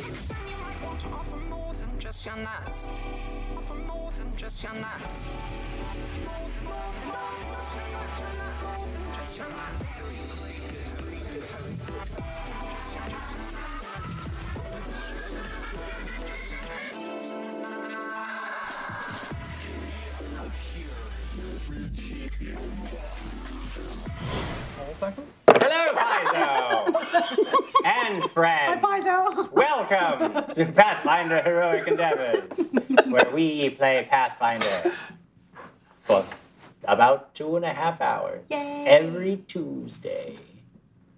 Offer more than just your nuts. Offer more than just your nuts. More than just your nuts. Hello, Paizo! And friends! Hi, Paizo! Welcome to Pathfinder Heroic Endeavors, where we play Pathfinder for about 2.5 hours every Tuesday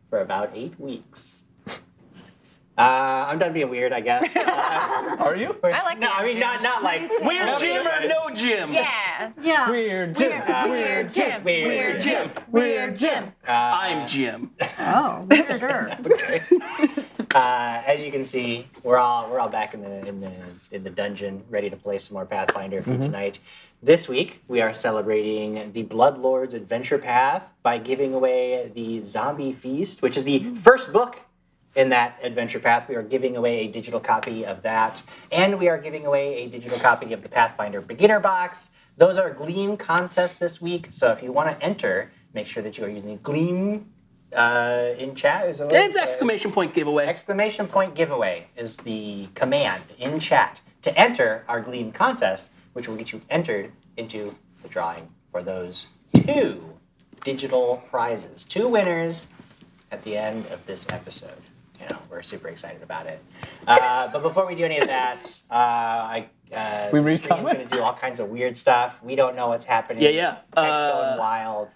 for about 8 weeks. I'm done being weird, I guess. Are you? I like No, I mean, not like... Weird Jim or no Jim? Yeah. Yeah. Weird Jim. Weird Jim. Weird Jim. Weird Jim. I'm Jim. Oh, weirder. Okay. As you can see, we're all back in the dungeon, ready to play some more Pathfinder for tonight. This week, we are celebrating the Bloodlord's Adventure Path by giving away the Zombie Feast, which is the first book in that adventure path. We are giving away a digital copy of that, and we are giving away a digital copy of the Pathfinder Beginner Box. Those are Gleam contests this week, so if you want to enter, make sure that you are using Gleam in chat. Is it It's exclamation point giveaway. Exclamation point giveaway is the command in chat to enter our Gleam contest, which will get you entered into the drawing for those 2 digital prizes. 2 winners at the end of this episode. You know, we're super excited about it. But before we do any of that, We the read screen's going to comments? do all kinds of weird stuff. We don't know what's happening. Yeah. Text going wild.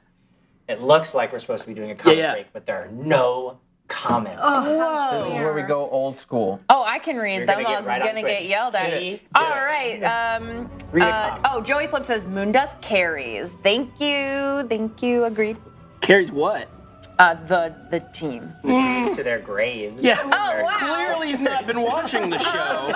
It looks like we're supposed to be doing a comment break, but there are no comments. This is where we go old school. Oh, I can read You're them. gonna get I'm right on gonna Twitch. get yelled at. Do it. All right. Read a comment. Joey Flip says Moondust carries. Thank you. Agreed. Carries what? The team. To their graves. Yeah. Oh, wow. Clearly you've not been watching the show.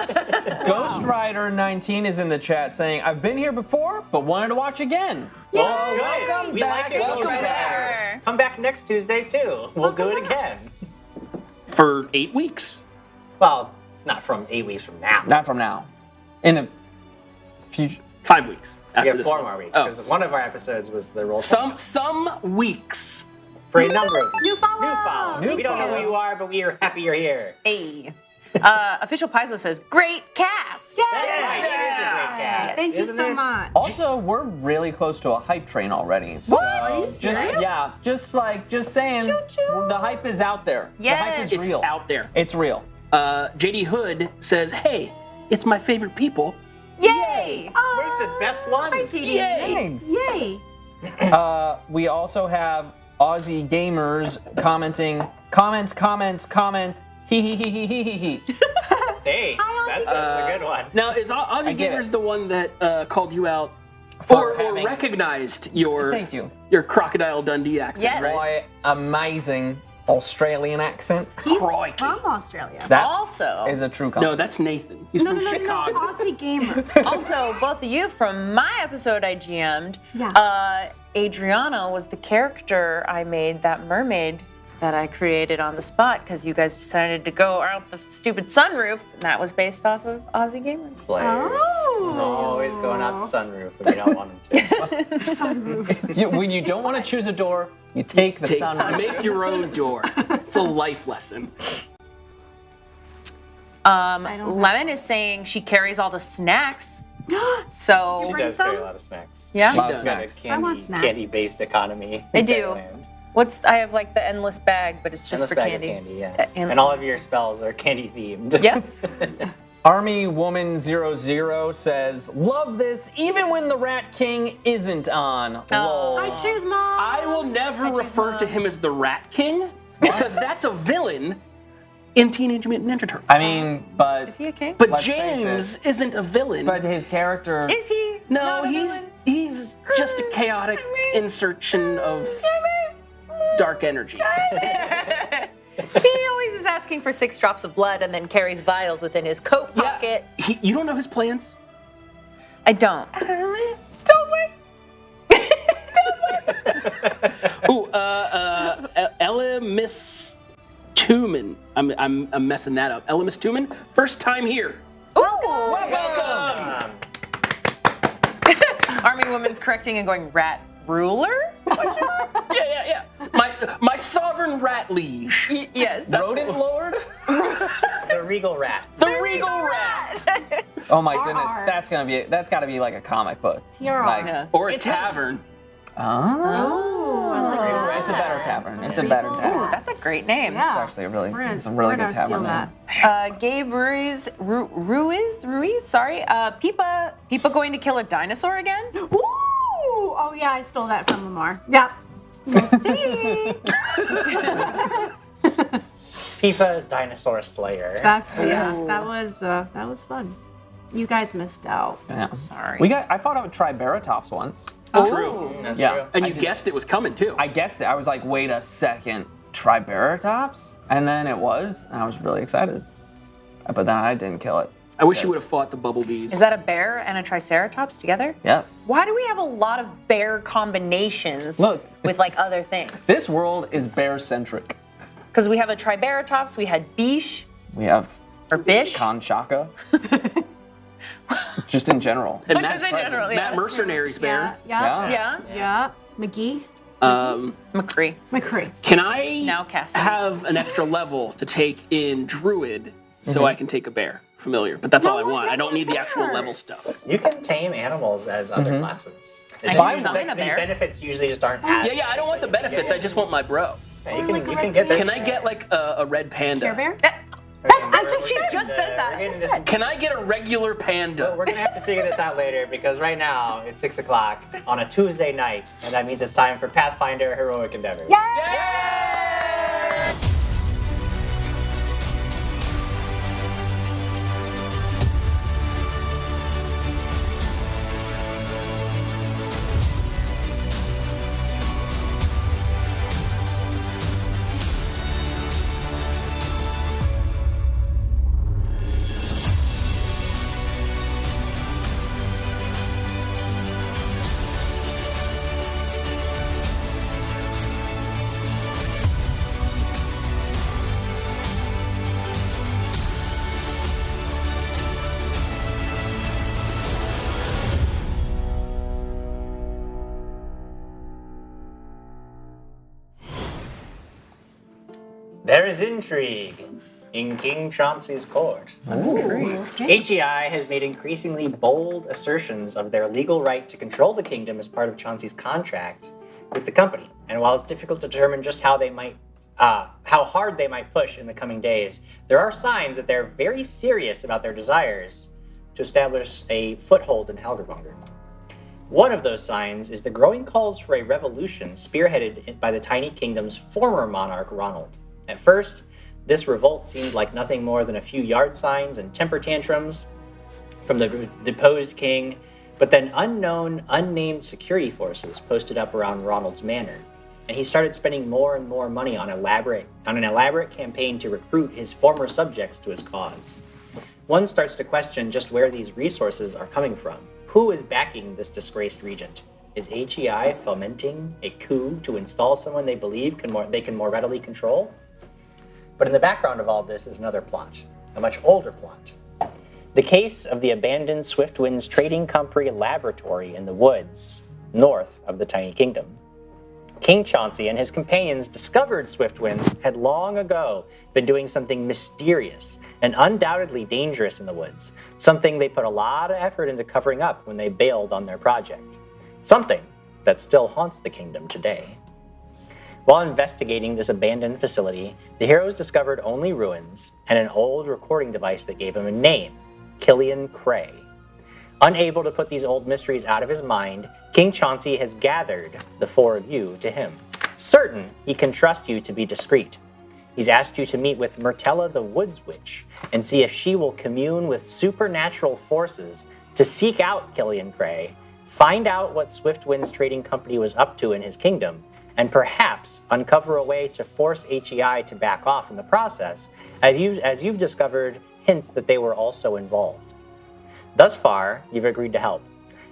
Ghost Rider 19 is in the chat saying, I've been here before, but wanted to watch again. Well, So good. welcome We back. like it. Ghost Welcome Rider. back. Come back next Tuesday, too. We'll do it again. For 8 weeks. Well, not from 8 weeks from now. Not from now. In the future. 5 weeks We after have this 4 one. more weeks, Oh. because one of our episodes was the roll. Some weeks. For a number of New follow. we don't know who you are, but we are happy you're here. Hey. Official Paizo says great cast. That's right. It is a great cast. Thank you isn't so it? much. Also, we're really close to a hype train already. So Are you serious? just saying, the hype is out there. Yes. The hype is It's real. out there. It's real. JD Hood says, hey, it's my favorite people. Yay! We're the best ones. Yay! Thanks. Yay. We also have Aussie Gamers commenting, comment, hee. Hey, that's a good one. Now, is Aussie get Gamers it. the one that called you out For or having- recognized your Thank you. your Crocodile Dundee accent, Yes. right? My amazing Australian accent. He's Crikey. from Australia. That Also, is a true No, compliment. that's Nathan. He's from Chicago. Aussie gamer. also both of you from my episode I GM'd. Yeah. Adriana was the character I made, that mermaid that I created on the spot because you guys decided to go out the stupid sunroof, and that was based off of Aussie Gamers. Players. Oh. Always going out the sunroof when you don't want them to. Sunroof. When you don't want to choose a door, you take the sun. Make your own door. It's a life lesson. Lemon is saying she carries all the snacks. So She Bring does carry some? a lot of snacks. yeah, Lot of She's got a snacks. I want snacks. candy-based economy. I in do. Thailand. I have like the endless bag, but it's just Endless for bag candy. of candy, yeah. And- And all of your spells are candy themed. Yes. Army Woman 00 says, love this even when the Rat King isn't on. Oh. Lol. I choose mom. I will never never refer to him as the Rat King because that's a villain in Teenage Mutant Ninja Turtles. I mean, but Is he a king? But let's face James isn't a villain. but his character. Is he? no, not a he's villain? just a chaotic insertion of dark energy. He always is asking for 6 drops of blood and then carries vials within his coat pocket. You don't know his plans? I don't. Don't wait. Ooh, Ella Miss Tuman. I'm messing that up. Ella Miss Tuman, first time here. Ooh. Welcome. Army woman's correcting and going, rat ruler? Yeah. My sovereign rat liege. Yes. Rodent Lord? The Regal Rat. The regal rat. Oh my goodness, that's gotta be like a comic book. TRR. Like, Yeah. Or a tavern. Oh, it's a better tavern. It's a better Ooh, tavern. that's a great name. It's Yeah. actually a really, We're it's a really good gonna steal tavern name. Gabe Ruiz, sorry. Pipa going to kill a dinosaur again? Woo! Oh yeah, I stole that from Lamar. Yeah. See? Pipa Dinosaur Slayer. that was fun. You guys missed out. Yeah. Sorry. I fought out Triceratops once. True. That's Yeah. true. And you guessed it was coming too. I guessed it. I was like, wait a second, Triceratops? And then it was, and I was really excited. But then I didn't kill it. I wish you would have fought the bumblebees. Is that a bear and a triceratops together? Yes. Why do we have a lot of bear combinations Look. with like other things? This world is bear-centric. Because we have a triceratops, we had Bish We have or Bish. Conchaka. Just in general. And Which is in general, yeah. Matt Mercenary's bear. Yeah. Yeah. Yeah. McGee. McCree. McCree. Can I Now Cassidy. have an extra level to take in Druid so I can take a bear familiar? But that's all I want. I don't need the actual level stuff. You can tame animals as other classes. It I just can means summon that a bear. The benefits usually just aren't as. Yeah, I don't want the benefits. I just want my bro. Yeah, you can get this. Can I get like a red panda? Care Bear. That's what she just said that. We're Just getting said. Can I get a regular panda? We're gonna have to figure this out later because right now it's 6 o'clock on a Tuesday night, and that means it's time for Pathfinder Heroic Endeavors. There is intrigue in King Chauncey's court. HEI has made increasingly bold assertions of their legal right to control the kingdom as part of Chauncey's contract with the company. And while it's difficult to determine just how hard they might push in the coming days, there are signs that they're very serious about their desires to establish a foothold in Helgervanger. One of those signs is the growing calls for a revolution spearheaded by the tiny kingdom's former monarch, Ronald. At first, this revolt seemed like nothing more than a few yard signs and temper tantrums from the deposed king, but then unknown, unnamed security forces posted up around Ronald's manor, and he started spending more and more money on an elaborate campaign to recruit his former subjects to his cause. One starts to question just where these resources are coming from. Who is backing this disgraced regent? Is HEI fomenting a coup to install someone they believe they can more readily control? But in the background of all this is another plot, a much older plot. The case of the abandoned Swiftwind's Trading Company laboratory in the woods, north of the tiny kingdom. King Chauncey and his companions discovered Swiftwinds had long ago been doing something mysterious and undoubtedly dangerous in the woods, something they put a lot of effort into covering up when they bailed on their project. Something that still haunts the kingdom today. While investigating this abandoned facility, the heroes discovered only ruins and an old recording device that gave him a name, Killian Cray. Unable to put these old mysteries out of his mind, King Chauncey has gathered the four of you to him. certain he can trust you to be discreet. He's asked you to meet with Myrtella the Woods Witch and see if she will commune with supernatural forces to seek out Killian Cray, find out what Swiftwind's trading company was up to in his kingdom, and perhaps uncover a way to force HEI to back off in the process, as you've discovered hints that they were also involved. Thus far, you've agreed to help,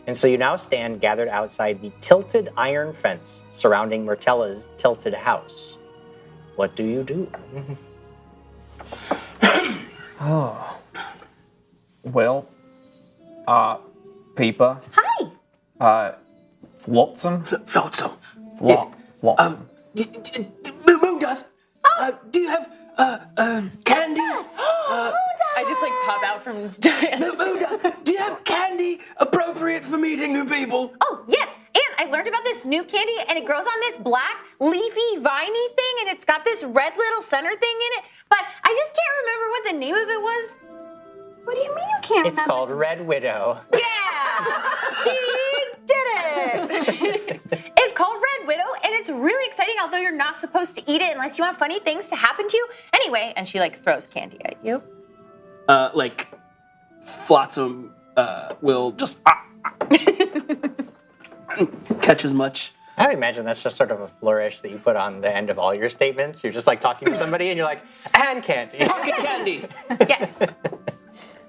and so you now stand gathered outside the tilted iron fence surrounding Myrtella's tilted house. What do you do? Well, Peeper. Hi. Flotsam. Flotsam. Flotsam. Moondust. Do you have candy? I just like pop out from Diana. Moondust, do you have candy appropriate for meeting new people? Oh, yes. And I learned about this new candy, and it grows on this black, leafy, viney thing, and it's got this red little center thing in it. But I just can't remember what the name of it was. What do you mean you can't It's remember? called Red Widow. Yeah! He did it! It's called Red Widow, and it's really exciting, although you're not supposed to eat it unless you want funny things to happen to you. Anyway, and she like throws candy at you. Like, Flotsam will just catch as much. I would imagine that's just sort of a flourish that you put on the end of all your statements. You're just like talking to somebody and you're like, and candy. Pocket candy. Yes.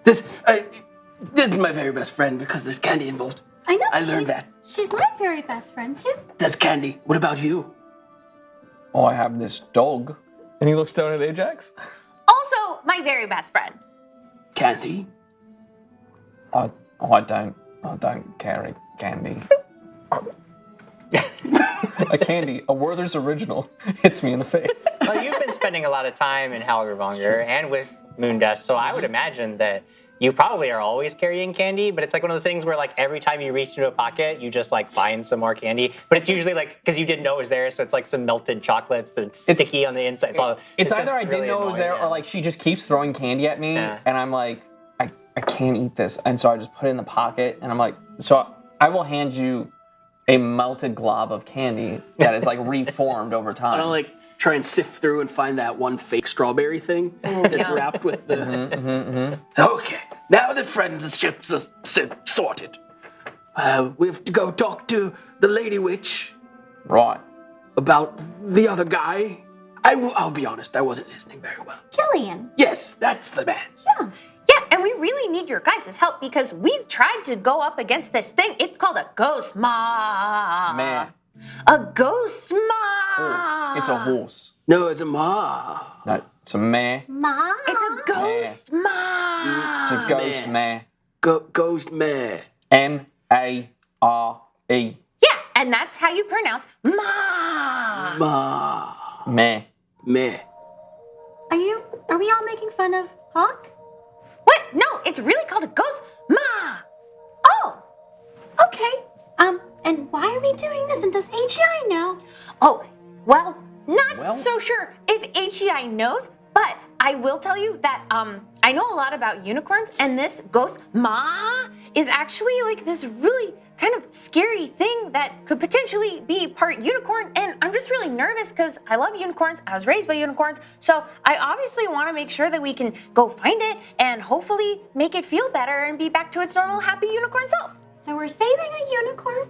This is my very best friend because there's candy involved. I know. I learned that. She's my very best friend too. That's candy. What about you? I have this dog. And he looks down at Ajax. Also, my very best friend. Candy. I don't carry candy. A candy, a Werther's original, hits me in the face. Well, you've been spending a lot of time in Helgervanger and with Moondust, so I would imagine that you probably are always carrying candy, but it's like one of those things where like every time you reach into a pocket, you just like find some more candy. But it's usually like, because you didn't know it was there, so it's like some melted chocolates that's sticky on the inside. It's just either I didn't really know it was annoying, there, yeah. or like she just keeps throwing candy at me, Yeah. and I'm like, I can't eat this, and so I just put it in the pocket, and I'm like, so I will hand you a melted glob of candy that is like reformed over time. I'll like try and sift through and find that one fake strawberry thing that's wrapped with the. Okay, now the friendships are sorted. We have to go talk to the Lady Witch Right. about the other guy. I'll be honest, I wasn't listening very well. Killian. Yes, that's the man. Yeah, and we really need your guys' help because we've tried to go up against this thing. It's called a ghost ma. Meh. A ghost ma. Horse. It's a horse. No, it's a ma. No, it's a meh. Ma. It's a ghost ma. It's a ghost meh. Ghost meh. M-A-R-E. Yeah, and that's how you pronounce ma. Ma. Meh. Meh. Are we all making fun of Hawk? What? No, it's really called a ghost ma. Oh. Okay. And why are we doing this? And does AGI know? Oh, well, not Well- so sure if HEI knows, but I will tell you that I know a lot about unicorns, and this ghost ma is actually like this really kind of scary thing that could potentially be part unicorn, and I'm just really nervous because I love unicorns. I was raised by unicorns, so I obviously want to make sure that we can go find it and hopefully make it feel better and be back to its normal happy unicorn self. So we're saving a unicorn?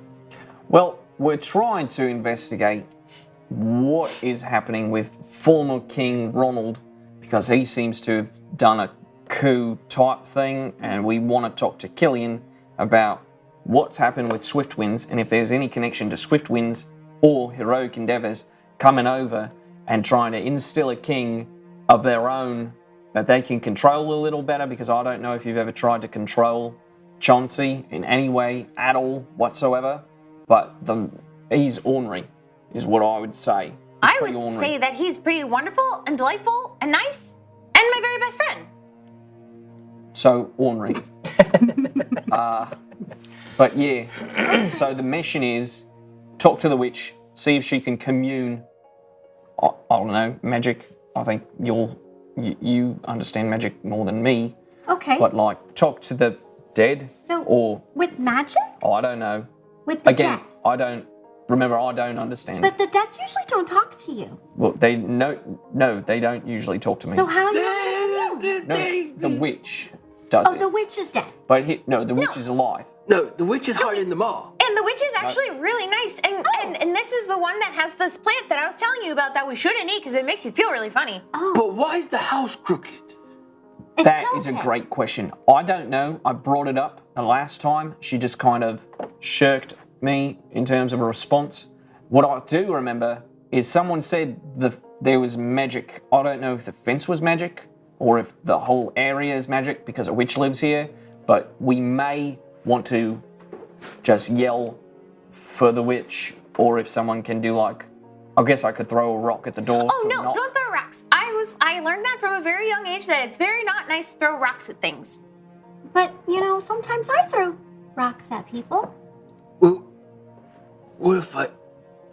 Well, we're trying to investigate what is happening with former King Ronald, because he seems to have done a coup type thing, and we want to talk to Killian about what's happened with Swiftwinds and if there's any connection to Swiftwinds or heroic endeavors coming over and trying to instill a king of their own that they can control a little better, because I don't know if you've ever tried to control Chauncey in any way at all whatsoever, but he's ornery is what I would say. He's I pretty would ornery. say that he's pretty wonderful and delightful and nice and my very best friend. So ornery. But yeah, so the mission is talk to the witch, see if she can commune. I don't know, magic. I think you understand magic more than me. Okay. But like talk to the dead So- or With magic? I don't know. With the Again, dead? I don't Remember, I don't understand. But the dead usually don't talk to you. Well, they don't usually talk to me. So how do you? No, the witch does Oh, it. the witch is dead. But the witch is alive. No, the witch is hiding them all. And the witch is actually really nice. And this is the one that has this plant that I was telling you about that we shouldn't eat because it makes you feel really funny. But why is the house crooked? It's That is a tilted. great question. I don't know. I brought it up the last time. She just kind of shirked me in terms of a response. What I do remember is someone said there was magic. I don't know if the fence was magic or if the whole area is magic because a witch lives here, but we may want to just yell for the witch, or if someone can do like, I guess I could throw a rock at the door. Oh to no, knock. don't throw rocks. I learned that from a very young age that it's very not nice to throw rocks at things. But, sometimes I throw rocks at people. Well, what if I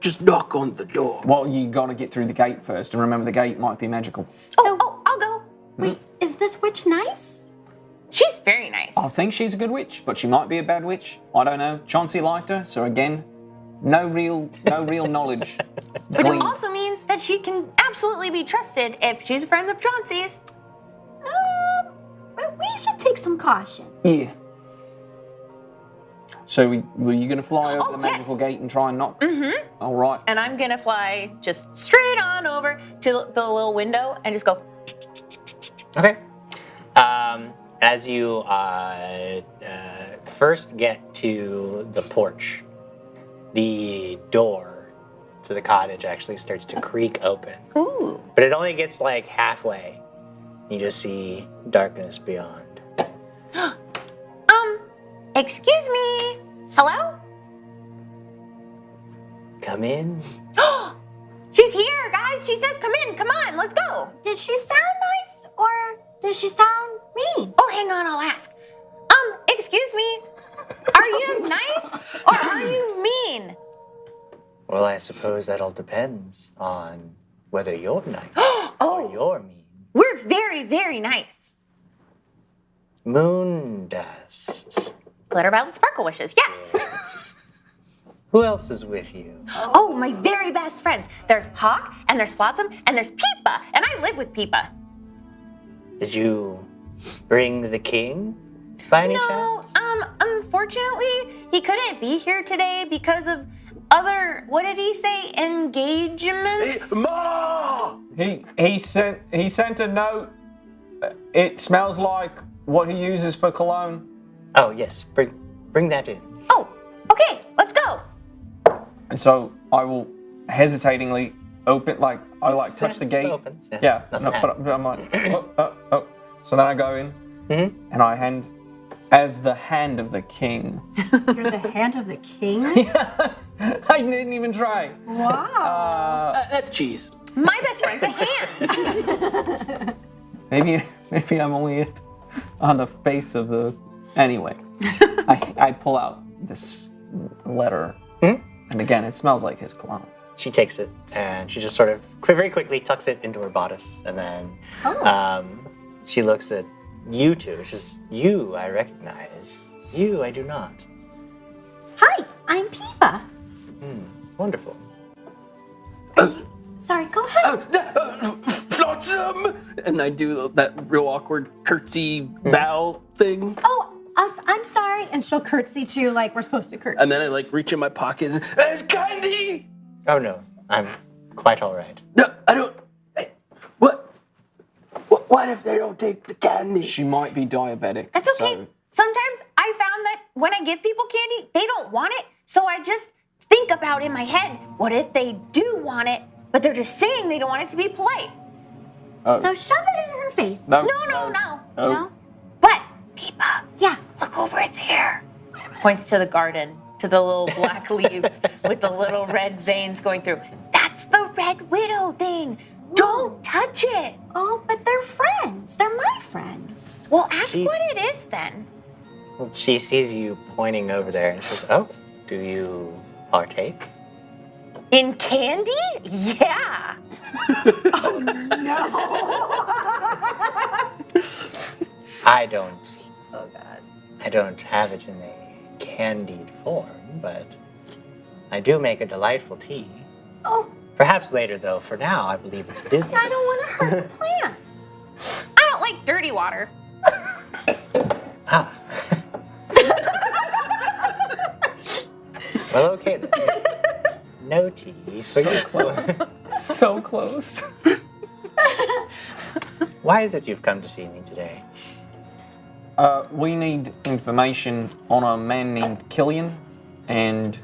just knock on the door? Well, you got to get through the gate first, and remember the gate might be magical. Oh, I'll go. Wait, is this witch nice? She's very nice. I think she's a good witch, but she might be a bad witch. I don't know. Chauncey liked her, so again, no real knowledge. Which gleaned. also means that she can absolutely be trusted if she's a friend of Chauncey's. But we should take some caution. Yeah. So were you going to fly over Oh, the magical gate and try and knock? Mm-hmm. All right. And I'm gonna fly just straight on over to the little window and just go. Okay. As you first get to the porch, the door to the cottage actually starts to creak open. Ooh. But it only gets like halfway. You just see darkness beyond. Excuse me. Hello? Come in. She's here, guys. She says, come in. Come on, let's go. Did she sound nice or does she sound mean? Oh, hang on, I'll ask. Excuse me. Are you nice or are you mean? Well, I suppose that all depends on whether you're nice or you're mean. We're very, very nice. Moon dust. Glitter Violet Sparkle Wishes, yes. Who else is with you? Oh, my very best friends. There's Hawk, and there's Flotsam, and there's Peepa, and I live with Peepa. Did you bring the king by any chance? Unfortunately, he couldn't be here today because of other, what did he say, engagements? Ma! He sent a note. It smells like what he uses for cologne. Oh, yes. Bring that in. Oh, okay, let's go. And so I will hesitatingly open, touch the gate. Opens, Yeah, nothing no, happens. but I'm like, oh. So then I go in, and I hand, as the hand of the king. You're the hand of the king? I didn't even try. Wow. That's cheese. My best friend's a hand. Maybe I'm only on the face of the. Anyway, I pull out this letter, and again, it smells like his cologne. She takes it and she just sort of very quickly tucks it into her bodice, and then she looks at you two. She says, "You, I recognize. You, I do not." Hi, I'm Peepa. Wonderful. Sorry, go ahead. Flotsam! And I do that real awkward curtsy bow thing. Oh, I'm sorry. And she'll curtsy too, like we're supposed to curtsy. And then I reach in my pocket and candy! Oh no, I'm quite all right. No, I don't. Hey, what if they don't take the candy? She might be diabetic. That's okay. so- Sometimes I found that when I give people candy, they don't want it. So I just think about in my head, what if they do want it, but they're just saying they don't want it to be polite? So shove it in her face. No. No? What? Peepa, Yeah. look over there. Points to the garden, to the little black leaves with the little red veins going through. That's the Red Widow thing. Don't touch it. Oh, but they're friends. They're my friends. Well, ask what it is then. Well, she sees you pointing over there and says, "Oh, do you partake?" In candy? Yeah. I don't. Oh God, I don't have it in a candied form, but I do make a delightful tea. Oh, Perhaps later, though. For now, I believe it's business. I don't want to hurt the plant. I don't like dirty water. Ah. Well, okay then. No tea for you. Close. So close. Why is it you've come to see me today? We need information on a man named Killian, and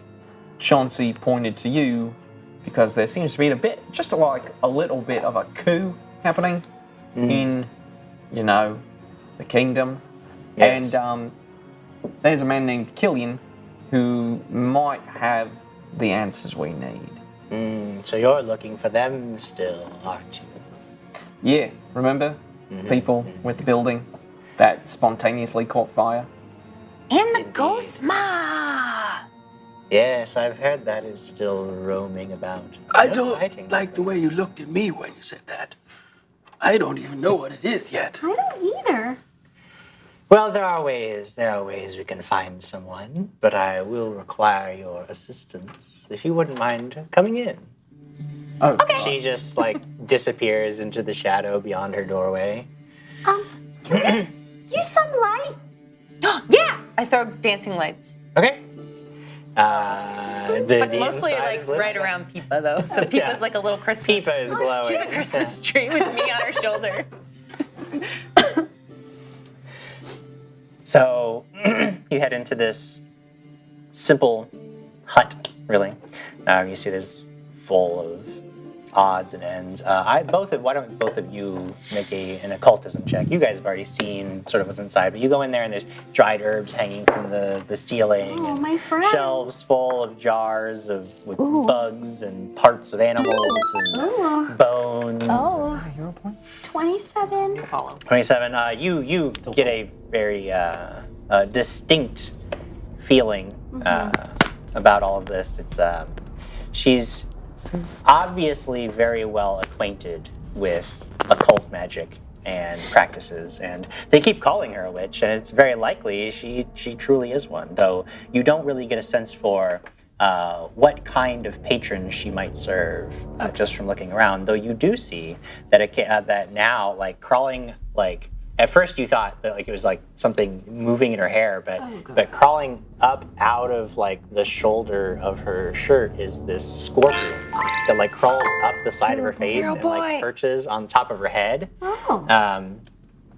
Chauncey pointed to you because there seems to be just like a little bit of a coup happening in, the kingdom. Yes. And there's a man named Killian who might have the answers we need. So you're looking for them still, aren't you? Yeah, remember? People with the building that spontaneously caught fire? And the Indeed. ghost ma. Yes, I've heard that is still roaming about. I Exciting. don't like the way you looked at me when you said that. I don't even know what it is yet. I don't either. Well, there are ways we can find someone, but I will require your assistance if you wouldn't mind coming in. Oh, She just like disappears into the shadow beyond her doorway. Can we use some light? Yeah, I throw dancing lights. Okay. But The mostly inside like is lit. right around Peepa though. So Peepa's Yeah. like a little Christmas. Peepa is glowing. She's a Christmas tree with me on her shoulder. So you head into this simple hut, really. You see there's full of odds and ends. Why don't both of you make an occultism check? You guys have already seen sort of what's inside, but you go in there and there's dried herbs hanging from the ceiling. Oh, and my friends. shelves full of jars with bugs and parts of animals and Ooh. bones. Oh, hero point? 27. 27. You get a very distinct feeling about all of this. It's she's obviously very well acquainted with occult magic and practices, and they keep calling her a witch, and it's very likely she truly is one. Though you don't really get a sense for what kind of patron she might serve just from looking around. Though you do see that that now, like crawling, like at first you thought that like it was like something moving in her hair, but crawling up out of like the shoulder of her shirt is this scorpion that like crawls up the side of her face and like perches on top of her head. Oh.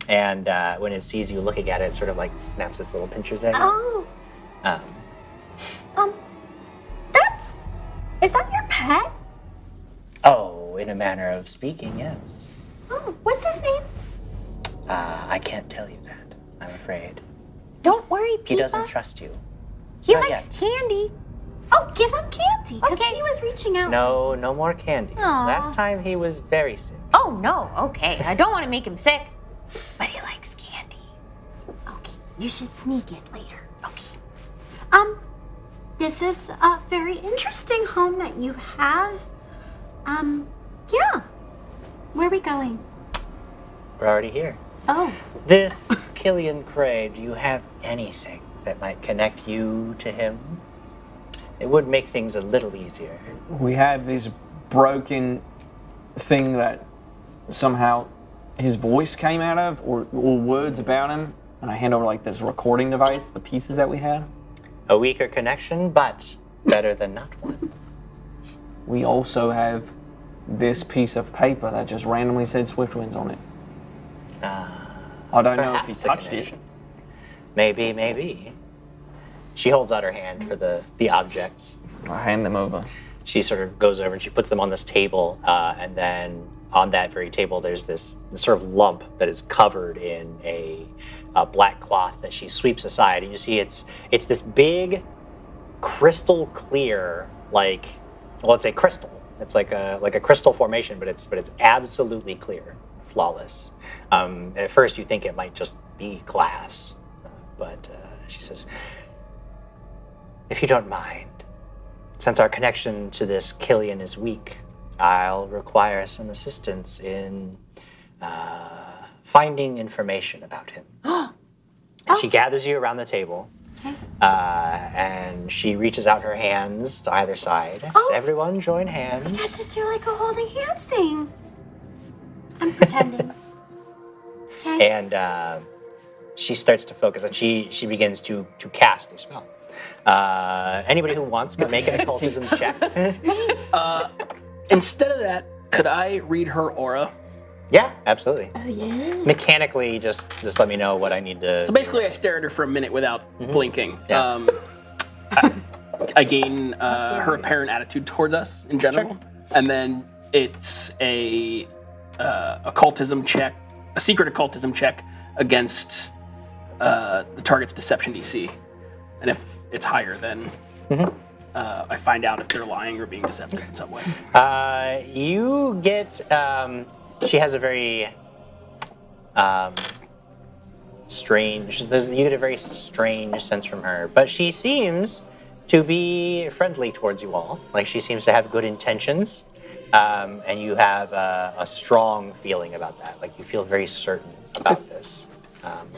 And when it sees you looking at it, it sort of like snaps its little pinchers at you. Oh. Is that your pet? Oh, in a manner of speaking, yes. Oh, what's his name? I can't tell you that, I'm afraid. Don't worry, Peepa. He doesn't trust you. He Not likes yet. candy. Oh, give him candy. Because Okay. he was reaching out. No more candy. Aw. Last time he was very sick. Oh no, okay. I don't want to make him sick, but he likes candy. Okay, you should sneak it later. Okay. This is a very interesting home that you have. Yeah. Where are we going? We're already here. Oh, This Killian Cray, do you have anything that might connect you to him? It would make things a little easier. We have this broken thing that somehow his voice came out of, or words about him, and I hand over like this recording device, the pieces that we had. A weaker connection, but better than not one. We also have this piece of paper that just randomly said Swiftwinds on it. I don't know if he Perhaps a touched it. connection. Maybe. She holds out her hand for the objects. I hand them over. She sort of goes over and she puts them on this table, and then on that very table there's this sort of lump that is covered in a black cloth that she sweeps aside, and you see it's this big crystal clear, it's a crystal. It's like a crystal formation, but it's absolutely clear, flawless. At first you think it might just be glass, but she says, if you don't mind, since our connection to this Killian is weak, I'll require some assistance in finding information about him. And she gathers you around the table, And she reaches out her hands to either side. Oh. Everyone join We had hands. to do like a holding hands thing. I'm pretending. Okay. And she starts to focus, and she begins to cast a spell. Anybody who wants can make an occultism check. Instead of that, could I read her aura? Yeah, absolutely. Oh yeah. Mechanically, just let me know what I need to. So basically, I stare at her for a minute without blinking. Yeah. I gain her apparent attitude towards us in general, and then it's a occultism check, a secret occultism check against the target's deception DC, and if it's higher, then I find out if they're lying or being deceptive in some way. You get. She has a very strange. You get a very strange sense from her, but she seems to be friendly towards you all. Like she seems to have good intentions, and you have a strong feeling about that. Like you feel very certain about this.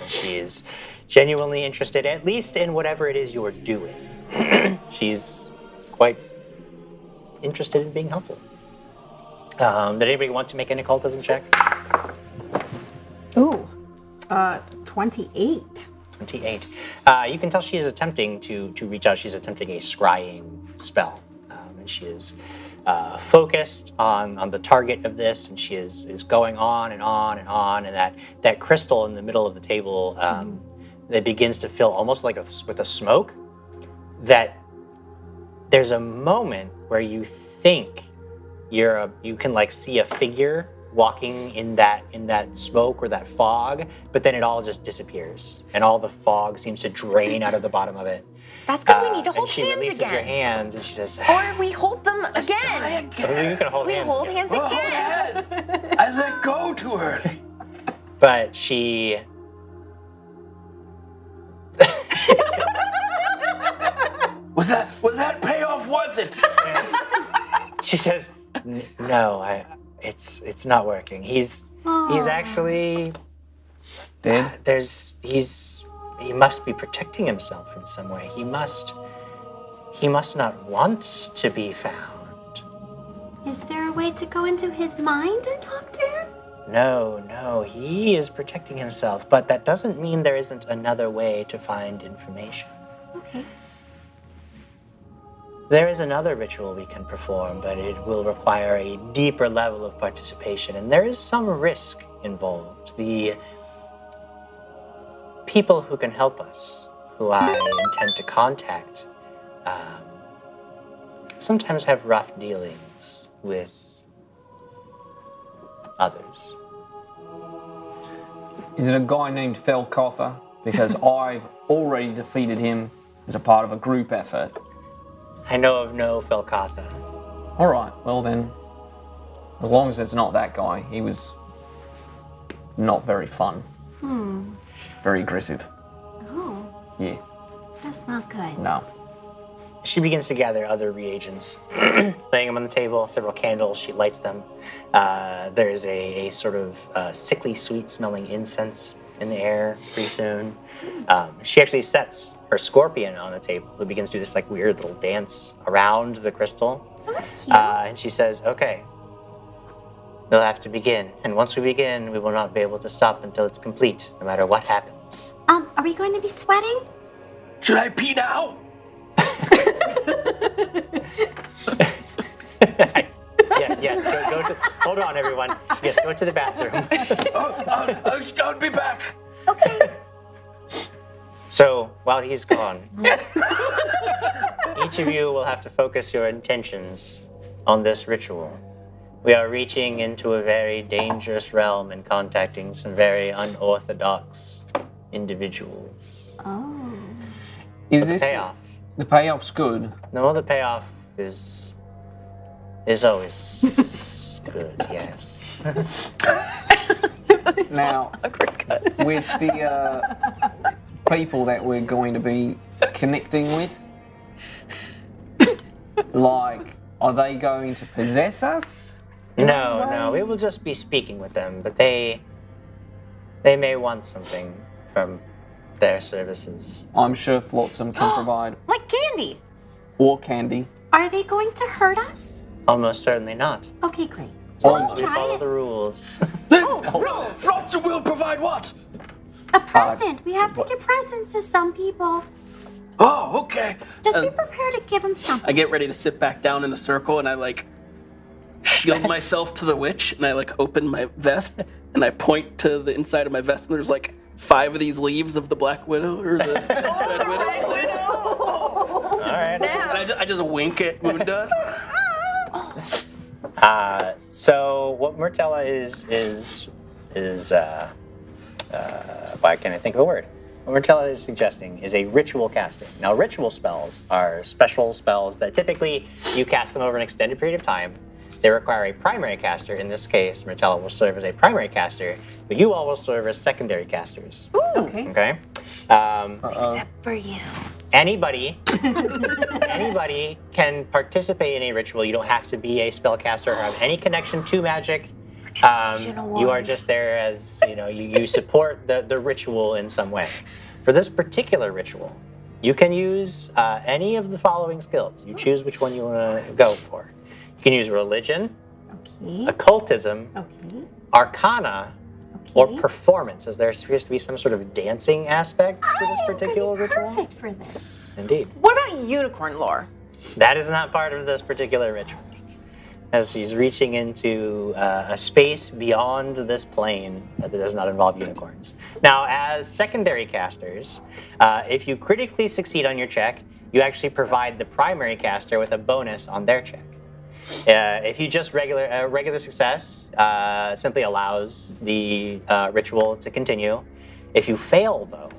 She is genuinely interested, at least in whatever it is you're doing. She's quite interested in being helpful. Did anybody want to make an occultism check? Ooh, 28. 28. You can tell she is attempting to reach out. She's attempting a scrying spell. And she is focused on the target of this, and she is going on and on and on. And that crystal in the middle of the table, that begins to fill almost like with a smoke, that there's a moment where you think you can like see a figure walking in that smoke or that fog, but then it all just disappears, and all the fog seems to drain out of the bottom of it. That's because we need to And hold she hands releases again. your hands, and she says, Or we hold them again. "You can hold We hands." hold again. hands again. Yes, I let go too early. But she. Was that payoff worth it? She says, "No, it's not working. He's actually Dead? he must be protecting himself in some way. He must not want to be found. Is there a way to go into his mind and talk to him? No, he is protecting himself, but that doesn't mean there isn't another way to find information. Okay. There is another ritual we can perform, but it will require a deeper level of participation, and there is some risk involved. The people who can help us, who I intend to contact, sometimes have rough dealings with others." Is it a guy named Felkotha? Because I've already defeated him as a part of a group effort. I know of no Felkatha. All right, well then, as long as it's not that guy, he was not very fun. Very aggressive. Oh, Yeah, that's not good. no. She begins to gather other reagents, laying them on the table, several candles, she lights them. There is a sort of sickly sweet smelling incense in the air pretty soon. She actually sets her scorpion on the table, who begins to do this like weird little dance around the crystal. Oh, that's cute. And she says, "Okay, we'll have to begin. And once we begin, we will not be able to stop until it's complete, no matter what happens." Are we going to be sweating? Should I pee now? Yes, go to, hold on everyone. Yes, go to the bathroom. I'll be back. Okay. So, while he's gone, each of you will have to focus your intentions on this ritual. We are reaching into a very dangerous realm and contacting some very unorthodox individuals. Oh. Is this Payoff. the payoff's good? No, the payoff is always good, yes. Now, with the people that we're going to be connecting with, like, are they going to possess us? No, we will just be speaking with them, but they may want something from their services. I'm sure Flotsam can provide. Like candy. Or candy. Are they going to hurt us? Almost certainly not. Okay, great. Almost. We Try follow it. the rules. Rules. Flotsam will provide what? A present. We have to give presents to some people. Oh, okay. Just be prepared to give them something. I get ready to sit back down in the circle, and I like shield myself to the witch, and I like open my vest, and I point to the inside of my vest, and there's like 5 of these leaves of the Black Widow or the Red Widow. All right. And I just wink at Moondust. So what Myrtella is why can't I think of a word? What Myrtella is suggesting is a ritual casting. Now, ritual spells are special spells that typically you cast them over an extended period of time. They require a primary caster. In this case, Myrtella will serve as a primary caster, but you all will serve as secondary casters. Okay. Okay? Except for you. Anybody can participate in a ritual. You don't have to be a spellcaster or have any connection to magic. You are just there as, you support the ritual in some way. For this particular ritual, you can use any of the following skills. You choose which one you want to go for. You can use religion, Okay. occultism, Okay. arcana, Okay. or performance. Is there supposed to be some sort of dancing aspect to this I'm particular gonna be ritual? perfect for this. Indeed. What about unicorn lore? That is not part of this particular ritual. As he's reaching into a space beyond this plane that does not involve unicorns. Now, as secondary casters, if you critically succeed on your check, you actually provide the primary caster with a bonus on their check. If you just regular success, simply allows the ritual to continue. If you fail, though,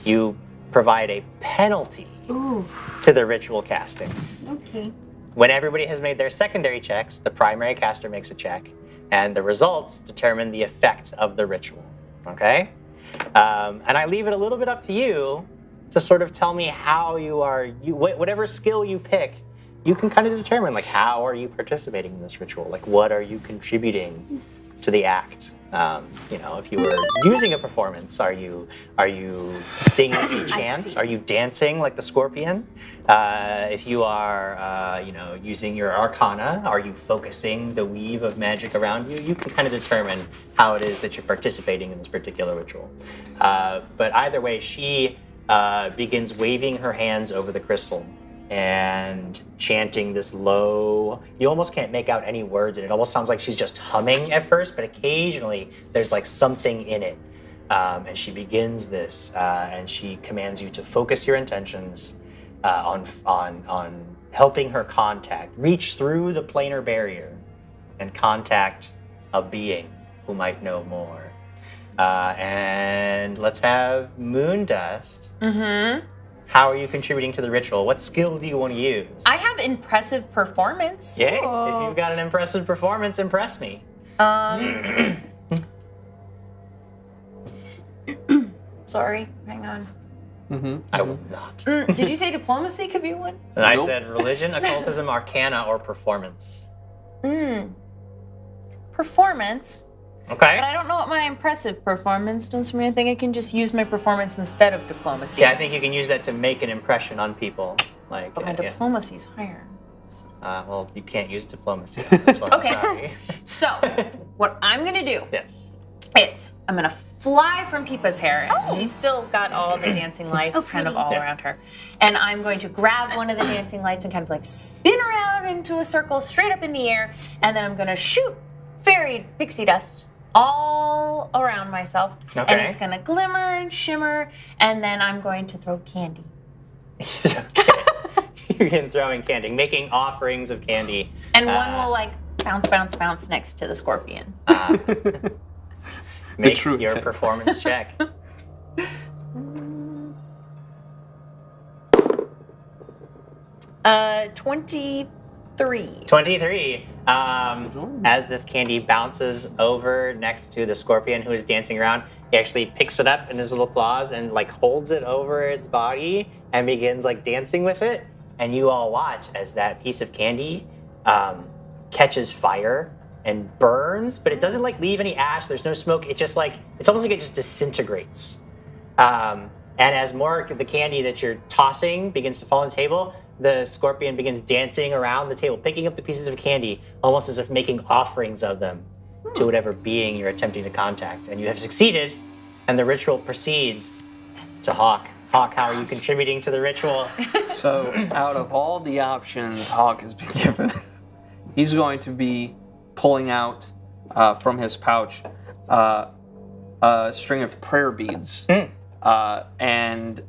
you provide a penalty Ooh. to the ritual casting. Okay. When everybody has made their secondary checks, the primary caster makes a check, and the results determine the effect of the ritual. Okay? And I leave it a little bit up to you to sort of tell me how whatever skill you pick, you can kind of determine, like, how are you participating in this ritual? Like, what are you contributing to the act? If you were using a performance, are you singing a chant? Are you dancing like the scorpion? If you are, using your arcana, are you focusing the weave of magic around you? You can kind of determine how it is that you're participating in this particular ritual. But either way, she begins waving her hands over the crystal and chanting this low, you almost can't make out any words, and it almost sounds like she's just humming at first, but occasionally there's like something in it. And she begins this, and she commands you to focus your intentions on helping her reach through the planar barrier and contact a being who might know more. And let's have Moondust. Mm-hmm. How are you contributing to the ritual? What skill do you want to use? I have impressive performance. Yay! If you've got an impressive performance, impress me. Sorry, hang on. I will not. Did you say diplomacy could be one? And I said religion, occultism, arcana, or performance. Performance. Okay. But I don't know what my impressive performance does for me. I think I can just use my performance instead of diplomacy. Yeah, I think you can use that to make an impression on people. Like, But my diplomacy's higher. well, you can't use diplomacy on this one. Okay. Sorry. So, what I'm gonna do Yes. is I'm gonna fly from Peepa's hair. And she's still got all the dancing lights kind of all around her. And I'm going to grab one of the dancing lights and kind of like spin around into a circle straight up in the air. And then I'm gonna shoot fairy pixie dust all around myself. Okay. And it's gonna glimmer and shimmer. And then I'm going to throw candy. Okay. You begin throwing candy, making offerings of candy. And one will like bounce, bounce, bounce next to the scorpion. Make true your intent. performance check. 23. 23. As this candy bounces over next to the scorpion who is dancing around, he actually picks it up in his little claws and like holds it over its body and begins like dancing with it. And you all watch as that piece of candy catches fire and burns, but it doesn't like leave any ash. There's no smoke. It just like, it's almost like it just disintegrates. And as more of the candy that you're tossing begins to fall on the table, the scorpion begins dancing around the table, picking up the pieces of candy, almost as if making offerings of them to whatever being you're attempting to contact. And you have succeeded, and the ritual proceeds to Hawk. Hawk, how are you contributing to the ritual? So, out of all the options Hawk has been given, he's going to be pulling out from his pouch a string of prayer beads and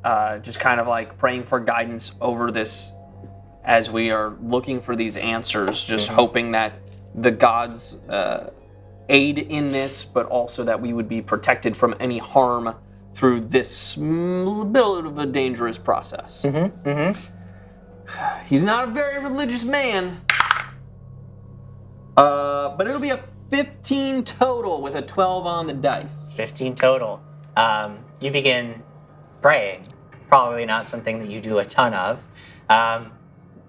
just kind of like praying for guidance over this as we are looking for these answers, just hoping that the gods aid in this, but also that we would be protected from any harm through this bit of a dangerous process. He's not a very religious man, but it'll be a 15 total with a 12 on the dice. 15 total. You begin praying. Probably not something that you do a ton of.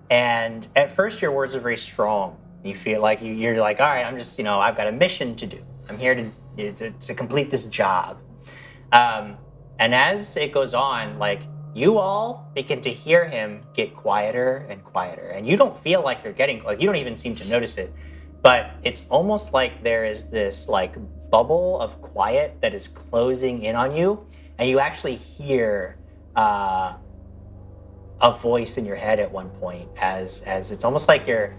And at first your words are very strong. You feel like you're like, all right, I'm just, I've got a mission to do. I'm here to complete this job. And as it goes on, like, you all begin to hear him get quieter and quieter. And you don't feel like you're getting, like, you don't even seem to notice it. But it's almost like there is this, like, bubble of quiet that is closing in on you. And you actually hear a voice in your head at one point as it's almost like you're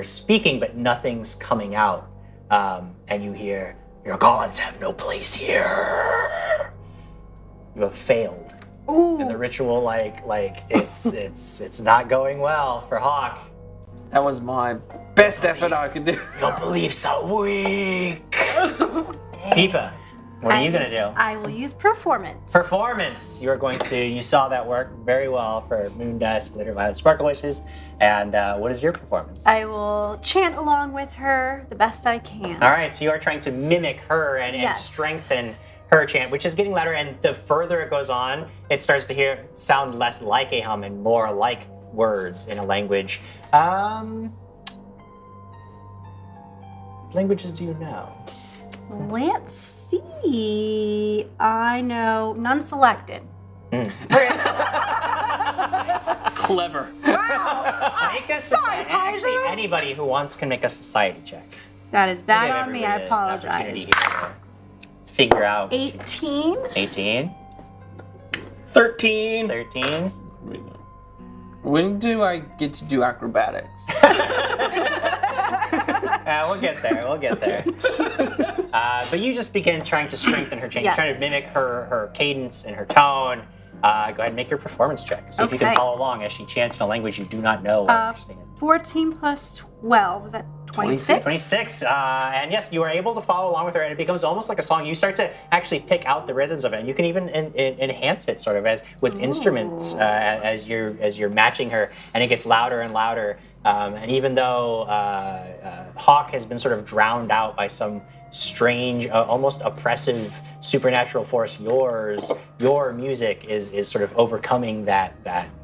speaking, but nothing's coming out. And you hear, your gods have no place here. You have failed. Ooh. And the ritual, like it's not going well for Hawk. That was my best effort I could do. Your beliefs are weak. Peepa, what are you gonna do? I will use performance. Performance. You saw that work very well for Moon Dust, Glitter, Violet, Sparkle Wishes. And what is your performance? I will chant along with her the best I can. All right, so you are trying to mimic her and Yes. strengthen her chant, which is getting louder. And the further it goes on, it starts to sound less like a hum and more like words in a language. Languages do you know? Let's see. I know none selected. Clever. Make a Sorry, society. Actually, Paizo. anybody who wants can make a society check. That is bad Give on me. I everybody an opportunity apologize. here to figure out. 18. 18, 13. 13. When do I get to do acrobatics? We'll get there. But you just begin trying to strengthen her chant. You're trying to Yes. mimic her cadence and her tone. Go ahead and make your performance check. See if you can Okay. follow along as she chants in a language you do not know or understand. 14 plus 12. Was that 26? 26. And yes, you are able to follow along with her, and it becomes almost like a song. You start to actually pick out the rhythms of it, and you can even enhance it sort of as with instruments as you're matching her, and it gets louder and louder. And even though Hawk has been sort of drowned out by some strange, almost oppressive supernatural force, your music is sort of overcoming that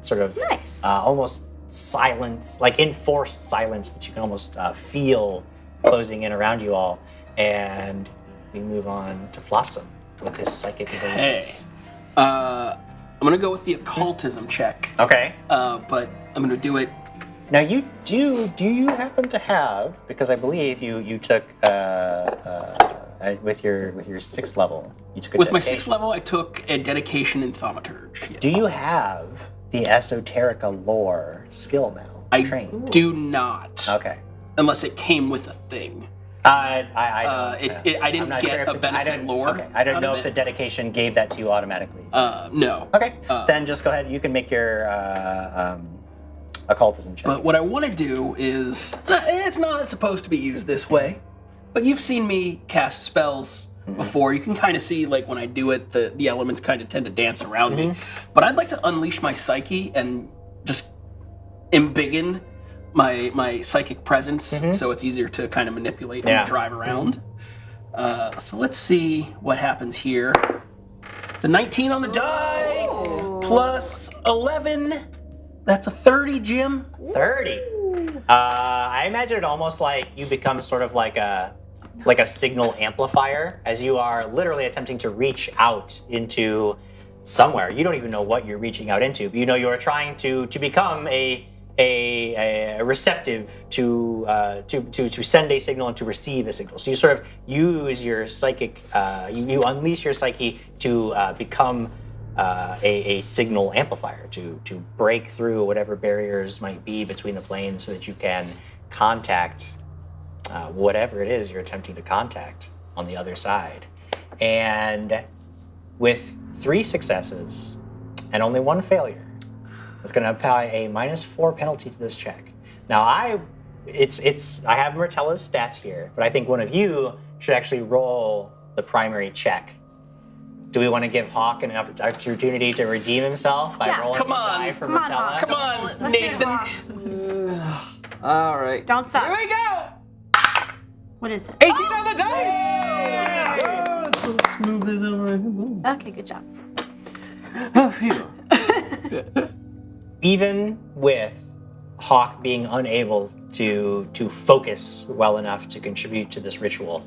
sort of Nice. almost silence, like enforced silence that you can almost feel closing in around you all. And we move on to Flotsam with his psychic abilities. I'm gonna go with the occultism check, Okay. but I'm gonna do it. Now do you happen to have, because I believe you took with your 6th level, you took a With my dedication. 6th level, I took a dedication in thaumaturge. Yeah. Do you have the Esoterica lore skill now? I trained. do not, Okay. unless it came with a thing. I I didn't I'm not get sure if a benefit lore Okay. I don't out know of if the it. dedication gave that to you automatically. No. Okay. Then just go ahead. You can make your occultism check. But what I want to do is, it's not supposed to be used this way, but you've seen me cast spells before. You can kind of see, like, when I do it, the elements kind of tend to dance around me. But I'd like to unleash my psyche and just embiggen my psychic presence, so it's easier to kind of manipulate and drive around. So let's see what happens here. It's a 19 on the die, plus 11. That's a 30, Jim. 30. I imagine it almost like you become sort of like a signal amplifier as you are literally attempting to reach out into somewhere. You don't even know what you're reaching out into. But you know you're trying to become a receptive to send a signal and to receive a signal. So you sort of use your psychic, you unleash your psyche to become a signal amplifier, to break through whatever barriers might be between the planes, so that you can contact whatever it is you're attempting to contact on the other side. And with 3 successes and only 1 failure, it's going to apply a -4 penalty to this check. Now, I have Martella's stats here, but I think one of you should actually roll the primary check. Do we want to give Hawk an opportunity to redeem himself by rolling Come a on. die for Come on, Martella? Hawk. Come on, Let's do Nathan. Hawk. All right. Don't suck. Here we go. What is it? 18 on the dice. Oh, so smooth as over. Okay, good job. Oh, phew. Even with Hawk being unable to focus well enough to contribute to this ritual,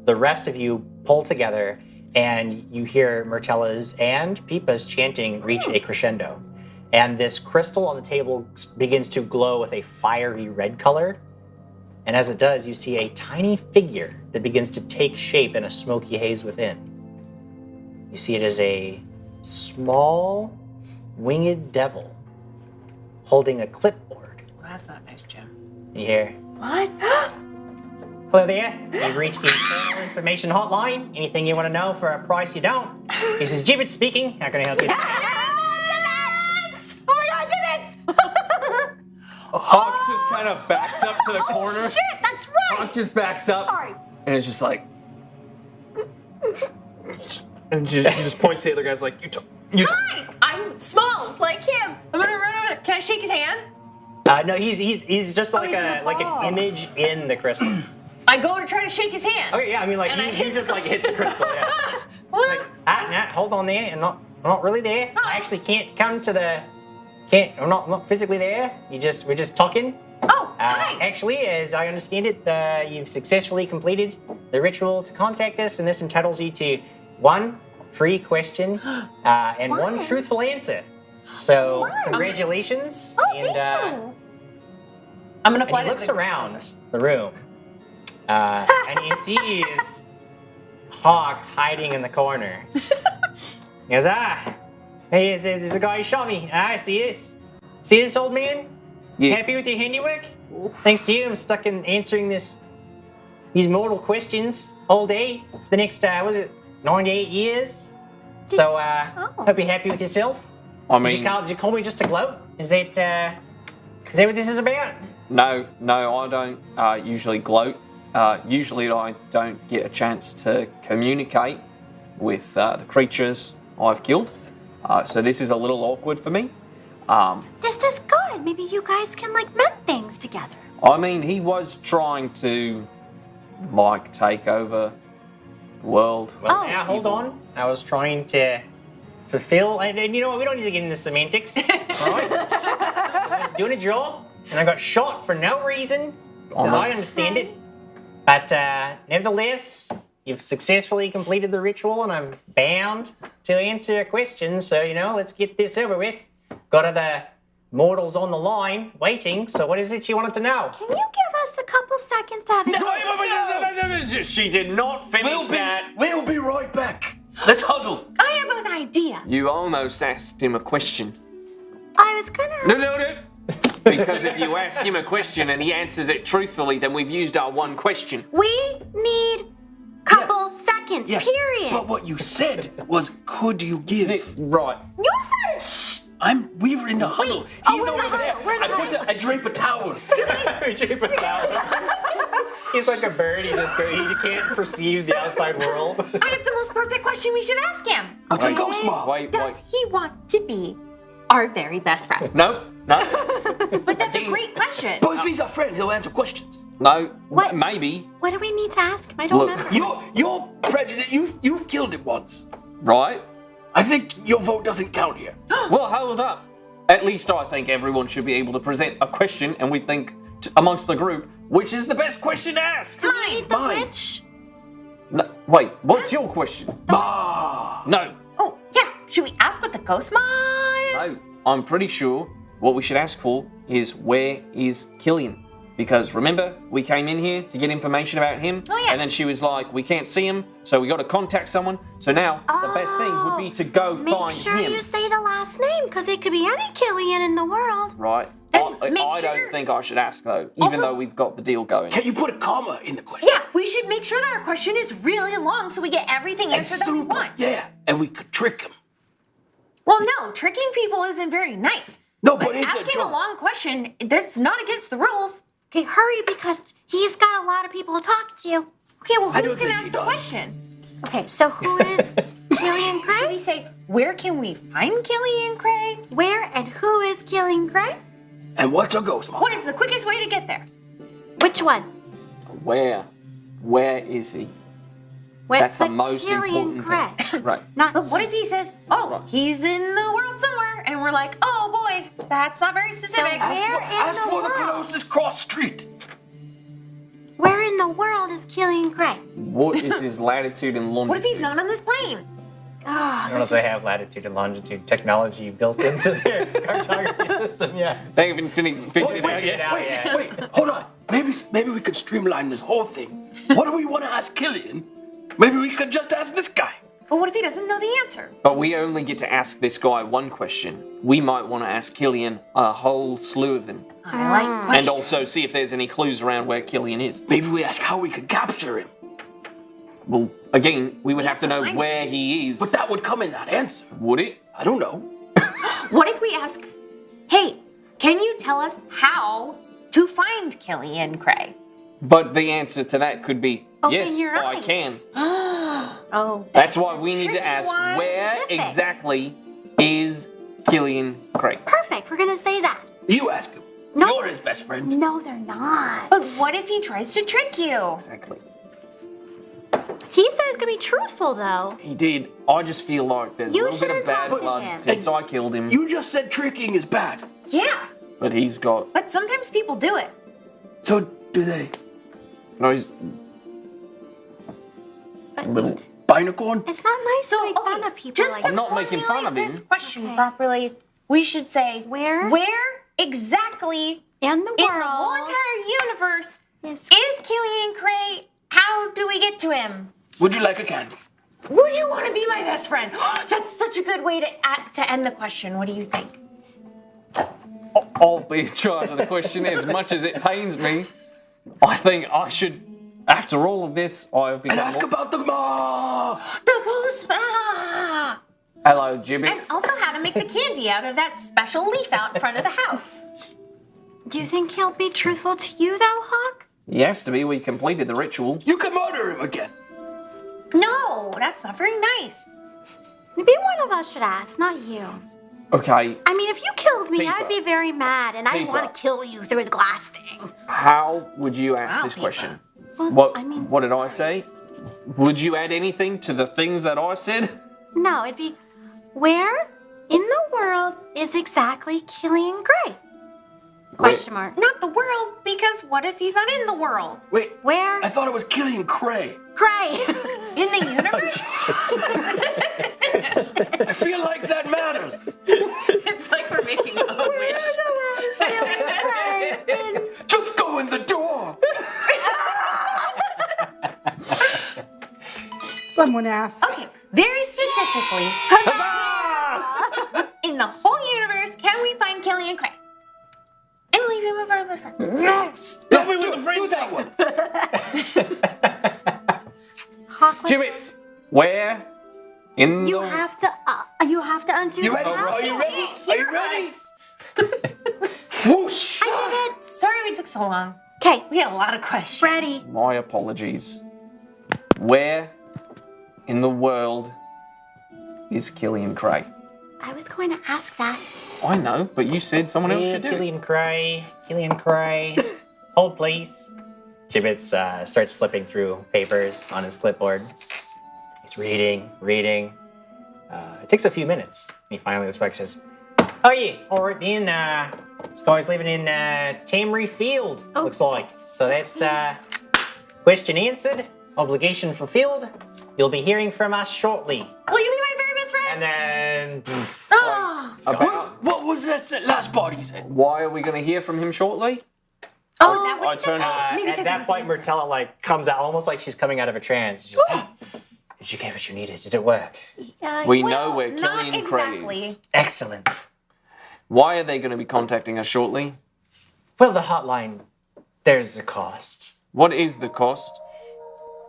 the rest of you pull together and you hear Martella's and Pipa's chanting reach a crescendo. And this crystal on the table begins to glow with a fiery red color. And as it does, you see a tiny figure that begins to take shape in a smoky haze within. You see it as a small, winged devil holding a clipboard. Well, that's not nice, Jim. And you hear, What? "Hello there, you've reached the Infernal Information Hotline. Anything you want to know for a price you don't? This is Gibbet speaking. How can I help you?" Oh my god, Gibbets! Hawk just kind of backs up to the corner. Oh, shit, that's right! Hawk just backs up. Sorry. And it's just like. And she just points to the other guys like, you talk. Hi! I'm small, like him. I'm gonna run over. Can I shake his hand? No, he's just like he's in a a like ball. an image in the crystal. I go to try to shake his hand. Okay, yeah, I mean like And I you hit just like hit the crystal. Yeah. Well, Nah, hold on there. I'm not really there. I actually can't come to the. I'm not physically there. We're just talking. hi. Actually, as I understand it, you've successfully completed the ritual to contact us, and this entitles you to 1 free question and 1 truthful answer. So, congratulations. Oh, and, thank you. I'm gonna and fly he to looks the- around the room, and he sees Hawk hiding in the corner. He goes, hey, there's a guy who shot me. I see this. See this, old man? Yeah. Happy with your handiwork? Thanks to you, I'm stuck in answering these mortal questions all day for the next, 98 years? So, hope you're happy with yourself. I Did you call me just to gloat? Is that what this is about? No, I don't usually gloat. Usually I don't get a chance to communicate with the creatures I've killed. So this is a little awkward for me. This is good. Maybe you guys can like mend things together. I mean, he was trying to, like, take over the world. Well, Oh. now hold on. I was trying to fulfill, and you know what? We don't need to get into semantics. All right? I was just doing a job, and I got shot for no reason, as I understand it. But nevertheless, you've successfully completed the ritual, and I'm bound to answer a question. So let's get this over with. Got other mortals on the line waiting. So what is it you wanted to know? Can you give us a couple seconds to have it? She did not finish that. We'll be right back. Let's huddle. I have an idea. You almost asked him a question. I was gonna. No. Because if you ask him a question and he answers it truthfully, then we've used our 1 question. We need couple seconds. Period. But what you said was, could you give? Right. You said. We were in the huddle. He's we're in over the there. huddle, we're in I the put huddle. I drape a towel. He's like a bird. He can't perceive the outside world. I have the most perfect question we should ask him. It's a ghost mob. Wait. Does he want to be our very best friend? No. But that's a great question. But if he's a friend, he'll answer questions. No. What? Maybe. What do we need to ask him? I don't Look, remember. You're prejudiced. You've killed it once. Right? I think your vote doesn't count here. Well, hold up. At least I think everyone should be able to present a question, and we think amongst the group which is the best question to ask. Do we need the Mine. witch? No, wait, what's your question? Ah. No. Oh, yeah. Should we ask what the ghost ma is? No, I'm pretty sure what we should ask for is where is Killian? Because remember, we came in here to get information about him, Oh, yeah. and then she was like, we can't see him, so we got to contact someone. So now, the best thing would be to go Make find sure him. you say the last name, because it could be any Killian in the world. Right? Make I sure- don't think I should ask, though, even Also- though we've got the deal going. Can you put a comma in the question? Yeah, we should make sure that our question is really long so we get everything And answered that we super, want. yeah. And we could trick him. Well, no, tricking people isn't very nice. No, but it's a asking a joke. long question, that's not against the rules. Okay, hurry, because he's got a lot of people to talk to. Okay, well, I who's don't going to think ask he the does. question? Okay, so who is Killian Should we Gray? say, where can we find Killian Craig? Where and who is Killian Gray? And what's a ghost mom? What is the quickest way to get there? Which one? Where? Where is he? What's That's the most Killian important Gray? thing. Right. Not But what if he says, oh, he's in the world somewhere, and we're like, oh boy, that's not very specific. where Ask in for the the world? closest cross street. Where in the world is Killian Gray? What is his latitude and longitude? What if he's not on this plane? I don't know if they have latitude and longitude technology built into their cartography system yet. They haven't figured it out Figured it yet. out Wait, yet. wait, hold on. Maybe we could streamline this whole thing. What do we want to ask Killian? Maybe we could just ask this guy. But what if he doesn't know the answer? But we only get to ask this guy one question. We might want to ask Killian a whole slew of them. I like And questions. also see if there's any clues around where Killian is. Maybe we ask how we could capture him. Well, again, we would have to know find where he is. But that would come in that answer. Would it? I don't know. What if we ask, hey, can you tell us how to find Killian Craig? But the answer to that could be, Open yes, your I eyes. can. Oh, That's why we need to tricky ask, one. where Specific. exactly is Killian Craig? perfect. We're gonna say that. You ask him. No. You're his best friend. No, they're not. But what if he tries to trick you? Exactly. He said it's gonna be truthful, though. He did. I just feel like there's You a little bit of should've bad talked to blood him. since I killed him. You just said tricking is bad. Yeah, But he's got. but sometimes people do it. So do they? No, he's But little. Binacorn? it's not nice So, to make okay, fun of people just like to I'm not making fun formulate of him. this question Okay. properly, we should say, Where? exactly in the in world. the whole entire universe Yes. is Killian Craig? How do we get to him? Would you like a candy? Would you want to be my best friend? That's such a good way to end the question. What do you think? I'll be in charge of the question as much as it pains me. I think I should, after all of this, I've And become. ask about the The ghost ma! Hello, And Gibbets. also how to make the candy out of that special leaf out in front of the house. Do you think he'll be truthful to you, though, Hawk? He has to be. We completed the ritual. You can murder him again. No, that's not very nice. Maybe one of us should ask, not you. Okay, I mean, if you killed me, Peeper. I'd be very mad, and I'd Peeper. want to kill you through the glass thing. how would you ask Wow, this Peeper. question? Well, What? I mean, What did I say? Would you add anything to the things that I said? no, it'd be, where in the world is exactly Killian Gray? Question mark. Not the world, because what if he's not in the world? Wait, Where? I thought it was Killian Cray. Gray. In the universe? I feel like that matters. It's like we're making a wish. Just go in the door. Someone asked. Okay, very specifically, in the whole universe, can we find Killian Craig? And leave him a friend. Stop me with the Do that one. Hawk, what's- Gibbets, where in you the... have to undo You the ready? tap. Are you ready? Are you ready? Us. Whoosh. I did it. Sorry we took so long. Okay, We had a lot of questions. ready. My apologies. Where in the world is Killian Craig? I was going to ask that. I know, but you said someone else should do it. Killian Cray. Hold, please. Gibbets starts flipping through papers on his clipboard. He's reading. It takes a few minutes. He finally looks back and says, "Oh yeah, all right then. This guy's living in Tamry Field, looks like. So that's question answered, obligation fulfilled. You'll be hearing from us shortly." Will you be my very best friend? And then About What was that last part he said? why are we going to hear from him shortly? Oh, is that what I he said? turned Maybe at because that point, Myrtella like comes out almost like she's coming out of a trance. She's like, did you get what you needed? Did it work? We know we're not Killian exactly. Craze. Excellent. Why are they going to be contacting us shortly? Well, the hotline, there's a cost. What is the cost?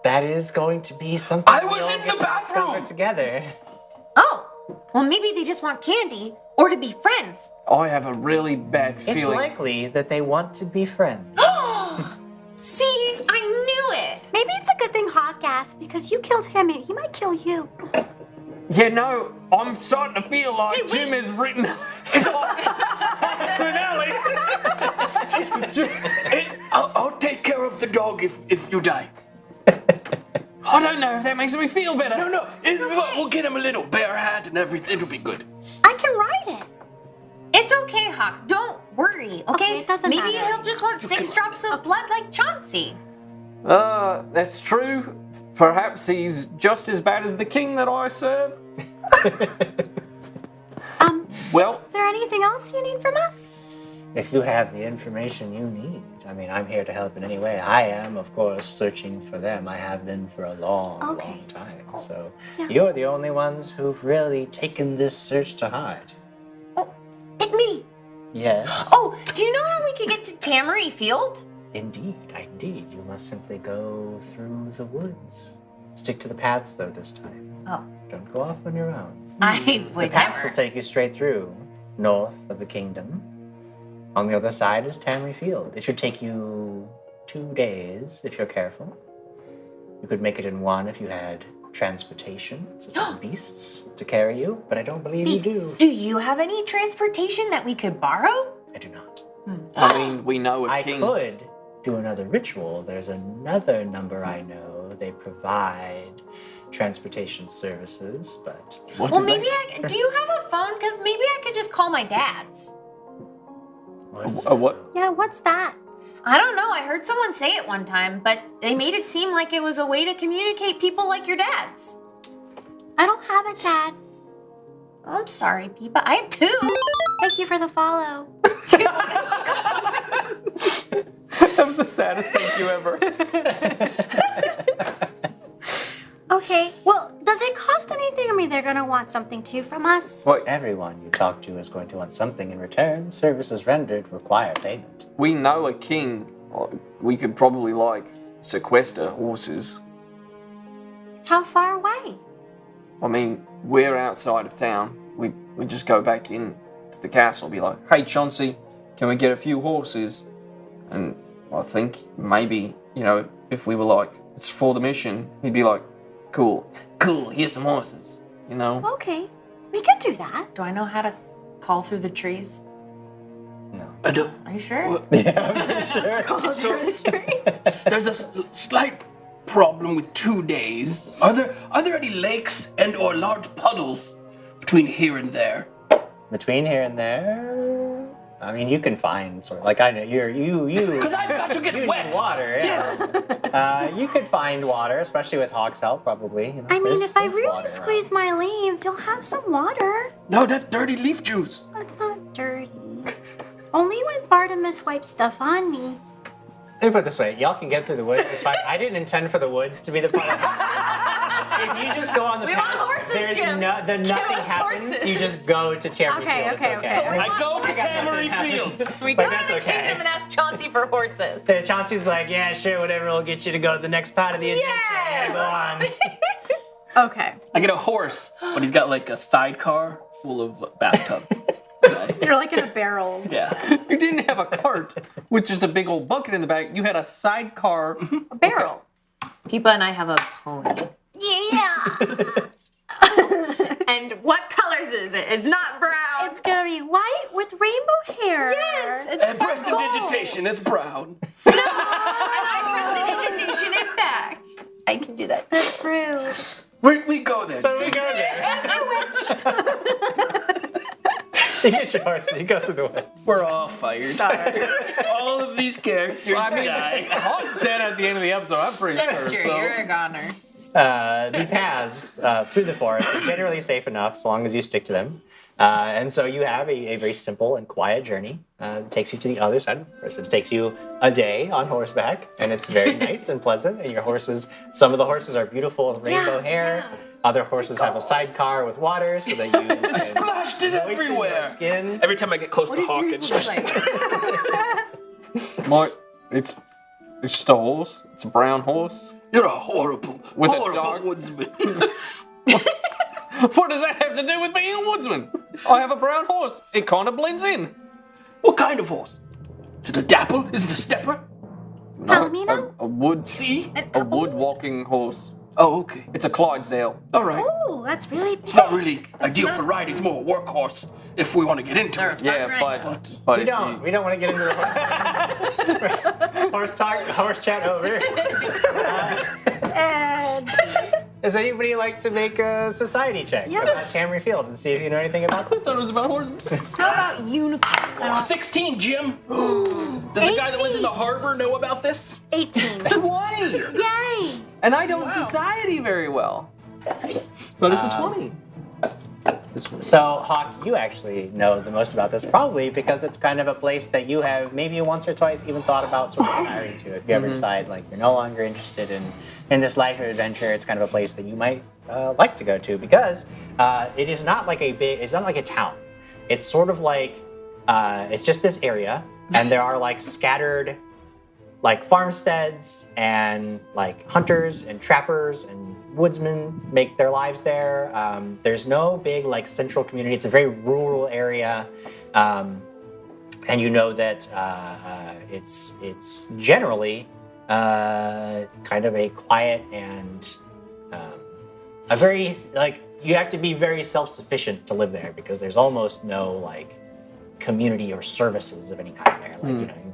That is going to be something I was we'll in get the to discover bathroom. together. Oh, well, maybe they just want candy or to be friends. I have a really bad It's feeling. likely that they want to be friends. See, I knew it. Maybe it's a good thing Hawk asked because you killed him and he might kill you. Yeah, no, I'm starting to feel like Hey, Jim wait. has written his finale. I'll take care of the dog if you die. I don't know if that makes me feel better. No, we'll get him a little bear hat and everything. It'll be good. I can ride it. It's okay, Hawk. Don't worry, okay? Okay, it doesn't Maybe matter. he'll just want 6 drops of blood like Chauncey. That's true. Perhaps he's just as bad as the king that I serve. Well, Is there anything else you need from us? If you have the information you need, I mean, I'm here to help in any way. I am, of course, searching for them. I have been for a long, Okay. long time. So Yeah. you're the only ones who've really taken this search to heart. Oh, it's me. Yes. Oh, do you know how we could get to Tamery Field? Indeed. You must simply go through the woods. Stick to the paths, though, this time. Oh. Don't go off on your own. I The would paths never. will take you straight through, north of the kingdom. On the other side is Tamery Field. It should take you 2 days if you're careful. You could make it in 1 if you had transportation, such as beasts, to carry you, but I don't believe you do. Do you have any transportation that we could borrow? I do not. I mean, we know a I king. could do another ritual. There's another number I know. They provide transportation services, but What Well, does that- maybe do you have a phone? Because maybe I could just call my dad's. what is What? Yeah, what's that? I don't know. I heard someone say it one time, but they made it seem like it was a way to communicate people like your dad's. I don't have a dad. I'm sorry, Peepa. I have 2. Thank you for the follow. That was the saddest thank you ever. Okay, well, does it cost anything? I mean, they're gonna want something too from us. Wait, everyone you talk to is going to want something in return. Services rendered require payment. we know a king. We could probably, like, sequester horses. How far away? I mean, we're outside of town. We just go back in to the castle, be like, hey, Chauncey, can we get a few horses? And I think maybe, you know, if we were like, it's for the mission, he'd be like, cool, here's some horses, you know? Okay, we can do that. Do I know how to call through the trees? I don't. Are you sure? So there's a slight problem with 2 days. Are there any lakes and or large puddles between here and there? Between here and there, I mean, you can find sort of like I know you. Because I've got to get you wet. need water. Yeah. You could find water, especially with Hawk's help, probably. You know, I mean, there's- if I there's really water squeeze my leaves, you'll have some water. No, that's dirty leaf juice. It's not dirty. Only when Bartimus wipes stuff on me. Let me put it this way: y'all can get through the woods just fine. I didn't intend for the woods to be the part. If you just go on the We want path, horses, there's Jim. nothing us happens. horses. You just go to Tamery Okay, Field. okay, It's okay. okay. I go to I got nothing Tamery happens. Fields. We But go that's to the okay. kingdom and ask Chauncey for horses. So Chauncey's like, yeah, sure, whatever will get you to go to the next part of the adventure. Yeah. Go on. Okay. I get a horse, but he's got like a sidecar full of bathtub. You're like in a barrel. Yeah. You didn't have a cart with just a big old bucket in the back. You had a sidecar. A barrel. Peepa and I have a pony. Yeah. And what colors is it? It's not brown. It's gonna be white with rainbow hair. Yes, it's And prestidigitation is brown. and I prestidigitation it back. I can do that. That's rude. We go there. So we go there. You get your horse, you go through the woods. We're all fired. All of these characters die. Hawk's dead at the end of the episode, I'm pretty That's sure. true. So. You're a goner. the paths through the forest are generally safe enough as long as you stick to them. And so you have a very simple and quiet journey. It takes you to the other side of the forest. It takes you a day on horseback, and it's very nice and pleasant. And your horses, some of the horses are beautiful with rainbow hair. Other horses have a sidecar with water so that you I splashed it moisten your everywhere. skin. Every time I get close to Hawk, it's just It's just a horse. It's a brown horse. you're a horrible, With a horrible dog. woodsman. What does that have to do with being a woodsman? I have a brown horse. It kind of blends in. What kind of horse? Is it a dapple? Is it a stepper? No, Palomino? a wood, See? a wood walking horse. Oh, okay. It's a Clydesdale. All right. Oh, that's really It's not really ideal for riding. It's more a workhorse if we want to get into it. Yeah, But but We if don't. We don't want to get into the horse talk, horse chat over. And Does anybody like to make a society check about Tamry Field and see if you know anything about this? thought it was about horses. How about unicorns? 16, Jim. Does the guy that lives in the harbor know about this? 18. 20! Yay! And I don't society very well. But it's a 20. This one. So, Hawk, you actually know the most about this, probably because it's kind of a place that you have maybe once or twice even thought about sort of retiring to. If you ever decide like you're no longer interested in this life of adventure, it's kind of a place that you might like to go to because it is not like it's not like a town. It's sort of like it's just this area, and there are like scattered like farmsteads and like hunters and trappers and woodsmen make their lives there. There's no big like central community. It's a very rural area, and you know that it's generally kind of a quiet and a very like you have to be very self-sufficient to live there because there's almost no like community or services of any kind there.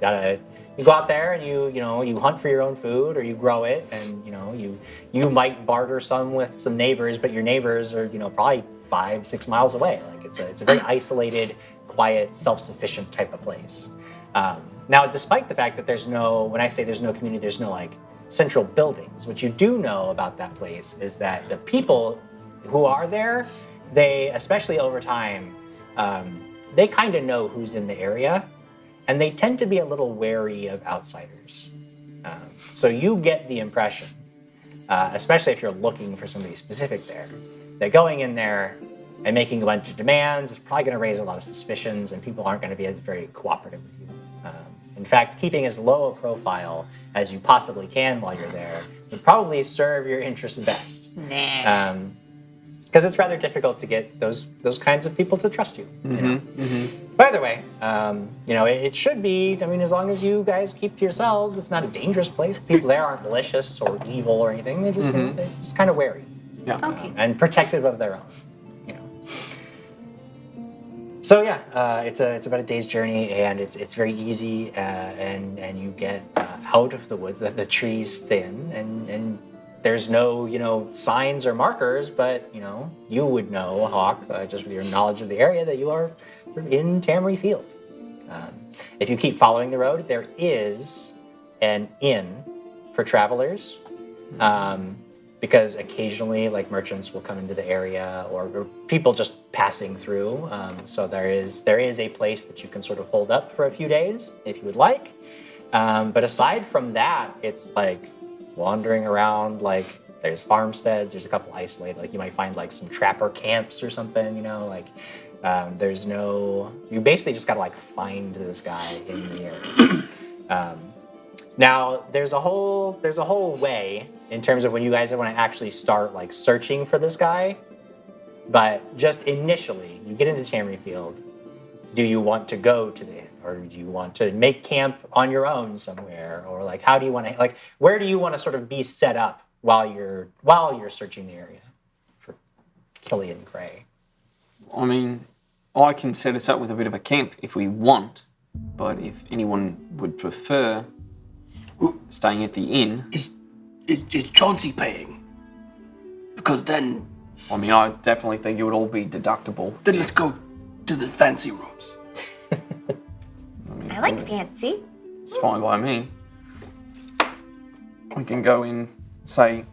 Like you go out there and you hunt for your own food or you grow it, and you might barter some with some neighbors, but your neighbors are probably 5-6 miles away. Like it's a very isolated, quiet, self-sufficient type of place. Now, despite the fact that when I say there's no community, there's no like central buildings. What you do know about that place is that the people who are there, they, especially over time, they kind of know who's in the area. And they tend to be a little wary of outsiders. So you get the impression, especially if you're looking for somebody specific there, that going in there and making a bunch of demands is probably going to raise a lot of suspicions, and people aren't going to be as very cooperative with you. In fact, keeping as low a profile as you possibly can while you're there would probably serve your interests best. Because it's rather difficult to get those kinds of people to trust you. But either way, it should be. I mean, as long as you guys keep to yourselves, it's not a dangerous place. The people there aren't malicious or evil or anything. They're just kind of wary. Yeah. Okay. And protective of their own. So yeah, it's about a day's journey, and it's very easy, and you get out of the woods. The trees thin, and there's no signs or markers, but you would know, Hawk, just with your knowledge of the area, that you are in Tamry Field. If you keep following the road, there is an inn for travelers, because occasionally like merchants will come into the area or people just passing through. So there is a place that you can sort of hold up for a few days if you would like. But aside from that, it's like wandering around. Like there's farmsteads, there's a couple isolated, like you might find like some trapper camps or something, there's no, you basically just gotta like find this guy in the area. Now there's a whole way in terms of when you guys want to actually start like searching for this guy, but just initially you get into Tamry Field. Do you want to go to the inn, or do you want to make camp on your own somewhere, or like how do you want to like where do you want to sort of be set up while you're searching the area for Killian Gray? I mean, I can set us up with a bit of a camp if we want, but if anyone would prefer staying at the inn... Is Chauncey paying? Because then... I mean, I definitely think it would all be deductible. Then let's go to the fancy rooms. I like fancy. It's fine by me. We can go in, say,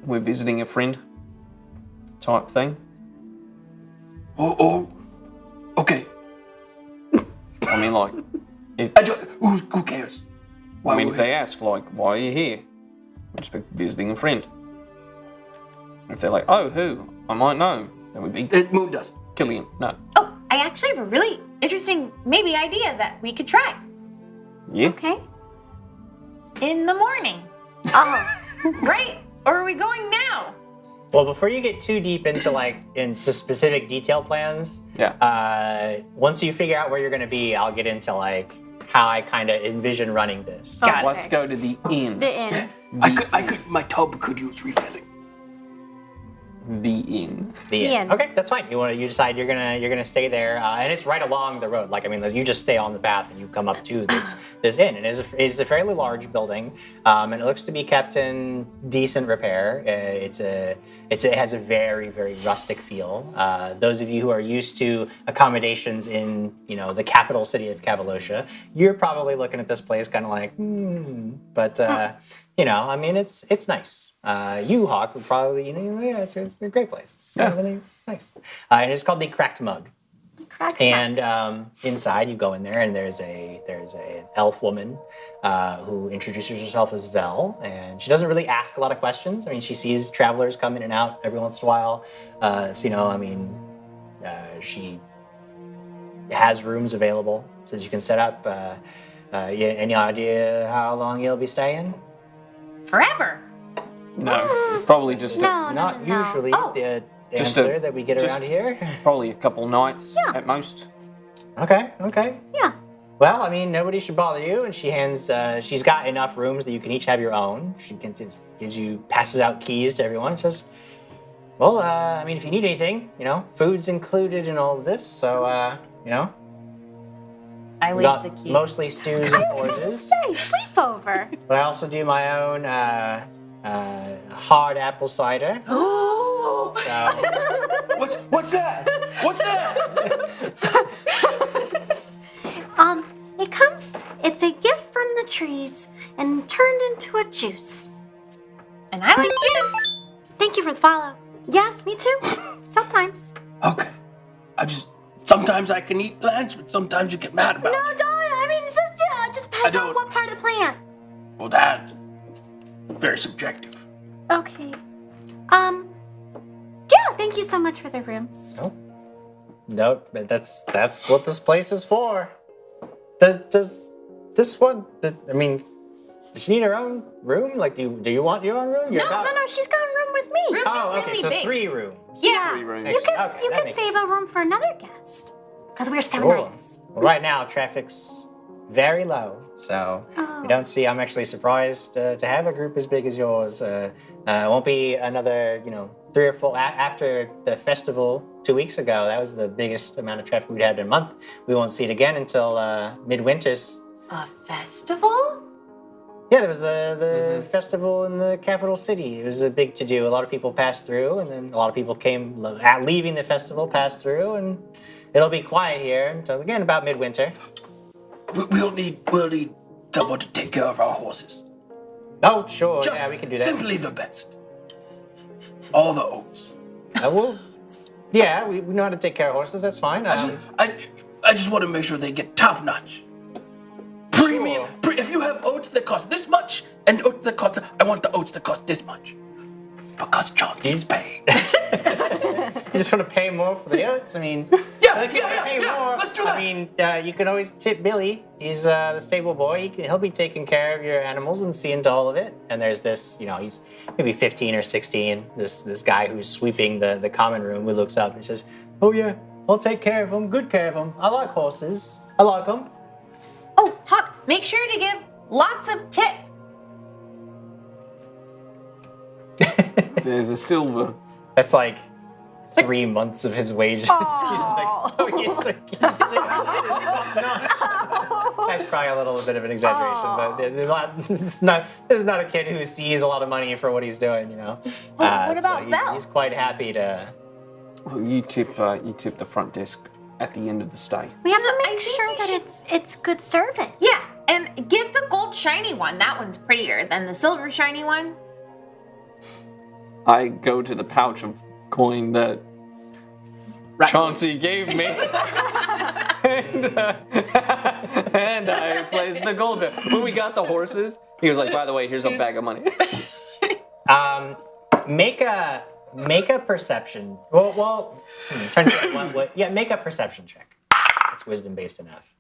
we're visiting a friend type thing. Oh, okay. I mean, like, Who cares? Why I mean, would if they ask, like, why are you here? We're just visiting a friend. If they're like, oh, who? I might know. That would be Moon dust. Killian. No. Oh, I actually have a really interesting maybe idea that we could try Yeah. Okay. in the morning. Oh, Right? Or are we going now? Well, before you get too deep into specific detail plans, once you figure out where you're going to be, I'll get into like how I kind of envision running this. Got it. Let's go to the inn. the inn. My tub could use refilling. The inn. The inn. inn. Okay, that's fine. You decide you're gonna stay there, and it's right along the road. Like I mean, you just stay on the path and you come up to this inn. And it's a fairly large building, and it looks to be kept in decent repair. It has a very very rustic feel. Those of you who are used to accommodations in the capital city of Cavalocia, you're probably looking at this place kind of like, but I mean, it's nice. You, Hawk, would probably, it's a great place. It's nice. And it's called the Cracked Mug. Cracked And inside, you go in there, and there's an elf woman who introduces herself as Vel, and she doesn't really ask a lot of questions. I mean, she sees travelers come in and out every once in a while. She has rooms available, says you can set up. Any idea how long you'll be staying? Forever. No, probably just Not usually the Just answer that we get around here. probably a couple nights at most. Okay. Yeah. Well, I mean, nobody should bother you, and she's got enough rooms that you can each have your own. She can just passes out keys to everyone and says, well, I mean, if you need anything, food's included in all of this, so, I we leave got the key. mostly stews and porridges. Say, sleepover. But I also do my own hard apple cider. Oh! So, What's that? What's that? It's a gift from the trees and turned into a juice. And I like juice. Thank you for the follow. Yeah, me too. Sometimes. Okay. Sometimes I can eat plants, but sometimes you get mad about No, it. don't. I mean, it's just depends on don't- what part of the plant. Well, that's very subjective. Okay. Yeah, thank you so much for the rooms. nope, but that's what this place is for. Does this one? I mean, does she need her own room? Like, do you want your own room? No, she's got a room with me. Rooms Oh, are okay, really so big. 3 rooms. Yeah, Three rooms. you can Okay, you that can makes- save a room for another guest because we're so Cool. nice. Well, right now, traffic's very low, so you don't see. I'm actually surprised to have a group as big as yours. It won't be another, 3 or 4 after the festival 2 weeks ago. That was the biggest amount of traffic we'd had in a month. We won't see it again until midwinters. A festival? Yeah, there was the festival in the capital city. It was a big to-do. A lot of people passed through, and then a lot of people came leaving the festival, passed through, and it'll be quiet here until again about midwinter. We'll need someone to take care of our horses. Oh, sure, Just yeah, we can do that. simply the best. All the oats. Yeah, we know how to take care of horses. That's fine. I just want to make sure they get top notch. Premium. If you have oats that cost this much and oats that cost, I want the oats that cost this much. Because Johnson's paying. You just want to pay more for the oats? I mean, if you want to pay more, let's do that. I mean, you can always tip Billy. He's the stable boy. He'll be taking care of your animals and seeing to all of it. And there's this, he's maybe 15 or 16. This guy who's sweeping the common room who looks up and says, "Oh yeah, I'll take care of them. Good care of them. I like horses. I like them." Oh, Huck, make sure to give lots of tip. There's a silver. That's like 3 months of his wages. He's like, oh, he's top notch. That's probably a little bit of an exaggeration, but there's not a kid who sees a lot of money for what he's doing, What about Val? He's quite happy to. Well, you tip the front desk at the end of the stay. We have to I make think sure you that should- it's good service. Yeah, and give the gold shiny one. That one's prettier than the silver shiny one. I go to the pouch of coin that Chauncey gave me. and I place the gold there. When we got the horses, he was like, by the way, here's a bag of money. Make a perception. Trying to think make a perception check. It's wisdom based enough.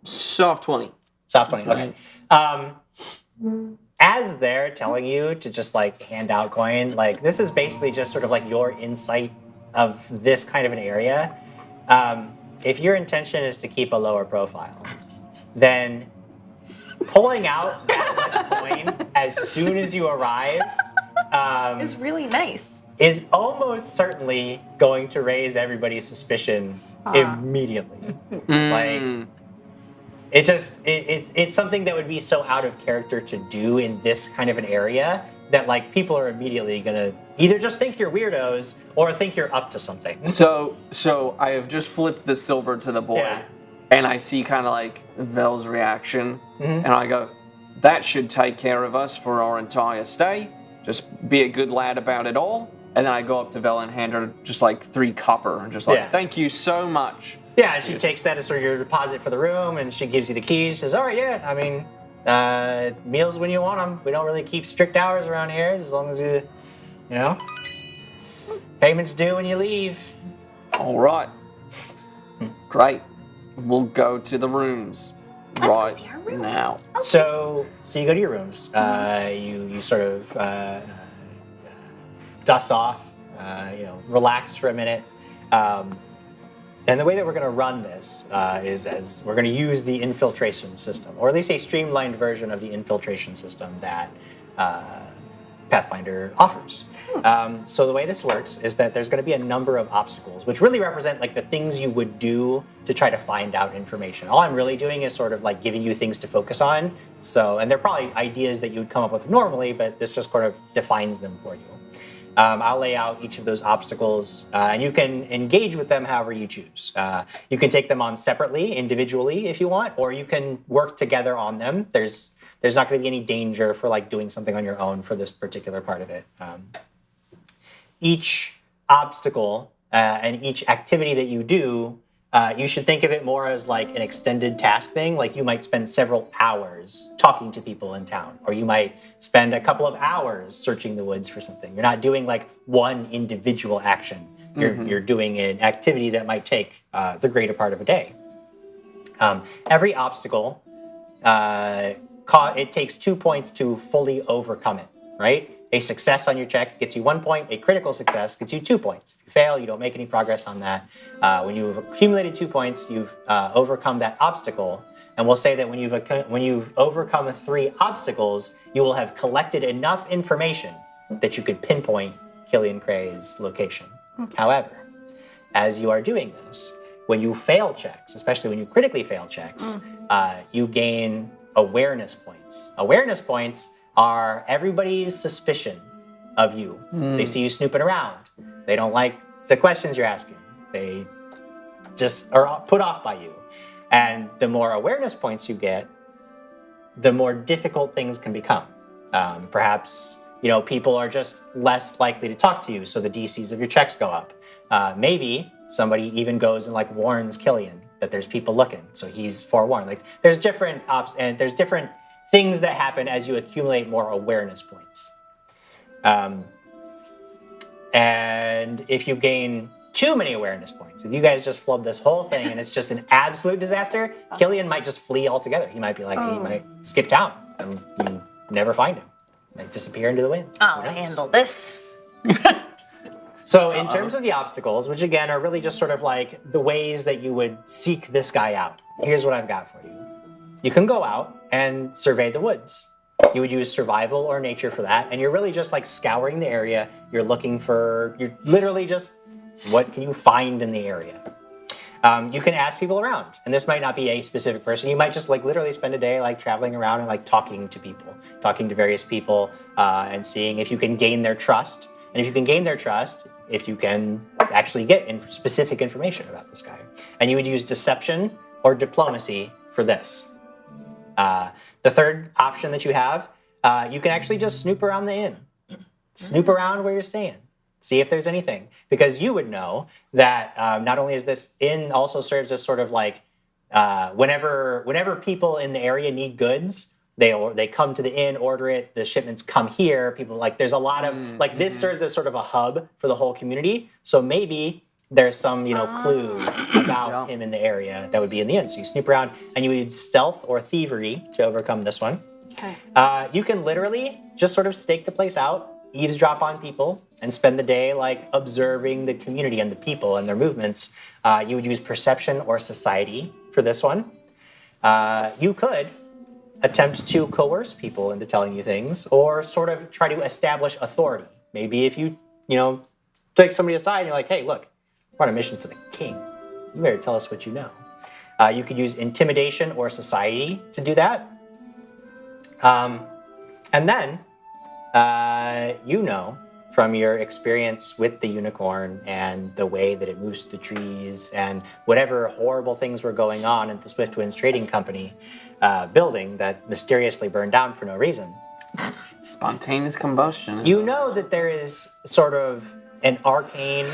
Soft 20. Soft 20. Okay. As they're telling you to just like hand out coin, like this is basically just sort of like your insight of this kind of an area. If your intention is to keep a lower profile, then pulling out that much coin as soon as you arrive It's really nice. is almost certainly going to raise everybody's suspicion immediately. Like it's something that would be so out of character to do in this kind of an area that like people are immediately gonna either just think you're weirdos or think you're up to something. So I have just flipped the silver to the boy, Yeah. and I see kind of like Vel's reaction, and I go, that should take care of us for our entire stay. Just be a good lad about it all. And then I go up to Vel and hand her just like 3 copper and just like, Yeah. thank you so much. Yeah, and she takes that as sort of your deposit for the room, and she gives you the keys. She says, all right, yeah, I mean, meals when you want them. We don't really keep strict hours around here, as long as you know, payments due when you leave. All right. Great. We'll go to the rooms right now. So you go to your rooms. You sort of dust off, relax for a minute. And the way that we're going to run this is as we're going to use the infiltration system, or at least a streamlined version of the infiltration system that Pathfinder offers. So the way this works is that there's going to be a number of obstacles, which really represent like the things you would do to try to find out information. All I'm really doing is sort of like giving you things to focus on. So, and they're probably ideas that you would come up with normally, but this just sort of defines them for you. I'll lay out each of those obstacles, and you can engage with them however you choose. You can take them on separately, individually, if you want, or you can work together on them. There's not going to be any danger for like doing something on your own for this particular part of it. Each obstacle and each activity that you do, you should think of it more as like an extended task thing. Like you might spend several hours talking to people in town, or you might spend a couple of hours searching the woods for something. You're not doing like one individual action. You're doing an activity that might take the greater part of a day. Every obstacle, it takes 2 points to fully overcome it, right? A success on your check gets you 1 point. A critical success gets you 2 points. If you fail, you don't make any progress on that. When you've accumulated 2 points, you've overcome that obstacle. And we'll say that when you've overcome 3 obstacles, you will have collected enough information that you could pinpoint Killian Cray's location. However, as you are doing this, when you fail checks, especially when you critically fail checks, you gain awareness points. Awareness points are everybody's suspicion of you. They see you snooping around. They don't like the questions you're asking. They just are put off by you. And the more awareness points you get, the more difficult things can become. Perhaps, people are just less likely to talk to you, so the DCs of your checks go up. Maybe somebody even goes and like warns Killian that there's people looking, so he's forewarned. Like there's different there's different things that happen as you accumulate more awareness points. And if you gain too many awareness points, if you guys just flub this whole thing and it's just an absolute disaster, Killian might just flee altogether. He might be like, he might skip town and you never find him. Might disappear into the wind. I'll handle this. So in terms of the obstacles, which again are really just sort of like the ways that you would seek this guy out, here's what I've got for you. You can go out and survey the woods. You would use survival or nature for that, and you're really just like scouring the area. You're literally just, what can you find in the area? You can ask people around, and this might not be a specific person. You might just like literally spend a day like traveling around and like talking to various people, and seeing if you can gain their trust. And if you can gain their trust, if you can actually get specific information about this guy. And you would use deception or diplomacy for this. The third option that you have, you can actually just snoop around the inn. Snoop around where you're staying. See if there's anything. Because you would know that not only is this inn also serves as sort of like whenever people in the area need goods, they come to the inn, order it, the shipments come here. People like there's a lot of like this serves as sort of a hub for the whole community. So maybe there's some clue about him in the area that would be in the inn. So you snoop around and you use stealth or thievery to overcome this one. Okay. You can literally just sort of stake the place out, eavesdrop on people, and spend the day like observing the community and the people and their movements. You would use perception or society for this one. You could attempt to coerce people into telling you things, or sort of try to establish authority. Maybe if you take somebody aside and you're like, hey, look, we're on a mission for the king. You better tell us what you know. You could use intimidation or society to do that. And then, from your experience with the unicorn and the way that it moves through the trees and whatever horrible things were going on at the Swift Winds Trading Company building that mysteriously burned down for no reason. Spontaneous combustion. You know that there is sort of an arcane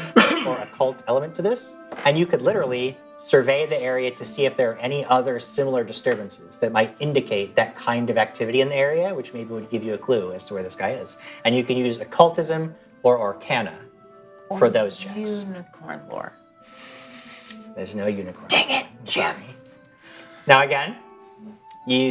or occult element to this, and you could literally survey the area to see if there are any other similar disturbances that might indicate that kind of activity in the area, which maybe would give you a clue as to where this guy is. And you can use occultism or arcana for those checks. Unicorn lore. There's no unicorn. Dang it, Jim. Sorry. Now again,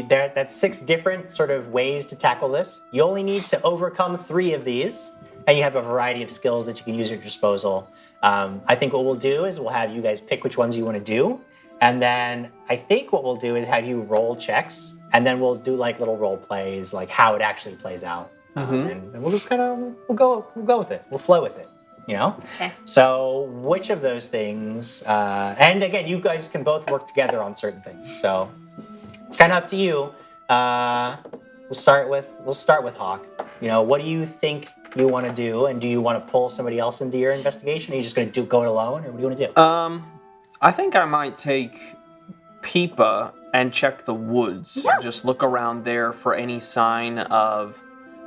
that's 6 different sort of ways to tackle this. You only need to overcome 3 of these, and you have a variety of skills that you can use at your disposal. I think what we'll do is we'll have you guys pick which ones you want to do, and then I think what we'll do is have you roll checks, and then we'll do like little role plays, like how it actually plays out, and we'll just kind of we'll go with it. We'll flow with it, Okay. So which of those things? And again, you guys can both work together on certain things, so it's kind of up to you. We'll start with Hawk. What do you think you want to do, and do you want to pull somebody else into your investigation? Are you just going to go it alone, or what do you want to do? I think I might take Peepa and check the woods. Yeah. Just look around there for any sign of,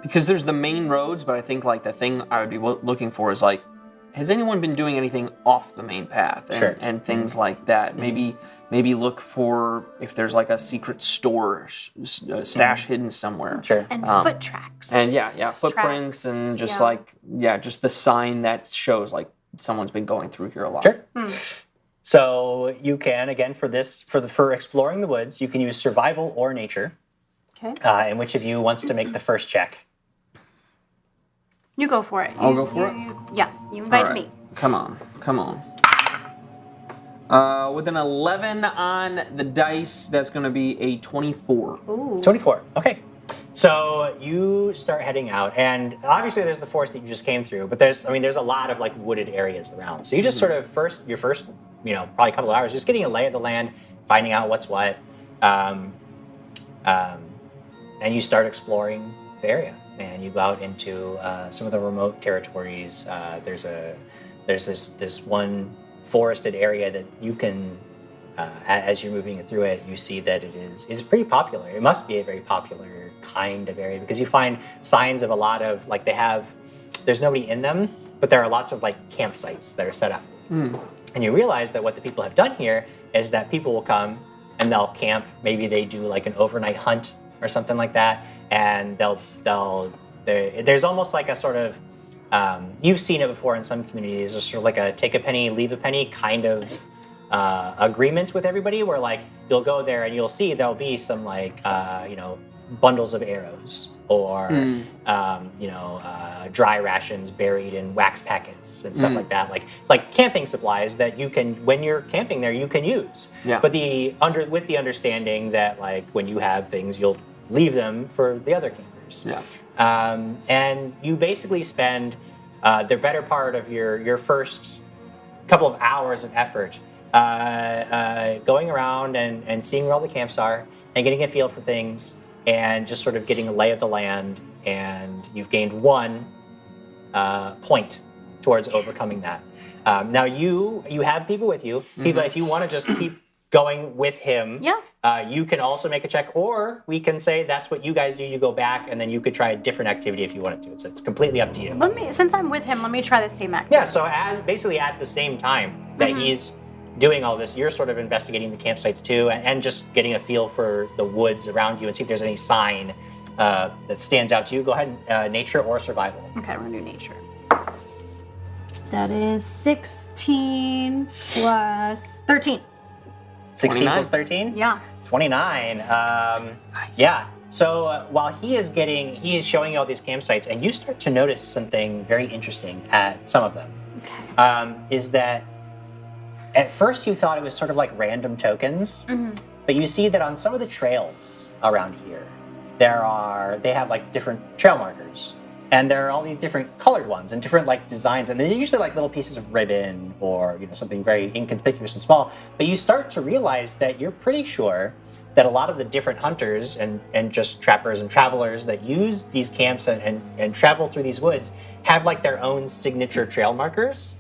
because there's the main roads, but I think like the thing I would be looking for is like, has anyone been doing anything off the main path and, Sure. and things like that? Maybe look for if there's like a secret store stash hidden somewhere. Sure. And foot tracks. And yeah, footprints Tracks, and just yeah. just the sign that shows like someone's been going through here a lot. Sure. So you can, again, for exploring the woods, you can use survival or nature. Okay. And which of you wants to make the first check? You go for it. I'll go for it? Yeah, you invited All right. me. Come on. With an 11 on the dice, that's going to be a 24. Ooh. 24. Okay. So you start heading out, and obviously there's the forest that you just came through, but there's a lot of like wooded areas around. So you just sort of your first, probably a couple of hours, just getting a lay of the land, finding out what's what, and you start exploring the area, and you go out into some of the remote territories. There's this one forested area that you can, as you're moving through it, you see that it is pretty popular. It must be a very popular kind of area because you find signs of a lot of like there's nobody in them, but there are lots of like campsites that are set up. And you realize that what the people have done here is that people will come and they'll camp. Maybe they do like an overnight hunt or something like that, and there's almost like a sort of you've seen it before in some communities. There's sort of like a take a penny, leave a penny kind of agreement with everybody, where like you'll go there and you'll see there'll be some like bundles of arrows or dry rations buried in wax packets and stuff like that, like camping supplies that you can, when you're camping there, you can use. Yeah. But with the understanding that like when you have things, you'll leave them for the other campers. Yeah. And you basically spend the better part of your first couple of hours of effort going around and seeing where all the camps are and getting a feel for things and just sort of getting a lay of the land. And you've gained 1 point towards overcoming that. Now you have people with you. People, if you want to just keep going with him. Yeah. You can also make a check, or we can say that's what you guys do. You go back, and then you could try a different activity if you wanted to. It's completely up to you. Since I'm with him, let me try the same activity. Yeah. So as basically at the same time that he's doing all this, you're sort of investigating the campsites too, and just getting a feel for the woods around you and see if there's any sign that stands out to you. Go ahead and nature or survival. Okay, we're gonna do nature. That is 16 plus 13. 16 29. plus 13? Yeah. 29. Nice. Yeah. So while he is showing you all these campsites, and you start to notice something very interesting at some of them. Okay. Is that at first you thought it was sort of like random tokens, but you see that on some of the trails around here, they have like different trail markers. And there are all these different colored ones and different like designs, and they're usually like little pieces of ribbon or something very inconspicuous and small. But you start to realize that you're pretty sure that a lot of the different hunters and just trappers and travelers that use these camps and travel through these woods have like their own signature trail markers.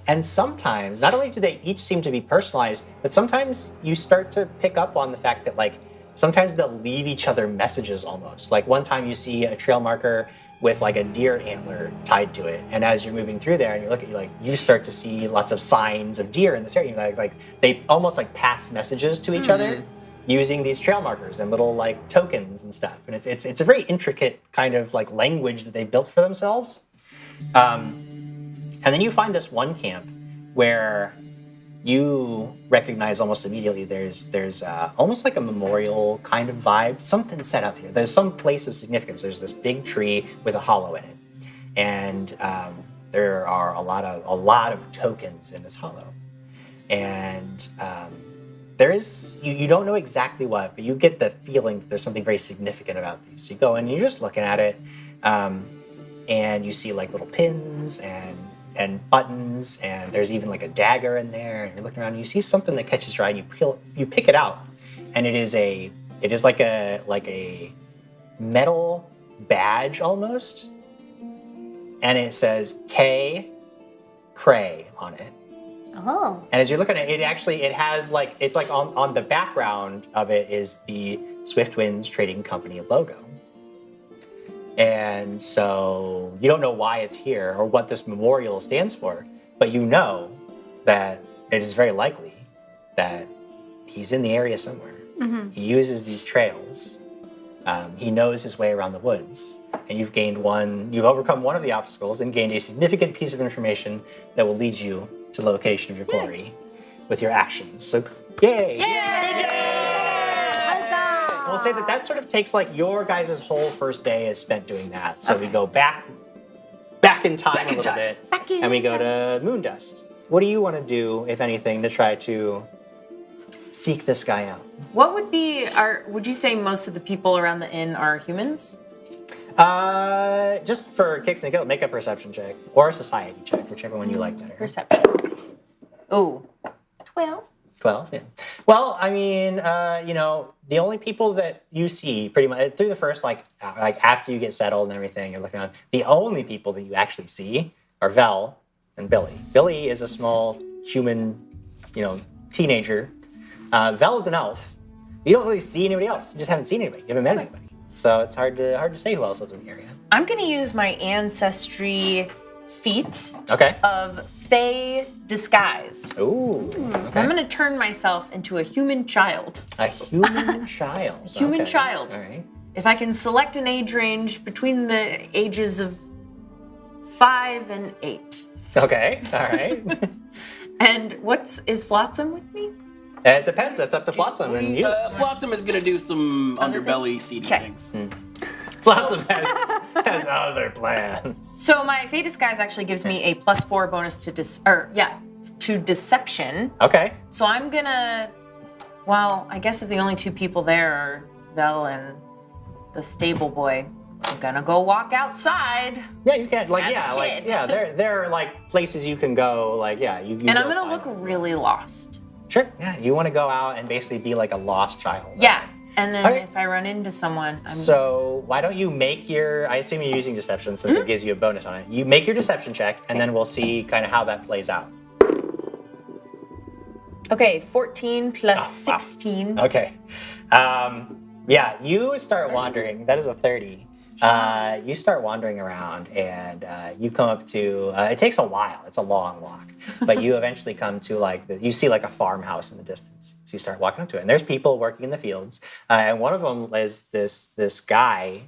And sometimes, not only do they each seem to be personalized, but sometimes you start to pick up on the fact that like sometimes they'll leave each other messages almost. Like one time you see a trail marker with like a deer antler tied to it, and as you're moving through there and you look at you start to see lots of signs of deer in this area. Like they almost like pass messages to each other using these trail markers and little like tokens and stuff. And it's a very intricate kind of like language that they built for themselves. And then you find this one camp where you recognize almost immediately there's almost like a memorial kind of vibe. Something set up here. There's some place of significance. There's this big tree with a hollow in it, and there are a lot of tokens in this hollow. And there is you don't know exactly what, but you get the feeling that there's something very significant about these. So you go in and you're just looking at it, and you see like little pins and buttons, and there's even like a dagger in there, and you're looking around and you see something that catches your eye, and you pick it out, and it is like a metal badge almost, and it says K Cray on it. Oh. And as you're looking at it, it has like, it's like on the background of it is the Swift Winds Trading Company logo. And so you don't know why it's here or what this memorial stands for, but you know that it is very likely that he's in the area somewhere. He uses these trails. He knows his way around the woods, and you've overcome one of the obstacles and gained a significant piece of information that will lead you to the location of your quarry with your actions. So, yay! And we'll say that sort of takes like your guys' whole first day is spent doing that. So we go back in time a little bit, and we go to Moondust. What do you want to do, if anything, to try to seek this guy out? What would you say most of the people around the inn are humans? Just for kicks and giggles, make a perception check or a society check, whichever one you like better. Perception. Oh. 12. 12, yeah. Well, I mean, the only people that you see pretty much through the first, like after you get settled and everything, you're looking around, the only people that you actually see are Vel and Billy. Billy is a small human, teenager. Vel is an elf. You don't really see anybody else. You just haven't seen anybody. You haven't met anybody. So it's hard to say who else lives in the area. I'm going to use my ancestry feat of Fey disguise. Ooh. Okay. I'm going to turn myself into a human child. A human child. A human child. All right. If I can select an age range between the ages of 5 and 8. Okay. All right. And is Flotsam with me? It depends. That's up to Flotsam and you. Flotsam is gonna do some underbelly seedy things. Flotsam has other plans. So my Fey disguise actually gives me a +4 bonus to deception. Okay. So I'm gonna, I guess if the only two people there are Vel and the stable boy, I'm gonna go walk outside. Yeah, you can. There are like places you can go. And I'm gonna look really lost. Sure. Yeah, you want to go out and basically be like a lost child. Yeah, and then if I run into someone, So why don't you make I assume you're using deception since it gives you a bonus on it. You make your deception check, and then we'll see kind of how that plays out. Okay, 14 plus Oh, wow. 16. Okay. Yeah, you start wandering. That is a 30. You start wandering around, and you come up to. It takes a while. It's a long walk, but you eventually come to you see like a farmhouse in the distance. So you start walking up to it, and there's people working in the fields, and one of them is this guy.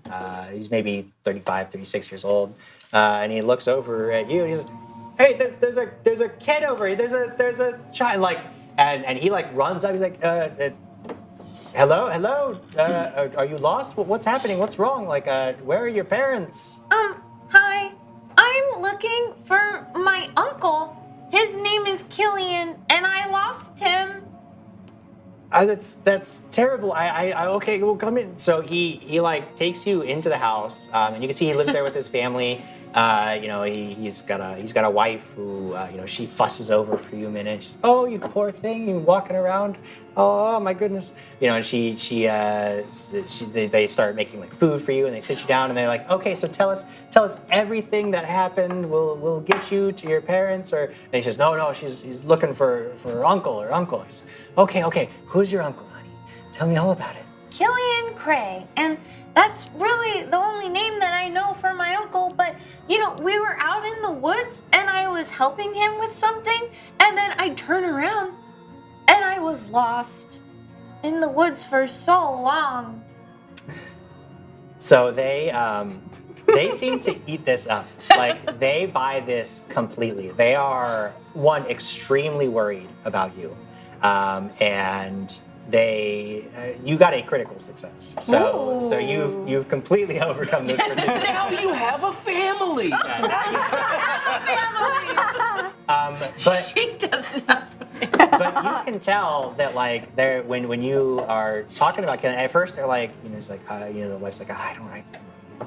He's maybe 35, 36 years old, and he looks over at you, and he's like, "Hey, there's a kid over here. There's a child and he runs up. He's like, hello. Are you lost? What's happening? What's wrong? Where are your parents? Hi. I'm looking for my uncle. His name is Killian, and I lost him. That's terrible. Okay, well, come in. So he takes you into the house, and you can see he lives there with his family. He's got a wife who she fusses over for a few minutes. Oh, you poor thing, you walking around. Oh my goodness. And they start making food for you, and they sit you down, and they're like, okay, so tell us everything that happened. We'll get you to your parents. And he says, no, he's looking for uncle. He's, okay, who's your uncle, honey? Tell me all about it. Killian Cray, and that's really the only name that I know for my uncle, but we were out in the woods and I was helping him with something, and then I turn around and I was lost in the woods for so long. So they seem to eat this up. They buy this completely. They are extremely worried about you, and you got a critical success. So you've completely overcome this particular. Now you have a family. But She doesn't have a family. but you can tell that they're when you are talking about Killian, at first they're it's the wife's like,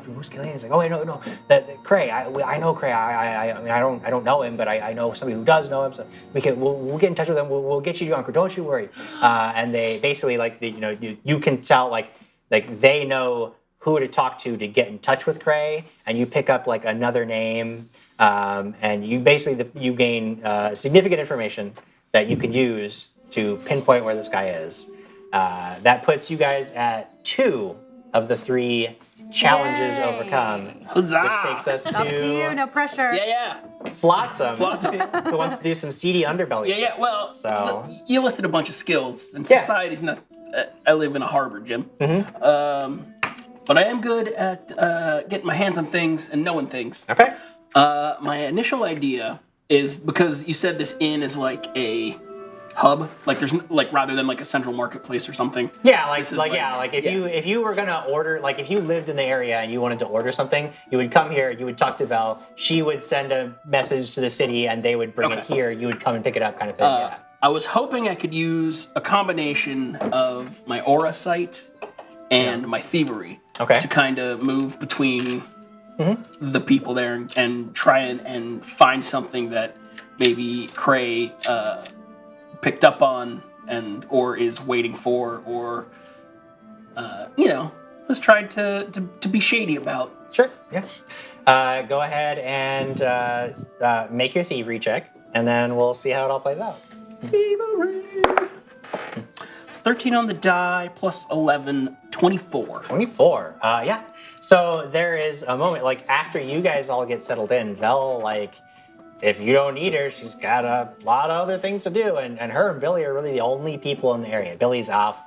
who's Killian? He's like, oh no, that Cray. I know Cray. I mean, I don't know him, but I know somebody who does know him. So we'll get in touch with him. We'll get you to your uncle. Don't you worry. And they basically you can tell they know who to talk to get in touch with Cray, and you pick up another name, and you basically you gain significant information that you can use to pinpoint where this guy is. That puts you guys at 2 of the 3 challenges overcome, Huzzah! which takes us Up to you, to no pressure. Yeah. Flotsam, who wants to do some seedy underbelly Yeah, stuff. well, So- you listed a bunch of skills, and Yeah. society's not... I live in a harbor, Jim. But I am good at getting my hands on things and knowing things. Okay. My initial idea is, because you said this inn is like a hub, there's rather than a central marketplace or something. Yeah, This is if you were gonna order, if you lived in the area and you wanted to order something, you would come here, you would talk to Vel, she would send a message to the city, and they would bring it Okay. here. You would come and pick it up, kind of thing. Yeah. I was hoping I could use a combination of my aura sight and my thievery to kind of move between the people there and try and find something that maybe Cray picked up on or is waiting for, or has tried to be shady about. Sure. Yeah. Go ahead and make your thievery check, and then we'll see how it all plays out. Thievery. It's 13 on the die plus 11, 24. 24. Yeah. So there is a moment, after you guys all get settled in, Vel, if you don't need her, she's got a lot of other things to do, and her and Billy are really the only people in the area. Billy's off,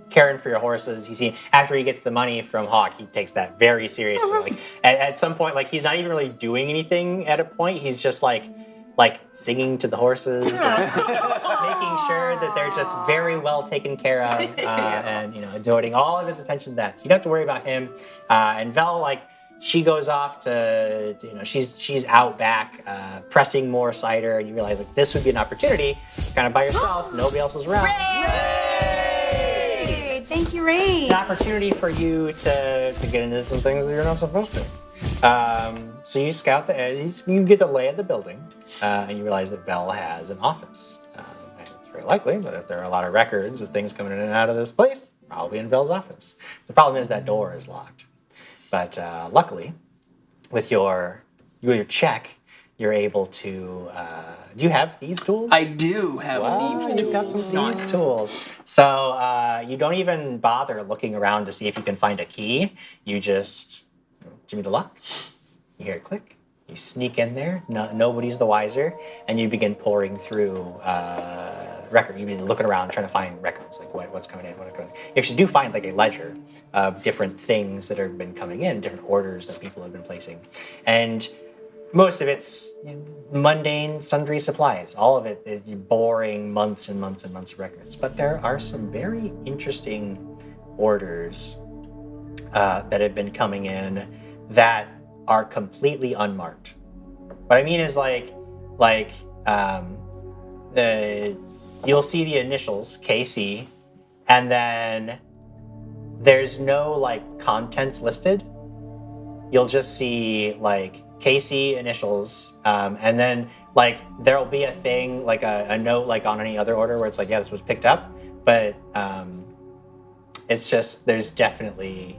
caring for your horses. After he gets the money from Hawk, he takes that very seriously. At some point, he's not even really doing anything at a point. He's just singing to the horses, and making sure that they're just very well taken care of, and devoting all of his attention to that. So you don't have to worry about him. And Vel, she goes off to she's out back pressing more cider, and you realize this would be an opportunity, kind of by yourself, nobody else is around. Yay! Thank you, Ray. An opportunity for you to get into some things that you're not supposed to. So you scout you get the lay of the building, and you realize that Vel has an office. And it's very likely that if there are a lot of records of things coming in and out of this place, probably in Vel's office. The problem is that door is locked. But luckily, with your check, you're able to. Do you have thieves' tools? I do have thieves' You've got tools. some thieves' tools. So you don't even bother looking around to see if you can find a key. You just give me the lock. You hear it click. You sneak in there. Nobody's the wiser, and you begin pouring through record. You begin looking around, trying to find records, like what's coming in, what's coming in. You actually do find like a ledger of different things that have been coming in, different orders that people have been placing, and most of it's mundane, sundry supplies. All of it is boring months and months and months of records. But there are some very interesting orders that have been coming in that are completely unmarked. What I mean is you'll see the initials KC, and then there's no like contents listed. You'll just see like KC initials, and then like there'll be a thing like a note like on any other order where it's like, yeah, this was picked up, but it's just there's definitely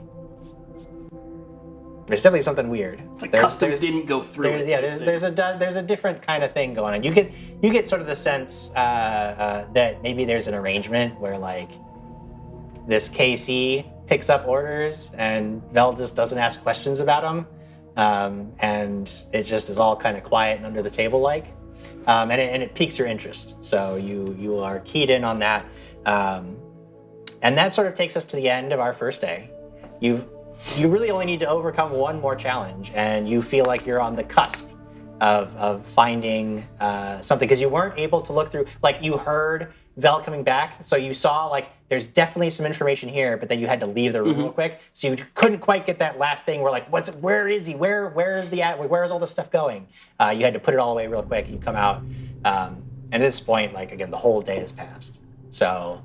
something weird. It's like customs didn't go through it. Yeah, there's a different kind of thing going on. You get sort of the sense that maybe there's an arrangement where like this KC picks up orders and Vel just doesn't ask questions about them, and it just is all kind of quiet and under the table like, and it piques your interest. So you are keyed in on that, and that sort of takes us to the end of our first day. You really only need to overcome one more challenge, and you feel like you're on the cusp of finding something, because you weren't able to look through, like you heard Vel coming back, so you saw like there's definitely some information here, but then you had to leave the room real quick, so you couldn't quite get that last thing where like where is he, where's all this stuff going. You had to put it all away real quick, and you come out, and at this point, like again, the whole day has passed, so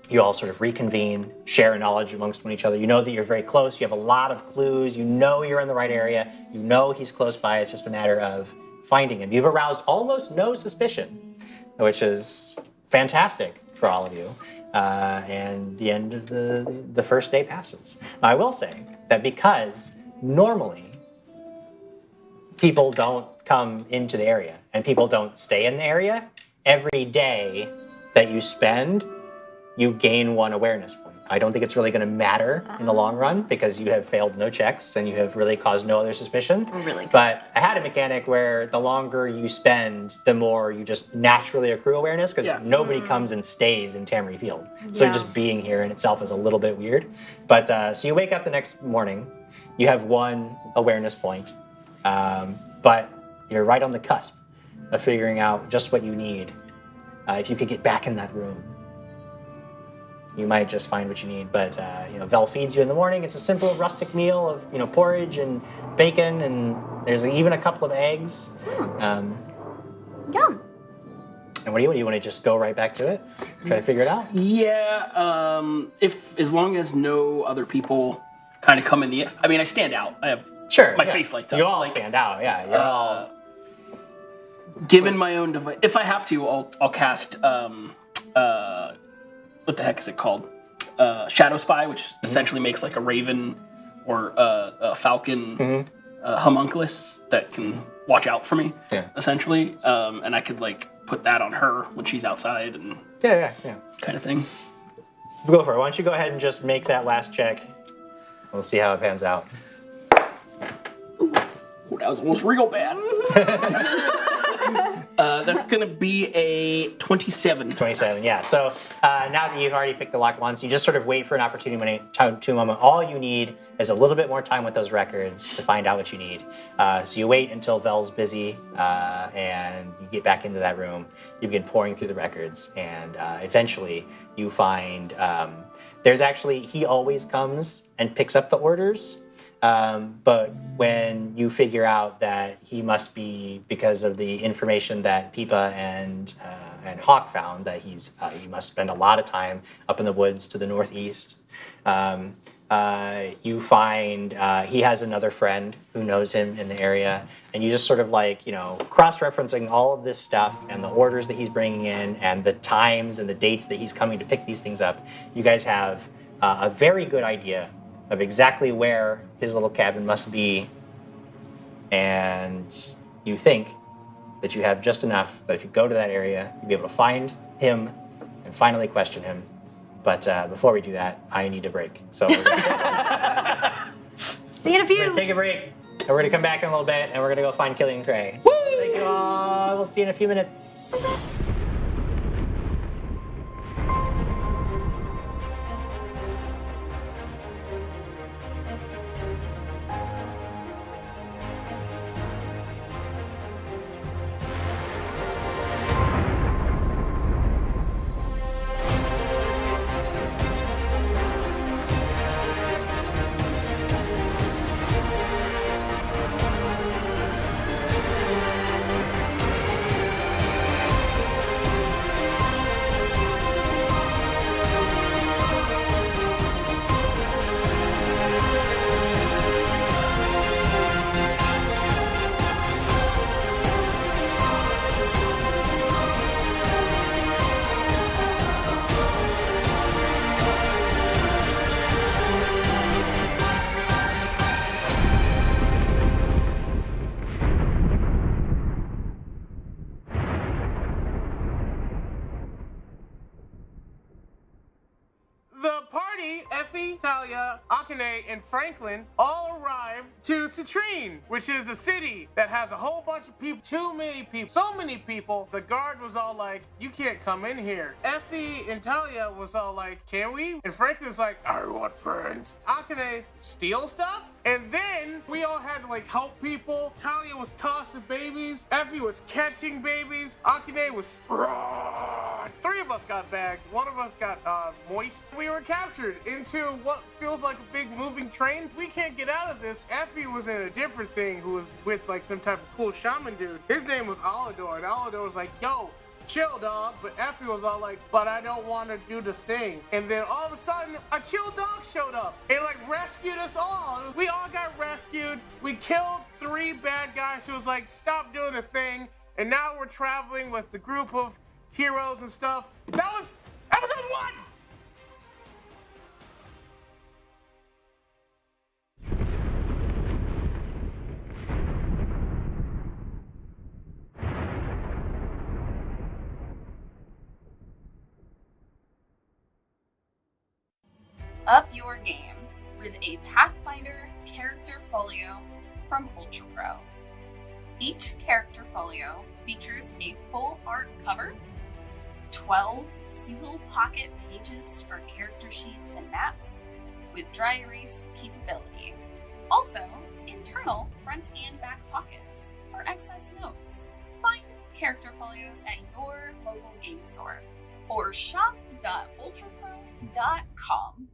you all sort of reconvene, share knowledge amongst each other. You know that you're very close. You have a lot of clues. You know you're in the right area. You know he's close by. It's just a matter of finding him. You've aroused almost no suspicion, which is fantastic for all of you. And the end of the first day passes. Now, I will say that because normally people don't come into the area and people don't stay in the area, every day that you spend, you gain one awareness point. I don't think it's really going to matter in the long run because you have failed no checks and you have really caused no other suspicion. Really good. But I had a mechanic where the longer you spend, the more you just naturally accrue awareness, because nobody comes and stays in Tamary Field. So just being here in itself is a little bit weird. But so you wake up the next morning, you have one awareness point, but you're right on the cusp of figuring out just what you need. If you could get back in that room, you might just find what you need. But Vel feeds you in the morning. It's a simple rustic meal of porridge and bacon, and there's even a couple of eggs. Yum. And what do you want to just go right back to it? Try to figure it out? Yeah, as long as no other people kind of come in the... I mean, I stand out. I have... Sure. My face lights up. You all stand out, yeah. You're all... Given my own device... If I have to, I'll cast... what the heck is it called? Shadow Spy, which essentially makes like a raven or a falcon homunculus that can watch out for me, essentially. And I could like put that on her when she's outside and kind of thing. Go for it. Why don't you go ahead and just make that last check. We'll see how it pans out. Ooh, that was almost real bad. That's going to be a 27. 27, yeah. So now that you've already picked the lock once, you just sort of wait for an opportunity to moment. All you need is a little bit more time with those records to find out what you need. So you wait until Vel's busy, and you get back into that room. You begin pouring through the records, and eventually you find he always comes and picks up the orders. But when you figure out that he must be, because of the information that Pipa and Hawk found, that he must spend a lot of time up in the woods to the northeast. You find he has another friend who knows him in the area, and you just sort of cross-referencing all of this stuff and the orders that he's bringing in and the times and the dates that he's coming to pick these things up. You guys have a very good idea of exactly where his little cabin must be and you think that you have just enough that if you go to that area, you'll be able to find him and finally question him. But before we do that, I need a break. So we're gonna See you in a few. take a break, and we're gonna come back in a little bit, and we're gonna go find Killing Trey. So thank you all. We'll see you in a few minutes. The party, Effie, Talia, Akane, and Franklin all arrived to Citrine, which is a city that has a whole bunch of people, too many people, so many people. The guard was all like, you can't come in here. Effie and Talia was all like, can we? And Franklin's like, I want friends. Akane, steal stuff? And then we all had to like help people. Talia was tossing babies. Effie was catching babies. Akane was three of us got bagged. One of us got moist. We were captured into what feels like a big moving train. We can't get out of this. Effie was in a different thing who was with like some type of cool shaman dude. His name was Alador. And Alador was like, yo, chill, dog. But Effie was all like, but I don't want to do the thing. And then all of a sudden, a chill dog showed up and like rescued us all. We all got rescued. We killed 3 bad guys who was like, stop doing the thing. And now we're traveling with the group of heroes and stuff. That was episode 1! Up your game with a Pathfinder character folio from Ultra Pro. Each character folio features a full art cover, 12 single pocket pages for character sheets and maps with dry erase capability. Also, internal front and back pockets for excess notes. Find character folios at your local game store or shop.ultrapro.com.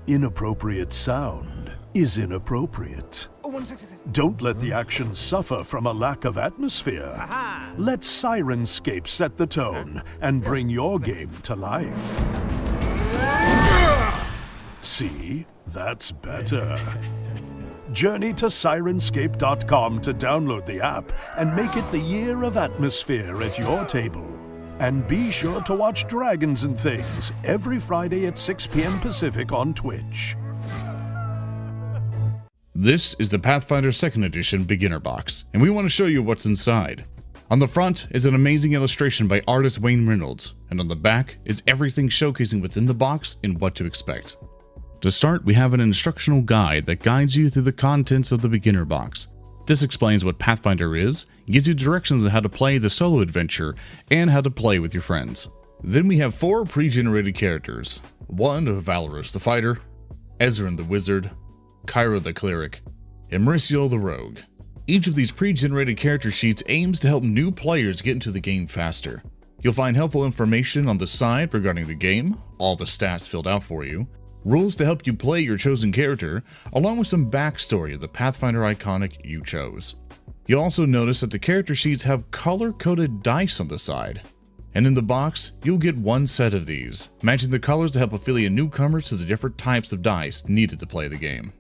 Inappropriate sound is inappropriate. Don't let the action suffer from a lack of atmosphere. Let Sirenscape set the tone and bring your game to life. See? That's better. Journey to Sirenscape.com to download the app and make it the year of atmosphere at your table. And be sure to watch Dragons and Things every Friday at 6 p.m. Pacific on Twitch. This is the Pathfinder 2nd Edition Beginner Box, and we want to show you what's inside. On the front is an amazing illustration by artist Wayne Reynolds, and on the back is everything showcasing what's in the box and what to expect. To start, we have an instructional guide that guides you through the contents of the Beginner Box. This explains what Pathfinder is, gives you directions on how to play the solo adventure, and how to play with your friends. Then we have 4 pre-generated characters. One of Valorous the Fighter, Ezran the Wizard, Kyra the Cleric, and Mauricio the Rogue. Each of these pre-generated character sheets aims to help new players get into the game faster. You'll find helpful information on the side regarding the game, all the stats filled out for you, rules to help you play your chosen character, along with some backstory of the Pathfinder iconic you chose. You'll also notice that the character sheets have color-coded dice on the side. And in the box, you'll get one set of these, matching the colors to help affiliate newcomers to the different types of dice needed to play the game.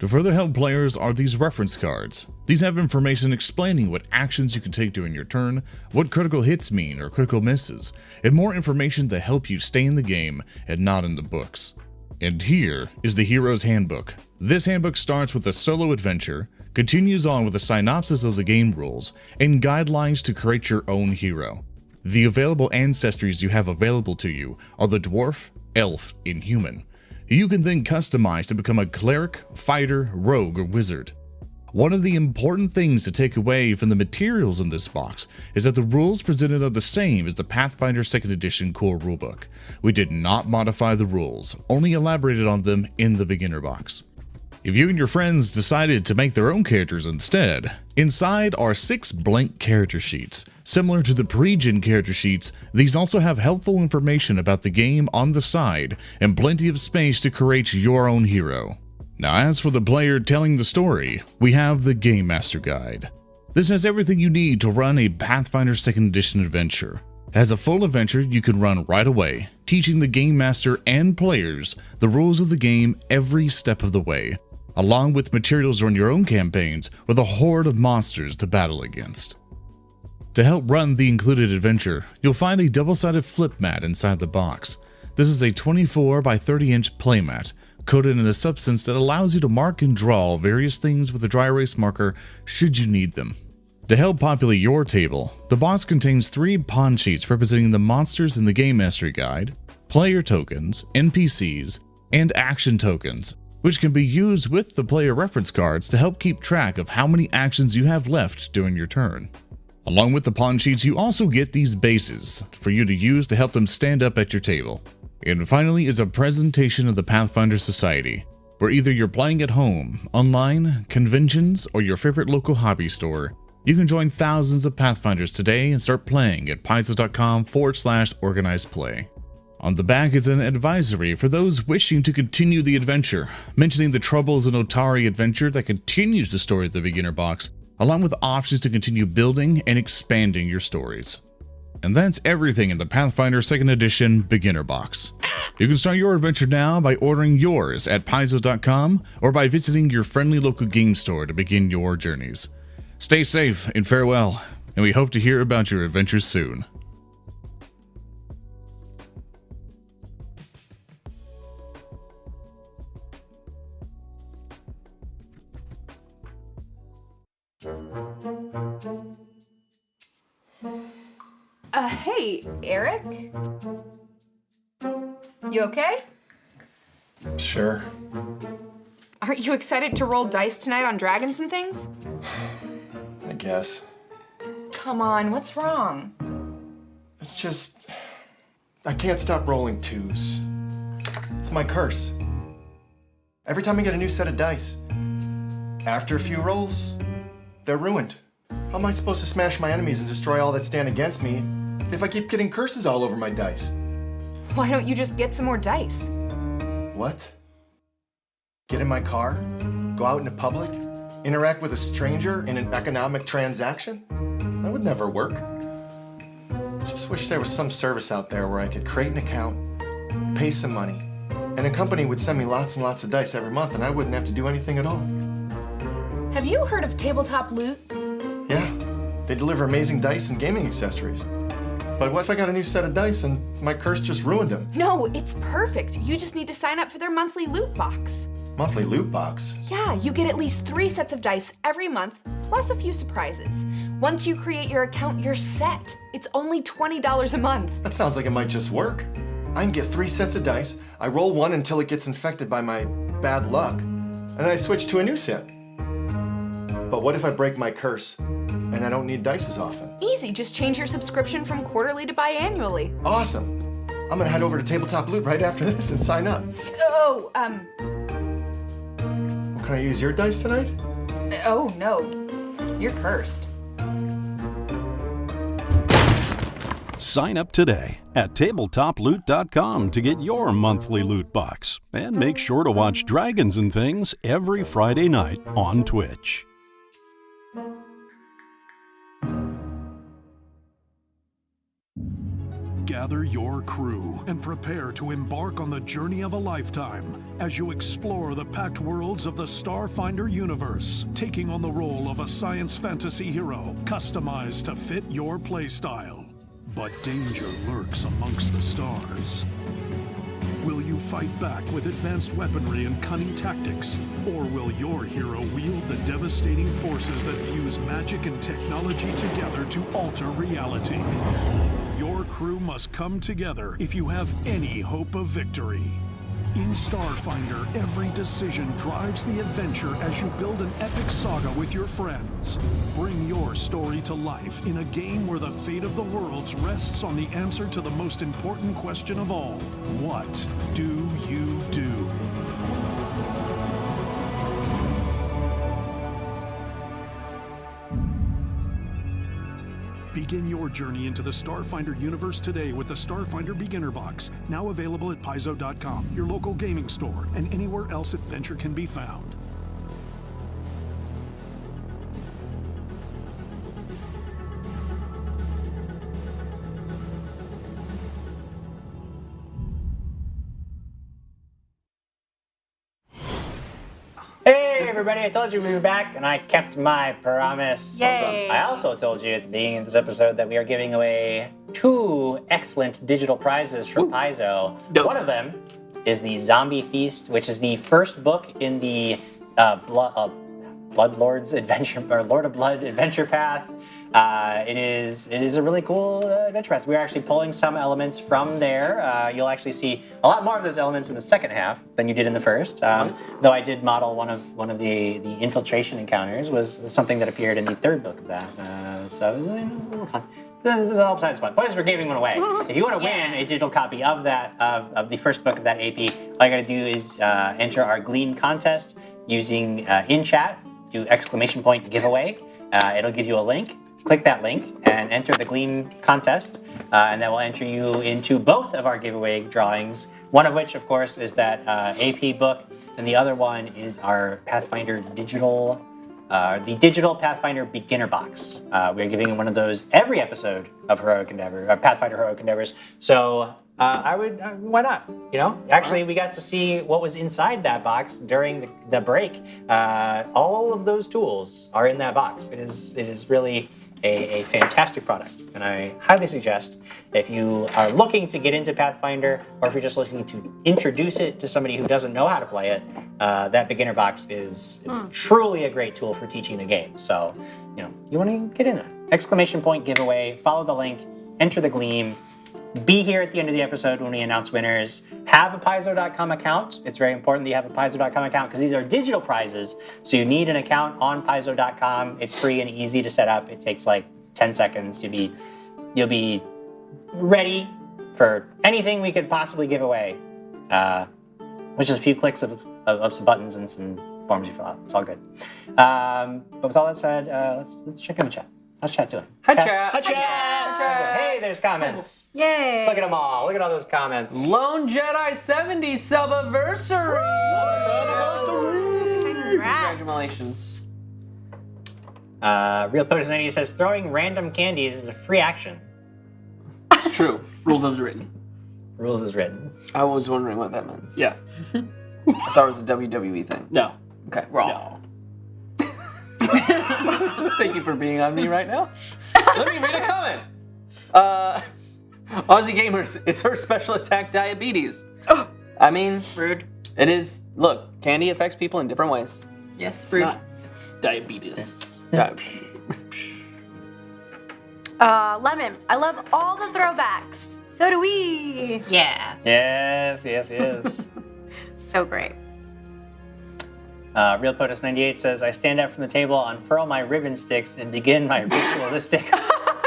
To further help players are these reference cards. These have information explaining what actions you can take during your turn, what critical hits mean or critical misses, and more information to help you stay in the game and not in the books. And here is the Hero's Handbook. This handbook starts with a solo adventure, continues on with a synopsis of the game rules, and guidelines to create your own hero. The available ancestries you have available to you are the dwarf, elf, and human. You can then customize to become a cleric, fighter, rogue, or wizard. One of the important things to take away from the materials in this box is that the rules presented are the same as the Pathfinder 2nd Edition core rulebook. We did not modify the rules, only elaborated on them in the beginner box. If you and your friends decided to make their own characters instead, inside are 6 blank character sheets. Similar to the pre-gen character sheets, these also have helpful information about the game on the side and plenty of space to create your own hero. Now, as for the player telling the story, we have the Game Master Guide. This has everything you need to run a Pathfinder 2nd Edition adventure. As a full adventure you can run right away, teaching the Game Master and players the rules of the game every step of the way, along with materials to run your own campaigns with a horde of monsters to battle against. To help run the included adventure, you'll find a double-sided flip mat inside the box. This is a 24 by 30 inch playmat, coated in a substance that allows you to mark and draw various things with a dry erase marker should you need them. To help populate your table, the box contains 3 pawn sheets representing the monsters in the Game Mastery Guide, player tokens, NPCs, and action tokens, which can be used with the player reference cards to help keep track of how many actions you have left during your turn. Along with the pawn sheets, you also get these bases for you to use to help them stand up at your table. And finally is a presentation of the Pathfinder Society, where either you're playing at home, online, conventions, or your favorite local hobby store, you can join thousands of Pathfinders today and start playing at paizo.com/organized play. On the back is an advisory for those wishing to continue the adventure, mentioning the Troubles in Otari adventure that continues the story of the beginner box, along with options to continue building and expanding your stories. And that's everything in the Pathfinder 2nd Edition beginner box. You can start your adventure now by ordering yours at paizo.com or by visiting your friendly local game store to begin your journeys. Stay safe and farewell, and we hope to hear about your adventures soon. Hey, Eric? You okay? Sure. Aren't you excited to roll dice tonight on dragons and things? I guess. Come on, what's wrong? It's just... I can't stop rolling 2s. It's my curse. Every time I get a new set of dice, after a few rolls, they're ruined. How am I supposed to smash my enemies and destroy all that stand against me if I keep getting curses all over my dice? Why don't you just get some more dice? What? Get in my car? Go out into public? Interact with a stranger in an economic transaction? That would never work. Just wish there was some service out there where I could create an account, pay some money, and a company would send me lots and lots of dice every month and I wouldn't have to do anything at all. Have you heard of Tabletop Loot? Yeah, they deliver amazing dice and gaming accessories. But what if I got a new set of dice and my curse just ruined them? No, it's perfect. You just need to sign up for their monthly loot box. Monthly loot box? Yeah, you get at least 3 sets of dice every month, plus a few surprises. Once you create your account, you're set. It's only $20 a month. That sounds like it might just work. I can get 3 sets of dice, I roll one until it gets infected by my bad luck, and then I switch to a new set. But what if I break my curse and I don't need dice as often? Easy, just change your subscription from quarterly to biannually. Awesome. I'm gonna head over to Tabletop Loot right after this and sign up. Oh, Can I use your dice tonight? Oh no, you're cursed. Sign up today at tabletoploot.com to get your monthly loot box. And make sure to watch Dragons and Things every Friday night on Twitch. gather your crew and prepare to embark on the journey of a lifetime as you explore the packed worlds of the Starfinder universe, taking on the role of a science fantasy hero customized to fit your playstyle. But danger lurks amongst the stars. Will you fight back with advanced weaponry and cunning tactics? Or will your hero wield the devastating forces that fuse magic and technology together to alter reality? Your crew must come together if you have any hope of victory. In Starfinder, every decision drives the adventure as you build an epic saga with your friends. Bring your story to life in a game where the fate of the worlds rests on the answer to the most important question of all. What do you do? Begin your journey into the Starfinder universe today with the Starfinder Beginner Box, now available at Paizo.com, your local gaming store, and anywhere else adventure can be found. Hey everybody, I told you we were back and I kept my promise. Yay. I also told you at the beginning of this episode that we are giving away 2 excellent digital prizes from Paizo. One of them is the Zombie Feast, which is the first book in the Blood Lord's Adventure, or Lord of Blood Adventure Path. It is a really cool adventure path. We're actually pulling some elements from there. You'll actually see a lot more of those elements in the second half than you did in the first. Though I did model one of the infiltration encounters was something that appeared in the third book of that. So it was a little fun. This is all besides fun. Point is, we're giving one away. If you want to win a digital copy of that of the first book of that AP, all you got to do is enter our Gleam contest using in chat. Do ! Giveaway. It'll give you a link. Click that link and enter the Gleam contest, and that will enter you into both of our giveaway drawings. One of which, of course, is that AP book, and the other one is our Pathfinder digital, the digital Pathfinder beginner box. We're giving one of those every episode of Heroic Endeavor, Pathfinder Heroic Endeavors. So I would, why not? You know, actually, we got to see what was inside that box during the break. All of those tools are in that box. It is really a fantastic product, and I highly suggest if you are looking to get into Pathfinder, or if you're just looking to introduce it to somebody who doesn't know how to play it, that beginner box is truly a great tool for teaching the game. So, you know, you want to get in there. ! Giveaway. Follow the link. Enter the Gleam. Be here at the end of the episode when we announce winners. Have a Paizo.com account. It's very important that you have a Paizo.com account because these are digital prizes. So you need an account on Paizo.com. It's free and easy to set up. It takes like 10 seconds. You'll be ready for anything we could possibly give away, which is a few clicks of some buttons and some forms you fill out. It's all good. But with all that said, let's check in the chat. Let's chat to him. Hi, chat. Hi, chat. Hey, there's comments. Yay. Look at them all. Look at all ththose comments. Lone Jedi 70 subiversary. Congratulations. Real Potus 90 says throwing random candies is a free action. It's true. Rules as written. Rules as written. I was wondering what that meant. Yeah. I thought it was a WWE thing. No. Okay. No. Thank you for being on me right now. Let me read a comment. Aussie Gamers, it's her special attack diabetes. I mean, Rude. It is. Look, candy affects people in different ways. Yes, It's not diabetes. Lemon, I love all the throwbacks. So do we. Yeah. Yes. So great. Real Potus 98 says, I stand up from the table, unfurl my ribbon sticks, and begin my ritualistic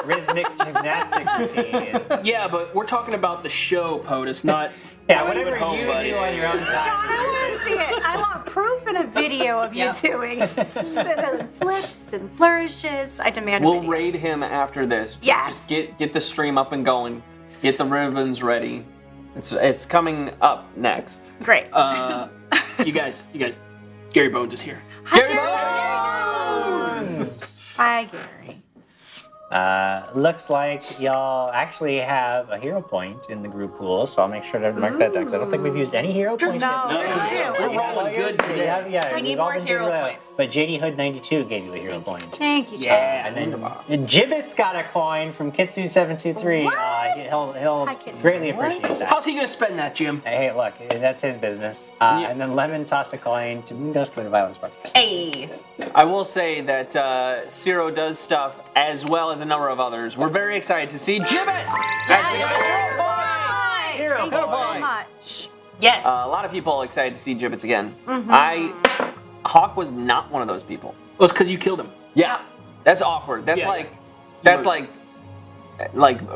rhythmic gymnastic routine. Yeah, but we're talking about the show, POTUS, not whatever at home, you buddy. do on your own time. I want to see it. I want proof in a video of you doing instead of flips and flourishes. I demand a We'll video. raid him after this. Yes. Just get the stream up and going. Get the ribbons ready. It's coming up next. Great. You guys, Gary Bones is here. Hi, Gary Bones. Hi, Gary. Looks like y'all actually have a hero point in the group pool, so I'll make sure to mark that down because I don't think we've used any hero points yet. We're rolling good today. Yeah, We need we've all more been doing hero well. points. But JD Hood 92 gave you a hero point. Thank you, Yeah, and then Gibbet's got a coin from Kitsu723. He'll greatly appreciate that. How's he gonna spend that, Jim? Hey, look, that's his business. And then Lemon tossed a coin to Moondusk with a Violence Spark. Hey. I will say that Ciro does stuff as well as a number of others. We're very excited to see Gibbet! Thank you so much. Yes. A lot of people are excited to see Gibbets again. Mm-hmm. Hawk was not one of those people. Well, it's because you killed him. Yeah, that's awkward. That's like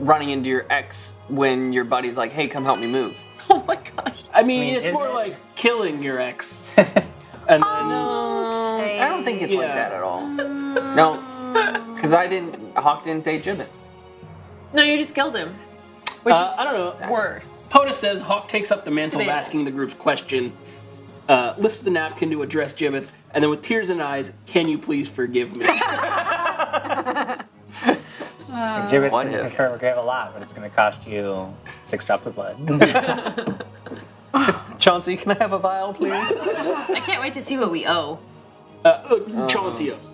running into your ex when your buddy's like, "Hey, come help me move." Oh my gosh. I mean it's more like killing your ex. And then I don't think it's like that at all. No, because Hawk didn't date Gibbets. No, you just killed him. Which is I don't know. worse. POTUS says Hawk takes up the mantle of Debatable. asking the group's question, lifts the napkin to address Gibbets, and then with tears in eyes, can you please forgive me? Gibbet's going to forgive a lot, but it's going to cost you 6 drops of blood. Chauncey, can I have a vial, please? I can't wait to see what we owe. Chauncey owes.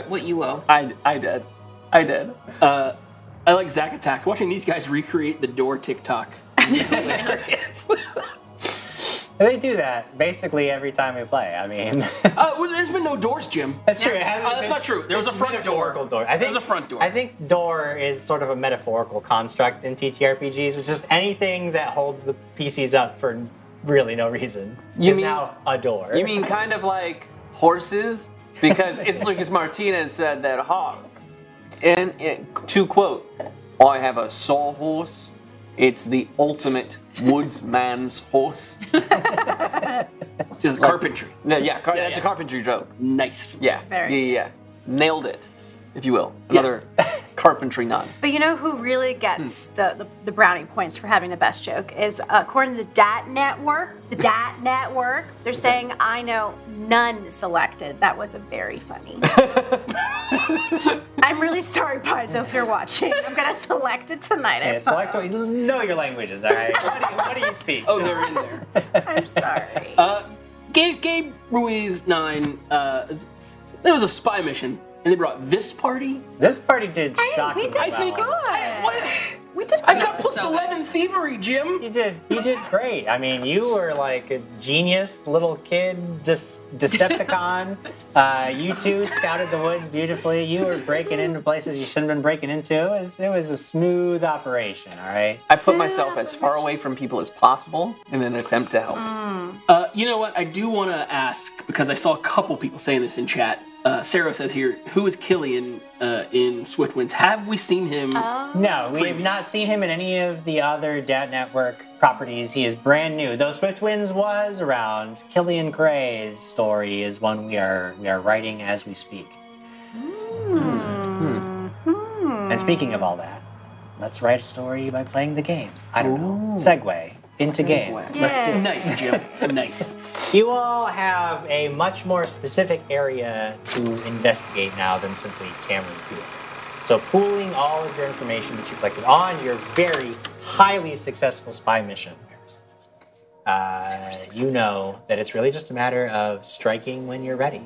What you owe. I did. I like Zack Attack. Watching these guys recreate the door TikTok. Hilarious. They do that basically every time we play. I mean, well, there's been no doors, Jim. That's true. It hasn't That's been- not true. There was a it's front door. metaphorical door. I think There's a front door. I think door is sort of a metaphorical construct in TTRPGs, which is anything that holds the PCs up for really no reason is now a door. You mean kind of like horses? Because it's Lucas Martinez said that Hawk, and to quote, "I have a sawhorse. It's the ultimate woodsman's horse." Just carpentry. Yeah, that's a carpentry joke. Nice. Yeah, yeah. Nailed it, if you will. Another carpentry nod. But you know who really gets the brownie points for having the best joke is according to the DaTNetwork. The DaTNetwork, they're saying I know none selected. That was a very funny. I'm really sorry, Paizo, if you're watching. I'm gonna select it tonight. Yeah, select what you know your languages, all right? What do you speak? Oh, they're in there. I'm sorry. Gabe Ruiz 9, there was a spy mission, and they brought this party. This party did shockingly we did well. I think. We did. I got plus 11 thievery, Jim. You did great. I mean, you were like a genius little kid, Decepticon. You two scouted the woods beautifully. You were breaking into places you shouldn't have been breaking into. It was a smooth operation, all right? I put myself as far away from people as possible in an attempt to help. You know what? I do want to ask, because I saw a couple people saying this in chat. Sarah says here, who is Killian in Swift Winds? Have we seen him? No, we have not seen him in any of the other DaTNetwork properties. He is brand new. Though Swift Winds was around, Killian Gray's story is one we are writing as we speak. And speaking of all that, let's write a story by playing the game. I don't know. Segue into game. Let's do it. Nice, Jim. Nice. You all have a much more specific area to investigate now than simply Cameron Field. So pooling all of your information that you collected on your very highly successful spy mission, you know that it's really just a matter of striking when you're ready.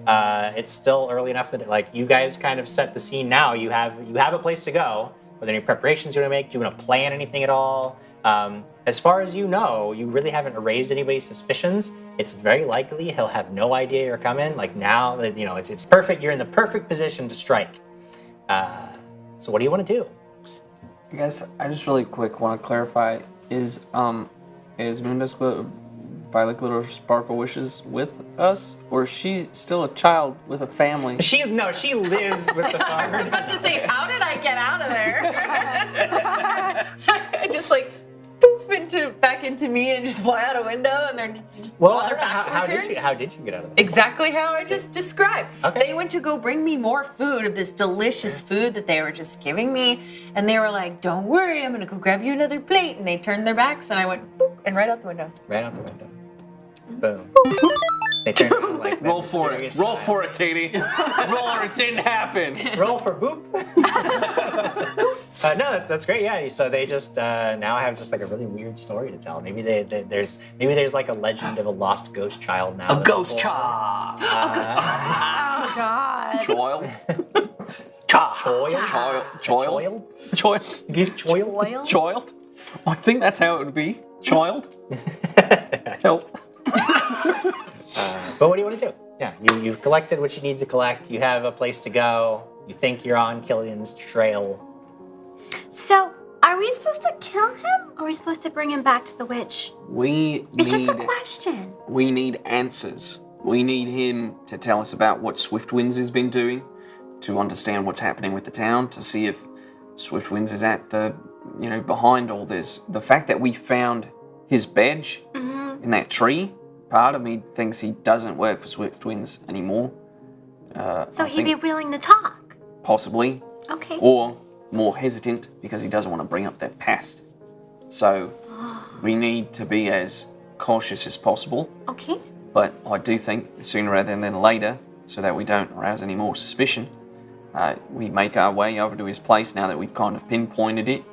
It's still early enough that you guys kind of set the scene now. You have a place to go. Are there any preparations you want to make? Do you want to plan anything at all? As far as you know, you really haven't erased anybody's suspicions. It's very likely he'll have no idea you're coming. Now that it's perfect. You're in the perfect position to strike. So what do you want to do? I guess I just really quick want to clarify: is Moondusk Violet Glitter Sparkle Wishes with us, or is she still a child with a family? She lives with the I was about to say, how did I get out of there? I just poof back into me and just fly out a window, and they're just all their backs were turned. How did you get out of there? Exactly how I just described. Okay. They went to go bring me more food of this delicious food that they were just giving me, and they were like, "Don't worry, I'm gonna go grab you another plate." And they turned their backs, and I went boop, and right out the window. Right out the window. Boom. They turned around like Roll for it. Roll for it, Katie. Roll or it didn't happen. Roll for boop. No, that's great. Yeah. So they just now have just like a really weird story to tell. Maybe there's like a legend of a lost ghost child now. A ghost child. Oh God. Child. Child. He's child. Child. I think that's how it would be. Child. Help. But what do you want to do? Yeah, you've collected what you need to collect. You have a place to go. You think you're on Killian's trail. So, are we supposed to kill him, or are we supposed to bring him back to the witch? It's just a question. We need answers. We need him to tell us about what Swiftwinds has been doing, to understand what's happening with the town, to see if Swiftwinds is at the, behind all this. The fact that we found his badge in that tree, part of me thinks he doesn't work for Swiftwinds anymore. So he'd be willing to talk? Possibly. Okay. Or more hesitant because he doesn't want to bring up that past. So we need to be as cautious as possible. Okay. But I do think sooner rather than later, so that we don't arouse any more suspicion, we make our way over to his place now that we've kind of pinpointed it.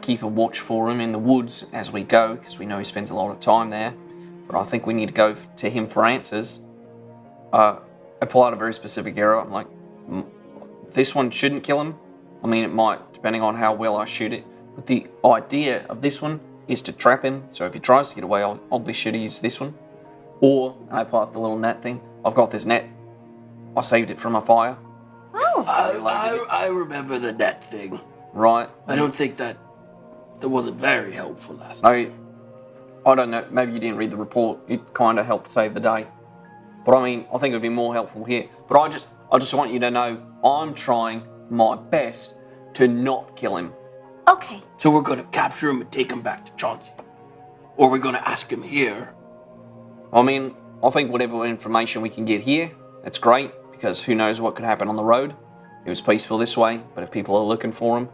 Keep a watch for him in the woods as we go, because we know he spends a lot of time there. But I think we need to go to him for answers. I pull out a very specific arrow. I'm like, this one shouldn't kill him. I mean, it might, depending on how well I shoot it. But the idea of this one is to trap him. So if he tries to get away, I'll be sure to use this one. Or, and I pull out the little net thing. I've got this net. I saved it from a fire. Oh. I remember the net thing. Right. I don't think that wasn't very helpful last I don't know. Maybe you didn't read the report. It kind of helped save the day. But I mean, I think it would be more helpful here. But I just want you to know I'm trying my best to not kill him. Okay. So we're going to capture him and take him back to Chauncey. Or we're going to ask him here. I mean, I think whatever information we can get here, that's great, because who knows what could happen on the road. It was peaceful this way, but if people are looking for him,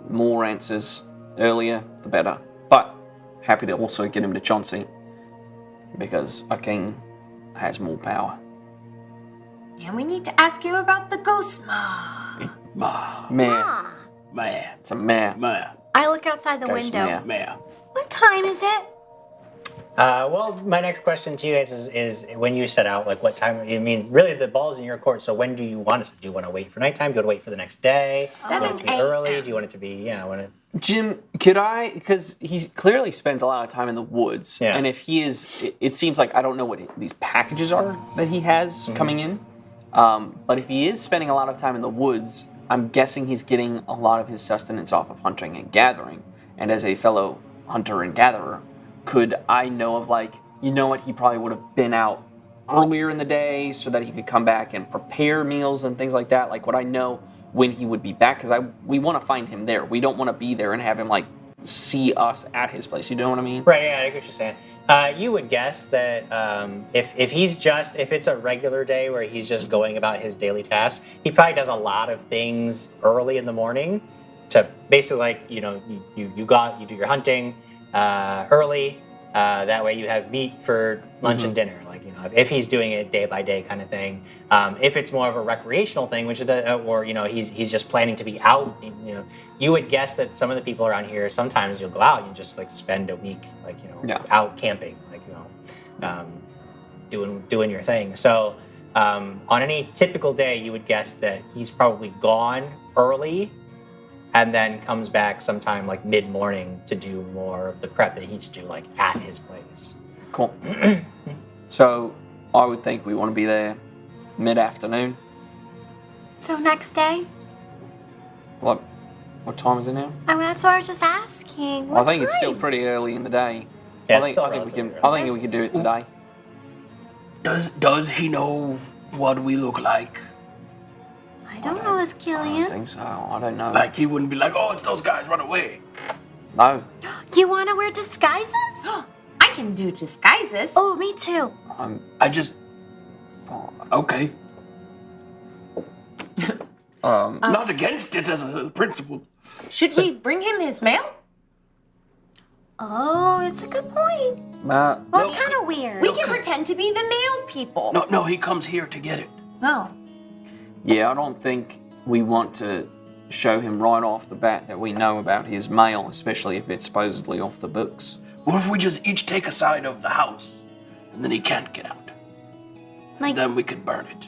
more answers earlier, the better. But happy to also get him to Chauncey, because a king has more power. And we need to ask you about the ghost Mare. It's a mare. I look outside the Ghost window. mare. What time is it? Well, my next question to you guys is when you set out, like what time? I mean, really, the ball's in your court. So when do you want us to? Do you want to wait for nighttime? Do you want to wait for the next day? 7 Do you want it to be early? Do you want it to be? Jim, could I? Because he clearly spends a lot of time in the woods, and if he is, it seems like I don't know what these packages are that he has coming in. But if he is spending a lot of time in the woods, I'm guessing he's getting a lot of his sustenance off of hunting and gathering. And as a fellow hunter and gatherer, could I know of he probably would have been out earlier in the day so that he could come back and prepare meals and things like that? Like, would I know when he would be back? Because we want to find him there. We don't want to be there and have him see us at his place. You know what I mean? Right. Yeah, I get what you're saying. You would guess that if it's a regular day where he's just going about his daily tasks, he probably does a lot of things early in the morning to basically you do your hunting early. That way you have meat for lunch and dinner. If he's doing it day by day kind of thing. If it's more of a recreational thing, which he's just planning to be out. You would guess that some of the people around here sometimes you'll go out and just spend a week out camping, doing your thing. So on any typical day, you would guess that he's probably gone early and then comes back sometime mid-morning to do more of the prep that he needs to do at his place. Cool. So I would think we want to be there mid-afternoon. So next day? What time is it now? That's what I was just asking. I think it's still pretty early in the day. Yeah, I think we can do it today. Does he know what we look like? I don't know this Killian. I don't think so. I don't know. He wouldn't be it's those guys, run away. No. You want to wear disguises? I can do disguises. Oh, me too. Okay. Not against it as a principle. Should we bring him his mail? Oh, it's a good point. Well, it's kind of weird. We can pretend to be the male people. No, he comes here to get it. No. Yeah, I don't think we want to show him right off the bat that we know about his mail, especially if it's supposedly off the books. What if we just each take a side of the house, and then he can't get out? Like, then we could burn it.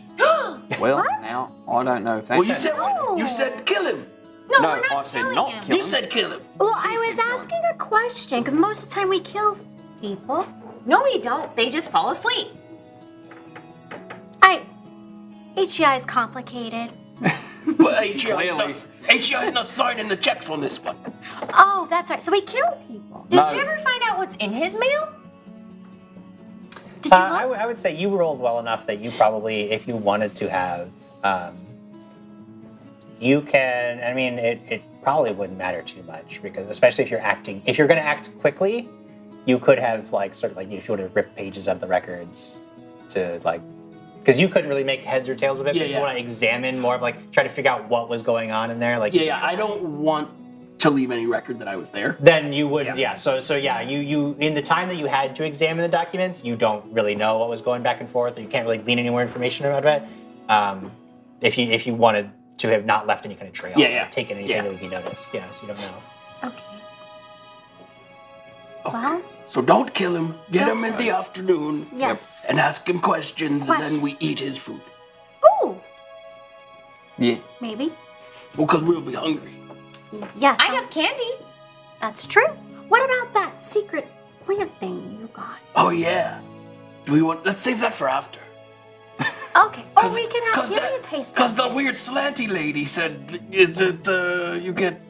Well, now, I don't know if that's... Well, you said kill him. No, I said not kill him. You said kill him. Well, I was asking a question, because most of the time we kill people. No, we don't. They just fall asleep. HEI is complicated. But HEI is not signing the checks on this one. Oh, that's right. So we kill people. Did we ever find out what's in his mail? I would say you rolled well enough that you probably, if you wanted to have, you can. I mean, it probably wouldn't matter too much because, especially if you're going to act quickly, you could have if you would have ripped pages of the records to because you couldn't really make heads or tails of it. If you want to examine more of try to figure out what was going on in there. I don't want to leave any record that I was there. Then you would, you in the time that you had to examine the documents, you don't really know what was going back and forth, or you can't really glean any more information about it. If you wanted to have not left any kind of trail, taken anything that would be noticed, so you don't know. Okay. Well. So don't kill him. Get him in the afternoon. Yes. And ask him questions, and then we eat his food. Ooh. Yeah. Maybe. Well, because we'll be hungry. Yes. I have candy. That's true. What about that secret plant thing you got? Oh yeah. Let's save that for after. Okay. Oh, we can have Gideon taste it. Because the weird slanty lady said you get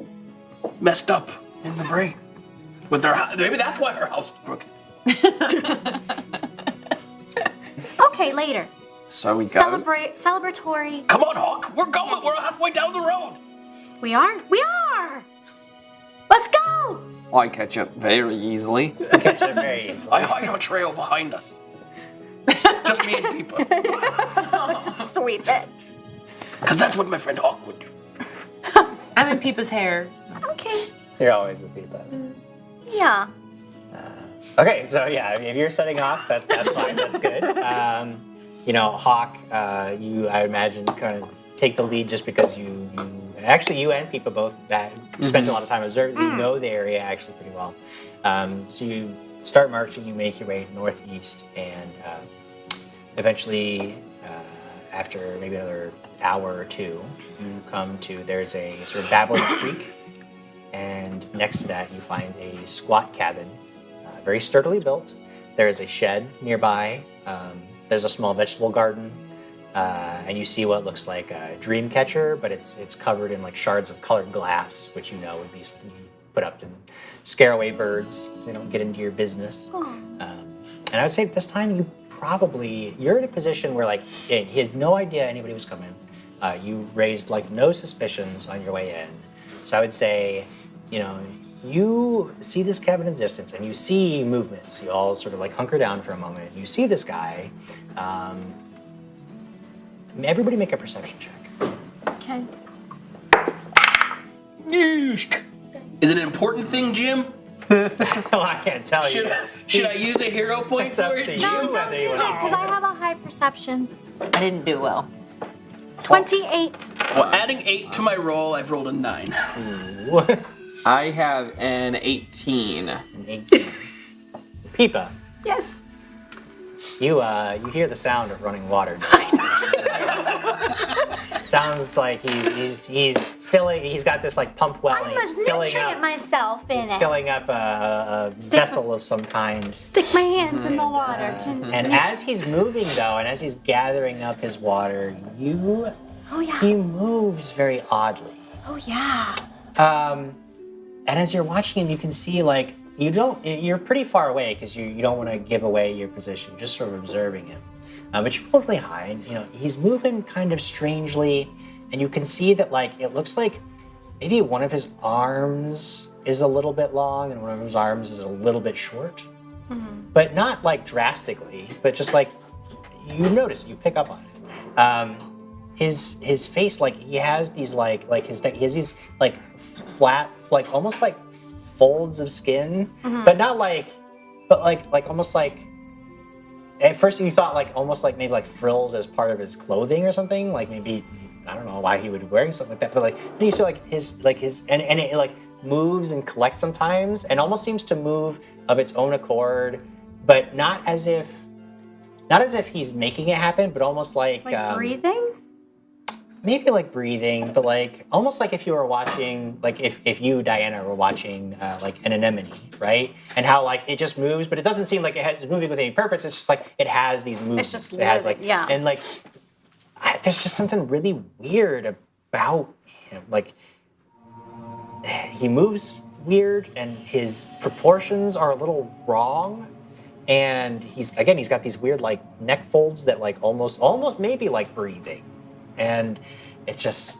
messed up in the brain. Maybe that's why her house is crooked. Okay, later. So we go. Celebratory. Come on, Hawk. We're going. We're halfway down the road. We are? We are! Let's go! I catch up very easily. I hide a trail behind us. Just me and Peepa. Just sweep it. Because that's what my friend Hawk would do. I'm in Peepa's hair. So. Okay. You're always with Peepa. Yeah. Okay, so if you're setting off, that's fine. That's good. Hawk, you I imagine kind of take the lead just because you and Peepa both spent a lot of time observing. You know the area actually pretty well. So you start marching. You make your way northeast, and eventually, after maybe another hour or two, you come to there's a sort of babbling creek. And next to that, you find a squat cabin, very sturdily built. There is a shed nearby. There's a small vegetable garden, and you see what looks like a dream catcher, but it's covered in shards of colored glass, which would be something you put up to scare away birds, so they don't get into your business. And I would say this time you're in a position where he had no idea anybody was coming. You raised no suspicions on your way in. So I would say, you see this cabin in the distance and you see movements. You all sort of hunker down for a moment. You see this guy. Everybody make a perception check. Okay. Is it an important thing, Jim? I can't tell you. Should I use a hero point It's up for to it? you. No, don't use it, because I have a high perception. I didn't do well. 28. Well, adding 8 to my roll, I've rolled a 9. I have an 18. An 18. Peepa. Yes. You hear the sound of running water. Sounds like he's filling. He's got this pump well, I and was he's filling nurturing up. myself in He's it. filling up a vessel of some kind. Stick my hands in the water. And as he's moving though, and as he's gathering up his water, he moves very oddly. Oh yeah. And as you're watching him, you can see you're pretty far away because you don't want to give away your position. You're just sort of observing him. But you're probably high, and he's moving kind of strangely, and you can see that it looks like maybe one of his arms is a little bit long and one of his arms is a little bit short. Mm-hmm. But not drastically, but just you notice, you pick up on it. His face, he has these his neck, he has these flat, almost folds of skin, but not like, but like almost like. At first, you thought like almost like maybe like frills as part of his clothing or something. Like maybe I don't know why he would be wearing something like that, but like then you see like his and it like moves and collects sometimes, and almost seems to move of its own accord, but not as if he's making it happen, but almost like breathing. Maybe like breathing, but like almost like if you were watching, like if you, Diana, were watching like an anemone, right? And how like it just moves, but it doesn't seem like it's moving with any purpose. It's just like it has these movements. It's just it has like yeah. and like there's just something really weird about him. Like he moves weird, and his proportions are a little wrong. And he's got these weird like neck folds that like almost maybe like breathing. And it's just,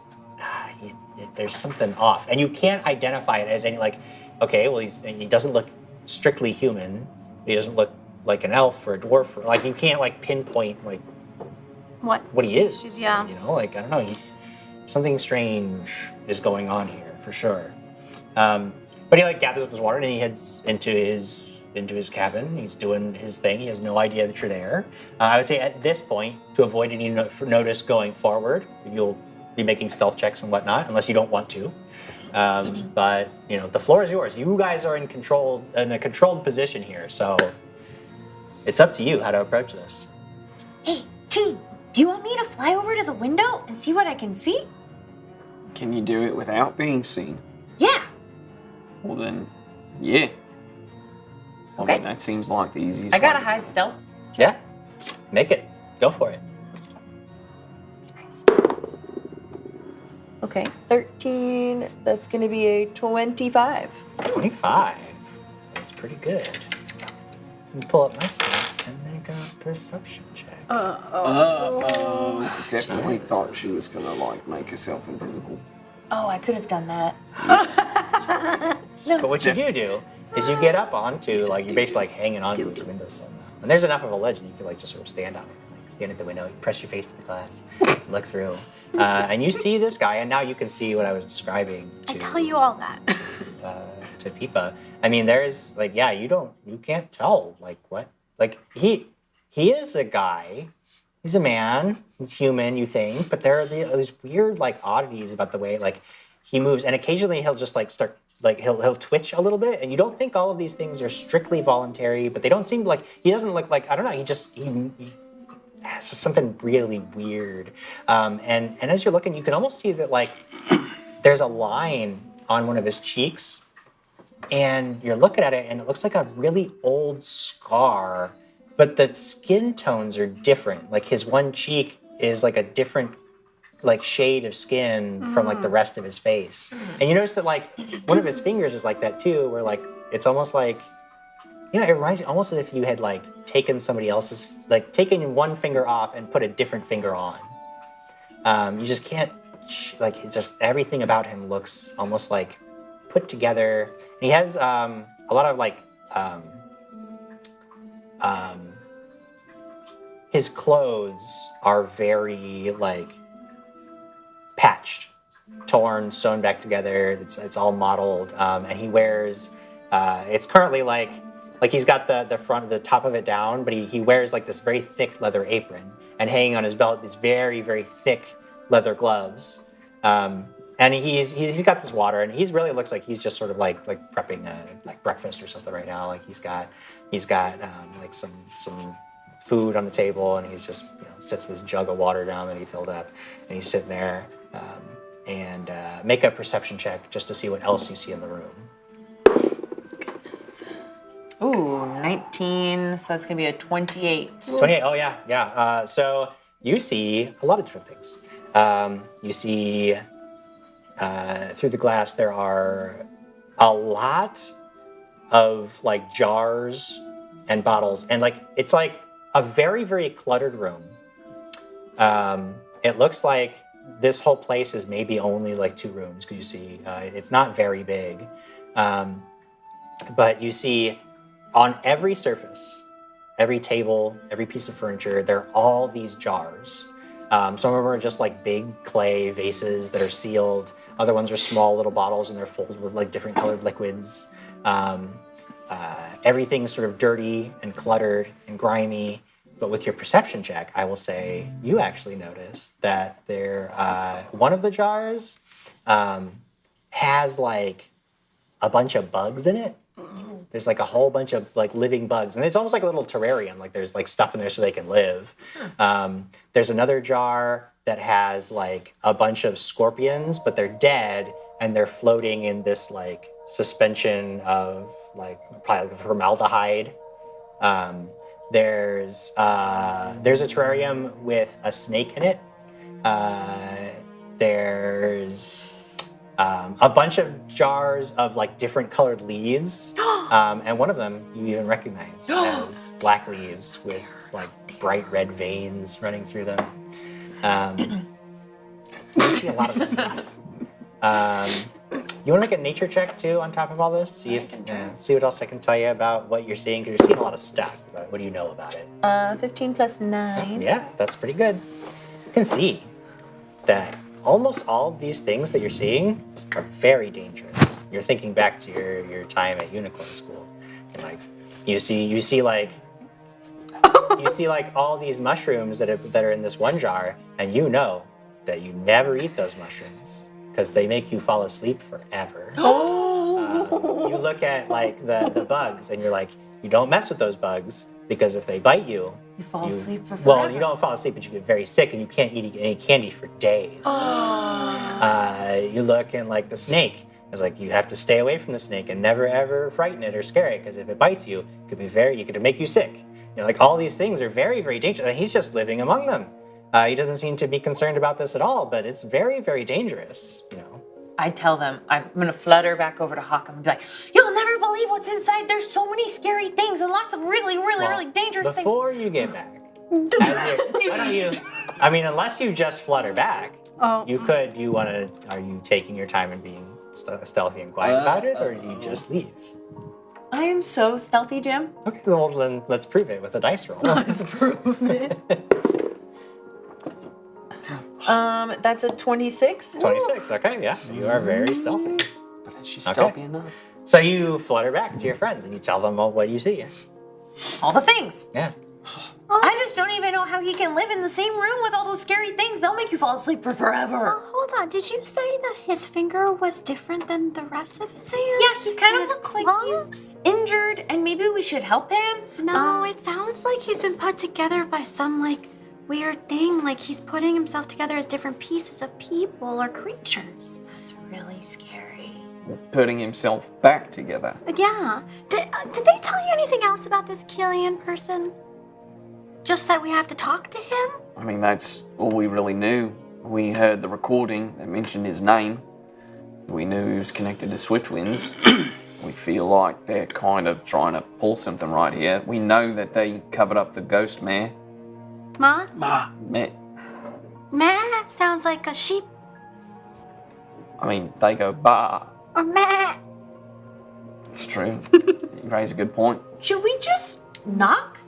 there's something off. And you can't identify it as any, like, okay, well, he doesn't look strictly human. He doesn't look like an elf or a dwarf. Or, like, you can't, like, pinpoint, like, what he is. Yeah. You know, like, I don't know. Something strange is going on here, for sure. But he, like, gathers up his water, and he heads into his cabin. He's doing his thing. He has no idea that you're there. I would say at this point, to avoid any notice going forward, you'll be making stealth checks and whatnot, unless you don't want to. But you know, the floor is yours. You guys are in a controlled position here, so it's up to you how to approach this. Hey, team, do you want me to fly over to the window and see what I can see? Can you do it without being seen? Yeah. Well then, yeah. Okay. I mean, that seems like the easiest I got way a to high do it. stealth. Yeah, make it. Go for it. Okay, 13. That's going to be a 25. 25. That's pretty good. Let me pull up my stats and make a perception check. I definitely thought she was gonna like make herself invisible. Oh, I could have done that. But what you do is you get up onto, like, you're basically like hanging onto this windowsill now. And there's enough of a ledge that you can like just sort of stand on it. Like, stand at the window, you press your face to the glass, look through. And you see this guy, and now you can see what I was describing to, I tell you all that. to Pipa. I mean, there's like, yeah, you can't tell like what, like he is a guy. He's a man. He's human, you think, but there are these weird like oddities about the way like he moves, and occasionally he'll just like start like he'll twitch a little bit, and you don't think all of these things are strictly voluntary, but they don't seem like he doesn't look like, I don't know, he has just something really weird. And as you're looking, you can almost see that like there's a line on one of his cheeks, and you're looking at it, and it looks like a really old scar. But the skin tones are different. Like his one cheek is like a different like shade of skin from like the rest of his face. And you notice that like one of his fingers is like that too, where like it's almost like, you know, it reminds you almost as if you had like taken somebody else's, like taken one finger off and put a different finger on. You just can't, like, it just everything about him looks almost like put together. And he has a lot of like, his clothes are very like patched, torn, sewn back together. It's all mottled, and he wears. It's currently like he's got the top of it down, but he wears like this very thick leather apron, and hanging on his belt these very very thick leather gloves. And he's got this water, and he's really looks like he's just sort of like prepping like breakfast or something right now. Like he's got like some food on the table, and he's just sets this jug of water down that he filled up, and he's sitting there. And make a perception check just to see what else you see in the room. Goodness. Ooh, 19. So that's gonna be a 28. 28. Oh yeah. So you see a lot of different things. You see through the glass there are a lot of like jars and bottles, and like it's like a very very cluttered room. It looks like this whole place is maybe only like 2 rooms, because you see it's not very big. But you see on every surface, every table, every piece of furniture, there are all these jars. Some of them are just like big clay vases that are sealed. Other ones are small little bottles, and they're filled with like different colored liquids. Everything's sort of dirty and cluttered and grimy. But with your perception check, I will say you actually notice that one of the jars has like a bunch of bugs in it. There's like a whole bunch of like living bugs, and it's almost like a little terrarium. Like there's like stuff in there so they can live. There's another jar that has like a bunch of scorpions, but they're dead and they're floating in this like suspension of like probably like formaldehyde. There's a terrarium with a snake in it. There's a bunch of jars of like different colored leaves, and one of them you even recognize as black leaves with like bright red veins running through them. You see a lot of stuff. You want to make a nature check too on top of all this? See what else I can tell you about what you're seeing, because you're seeing a lot of stuff. But what do you know about it? 15 plus 9. Yeah, that's pretty good. You can see that almost all of these things that you're seeing are very dangerous. You're thinking back to your time at Unicorn School, and like you see like all these mushrooms that are in this one jar, and you know that you never eat those mushrooms because they make you fall asleep forever. You look at like the bugs, and you're like, you don't mess with those bugs because if they bite you, You fall asleep for forever. well, you don't fall asleep, but you get very sick, and you can't eat any candy for days. Sometimes. You look and like the snake. It's like you have to stay away from the snake and never ever frighten it or scare it, because if it bites you, it could make you sick. You know, like all these things are very, very dangerous. And he's just living among them. He doesn't seem to be concerned about this at all, but it's very, very dangerous. You know. I tell them, I'm gonna flutter back over to Hawk and be like, you'll never believe what's inside. There's so many scary things and lots of really, really, really dangerous things. Before you get back, I mean, unless you just flutter back, you could. Are you taking your time and being stealthy and quiet about it, or do you just leave? I am so stealthy, Jim. Okay, well then let's prove it with a dice roll. Let's prove it. That's a 26. 26, okay, yeah. You are very stealthy. But is she stealthy enough? So you flutter back to your friends and you tell them all what you see. All the things. Yeah. I just don't even know how he can live in the same room with all those scary things. They'll make you fall asleep for forever. Hold on, did you say that his finger was different than the rest of his hand? Yeah, he kind And of his looks like claws? he's injured, and maybe we should help him. No, it sounds like he's been put together by some like weird thing, like he's putting himself together as different pieces of people or creatures. That's really scary. Putting himself back together. Yeah. Did they tell you anything else about this Killian person? Just that we have to talk to him? I mean, that's all we really knew. We heard the recording that mentioned his name. We knew he was connected to Swiftwinds. We feel like they're kind of trying to pull something right here. We know that they covered up the ghost mare. Ma? Ma. Meh. Meh sounds like a sheep. I mean, they go bah. Or meh. It's true. You raise a good point. Should we just knock?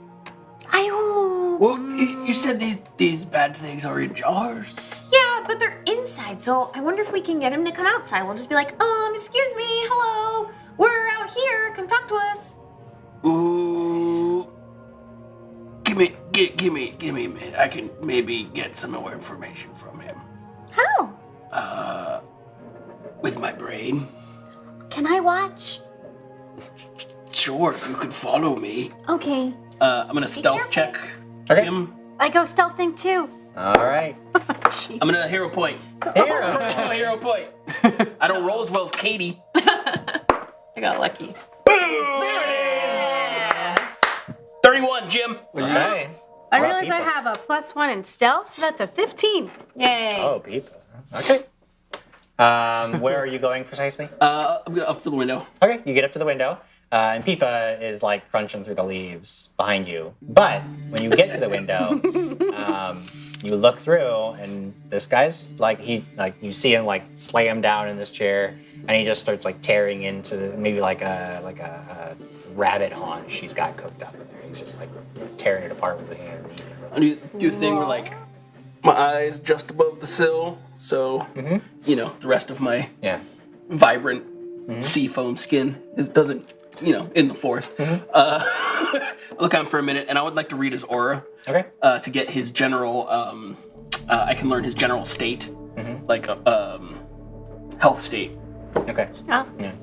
Well, you said these bad things are in jars. Yeah, but they're inside, so I wonder if we can get him to come outside. We'll just be like, excuse me, hello, we're out here, come talk to us. Ooh. Give me a minute. I can maybe get some more information from him. How? With my brain. Can I watch? Sure, if you could follow me. Okay. I'm gonna stealth check him. I go stealthing too. All right. I'm gonna hero point. Hero point. I don't roll as well as Katie. I got lucky. Boom! There it is. 31, Jim. Okay. I realize I have a +1 in stealth, so that's a 15. Yay. Oh, people. Okay. Where are you going precisely? I'm going up to the window. Okay, you get up to the window, and Peepa is like crunching through the leaves behind you. But when you get to the window, you look through, and this guy's you see him like slam down in this chair, and he just starts like tearing into maybe like a rabbit haunch he's got cooked up in there. He's just like tearing it apart with his hand. I do a thing where like my eyes just above the sill, so you know the rest of my vibrant sea foam skin. It doesn't, in the forest. Look at him for a minute, and I would like to read his aura. Okay. To get his general, I can learn his general state, like health state. Okay. Oh. Yeah.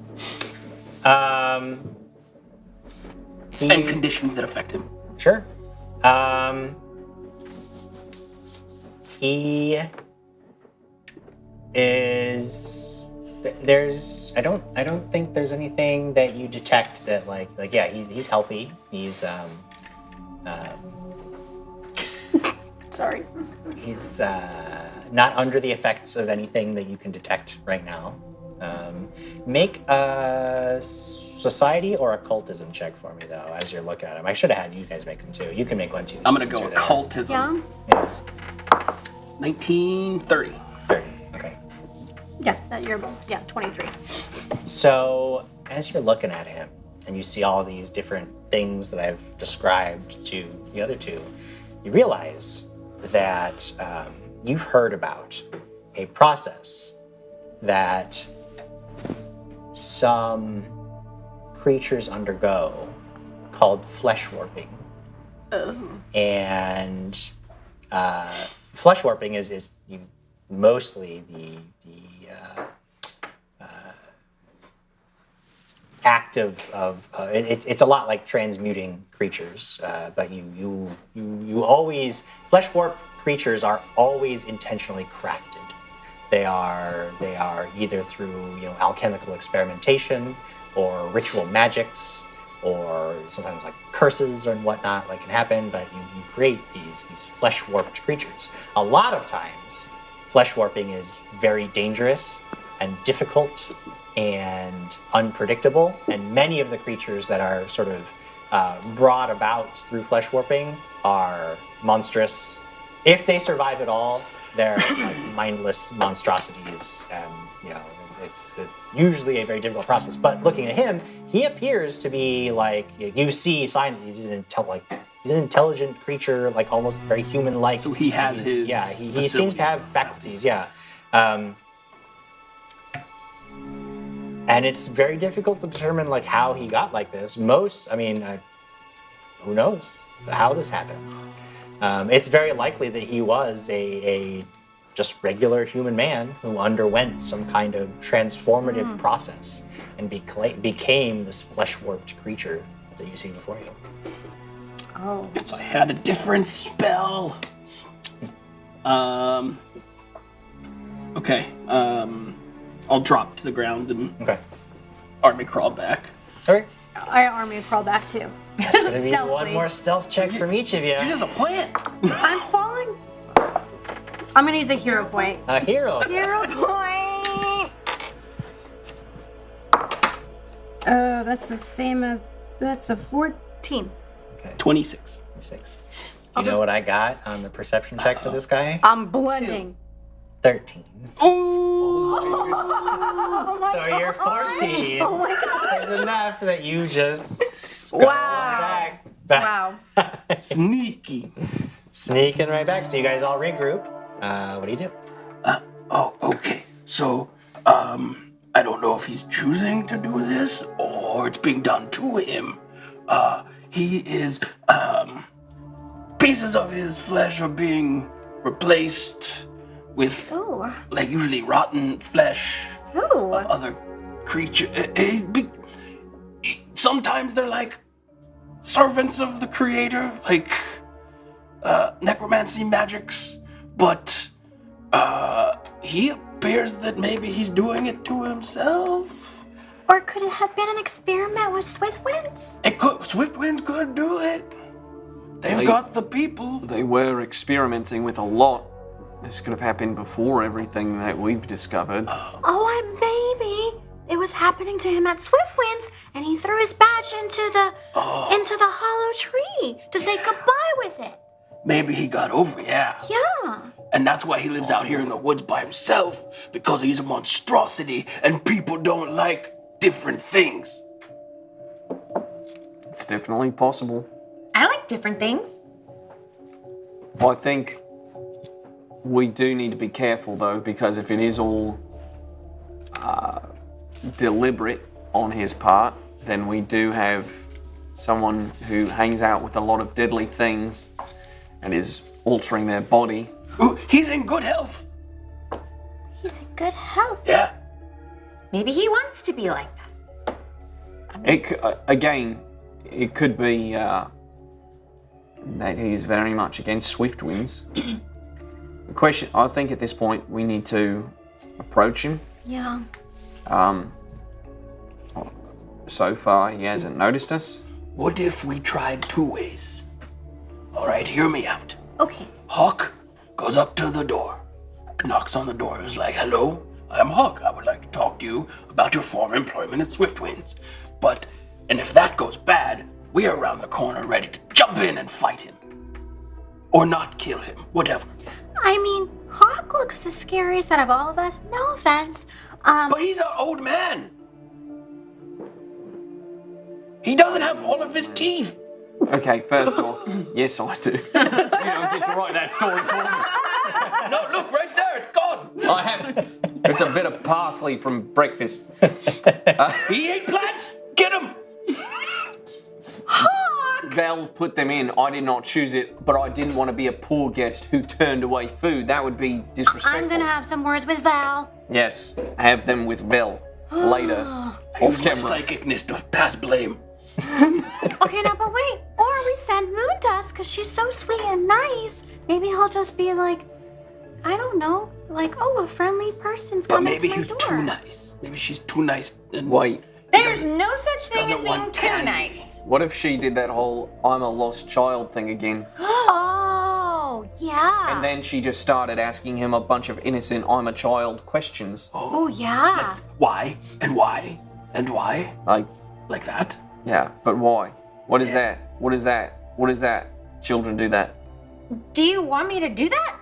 And conditions that affect him. Sure. He is. There's. I don't think there's anything that you detect that yeah, he's healthy. He's Sorry. He's not under the effects of anything that you can detect right now. Make a society or occultism check for me, though, as you're looking at him. I should have had you guys make them, too. You can make one, too. I'm going to go occultism. Yeah. 1930. 30, okay. Yeah, 23. So, as you're looking at him, and you see all these different things that I've described to the other two, you realize that you've heard about a process that some creatures undergo called flesh warping. Oh. And flesh warping is mostly the act of it's a lot like transmuting creatures, but you always flesh warp creatures are always intentionally crafted. They are either through alchemical experimentation or ritual magics or sometimes like curses and whatnot can happen, but you create these flesh warped creatures. A lot of times flesh warping is very dangerous and difficult and unpredictable, and many of the creatures that are sort of brought about through flesh warping are monstrous. If they survive at all, they're mindless monstrosities, and it's usually a very difficult process. But looking at him, he appears to be you see signs that he's an intelligent creature, almost very human-like. So he has his he seems to have faculties. Yeah. And it's very difficult to determine how he got like this. Who knows how this happened? It's very likely that he was a just regular human man who underwent some kind of transformative process and became this flesh-warped creature that you see before you. Oh. If I had a different spell. Okay. I'll drop to the ground and army crawl back. Okay. I army crawl back too. That's gonna be one more stealth check from each of you. You're just a plant. I'm falling. I'm gonna use a hero point. A hero. Hero point. That's the same as that's a 14. Okay. 26. 26. Do you know what I got on the perception check for this guy? I'm blending. 13. Oh my So you're 14. Oh my god. There's enough that you just go Wow. back. Wow. Sneaky. Sneaking right back. So you guys all regroup. What do you do? Okay. So, I don't know if he's choosing to do this or it's being done to him. He is, pieces of his flesh are being replaced with, usually rotten flesh of other creatures. Sometimes they're like servants of the creator, like necromancy magics, but he appears that maybe he's doing it to himself. Or could it have been an experiment with Swiftwinds? Swiftwinds could do it. They've got the people. They were experimenting with a lot. This could have happened before everything that we've discovered. Oh, and maybe it was happening to him at Swiftwinds, and he threw his badge into the hollow tree to say goodbye with it. Maybe he got over, yeah. Yeah. And that's why he lives out here in the woods by himself, because he's a monstrosity and people don't like different things. It's definitely possible. I like different things. I think we do need to be careful though, because if it is all deliberate on his part, then we do have someone who hangs out with a lot of deadly things and is altering their body. Ooh, he's in good health. He's in good health. Yeah. Maybe he wants to be like that. Again, it could be that he's very much against swift winds. The question, I think at this point, we need to approach him. Yeah. So far, he hasn't noticed us. What if we tried 2 ways? All right, hear me out. Okay. Hawk goes up to the door, knocks on the door, is like, hello, I'm Hawk. I would like to talk to you about your former employment at Swiftwinds. And if that goes bad, we are around the corner ready to jump in and fight him. Or not kill him, whatever. I mean, Hawk looks the scariest out of all of us. No offense. But he's an old man. He doesn't have all of his teeth. Okay, first off, yes, I do. You don't get to write that story for me. No, look, right there, it's gone. I have. There's a bit of parsley from breakfast. He ate plants. Get him. Val put them in. I did not choose it, but I didn't want to be a poor guest who turned away food. That would be disrespectful. I'm gonna have some words with Val. Yes, have them with Val later. Off camera. Psychicness to pass blame. Okay, now, but wait. Or we send Moondust, because she's so sweet and nice. Maybe he'll just be like, I don't know, like, oh, a friendly person's But coming maybe to my he's door. too nice. Maybe she's too nice. And Wait. There's no such thing as doesn't being want too candy. nice. What if she did that whole I'm a lost child thing again? Oh, yeah. And then she just started asking him a bunch of innocent I'm a child questions. Oh, yeah. Why? And why? And why? Like that? Yeah, but why? What is that? What is that? What is that? Children do that. Do you want me to do that?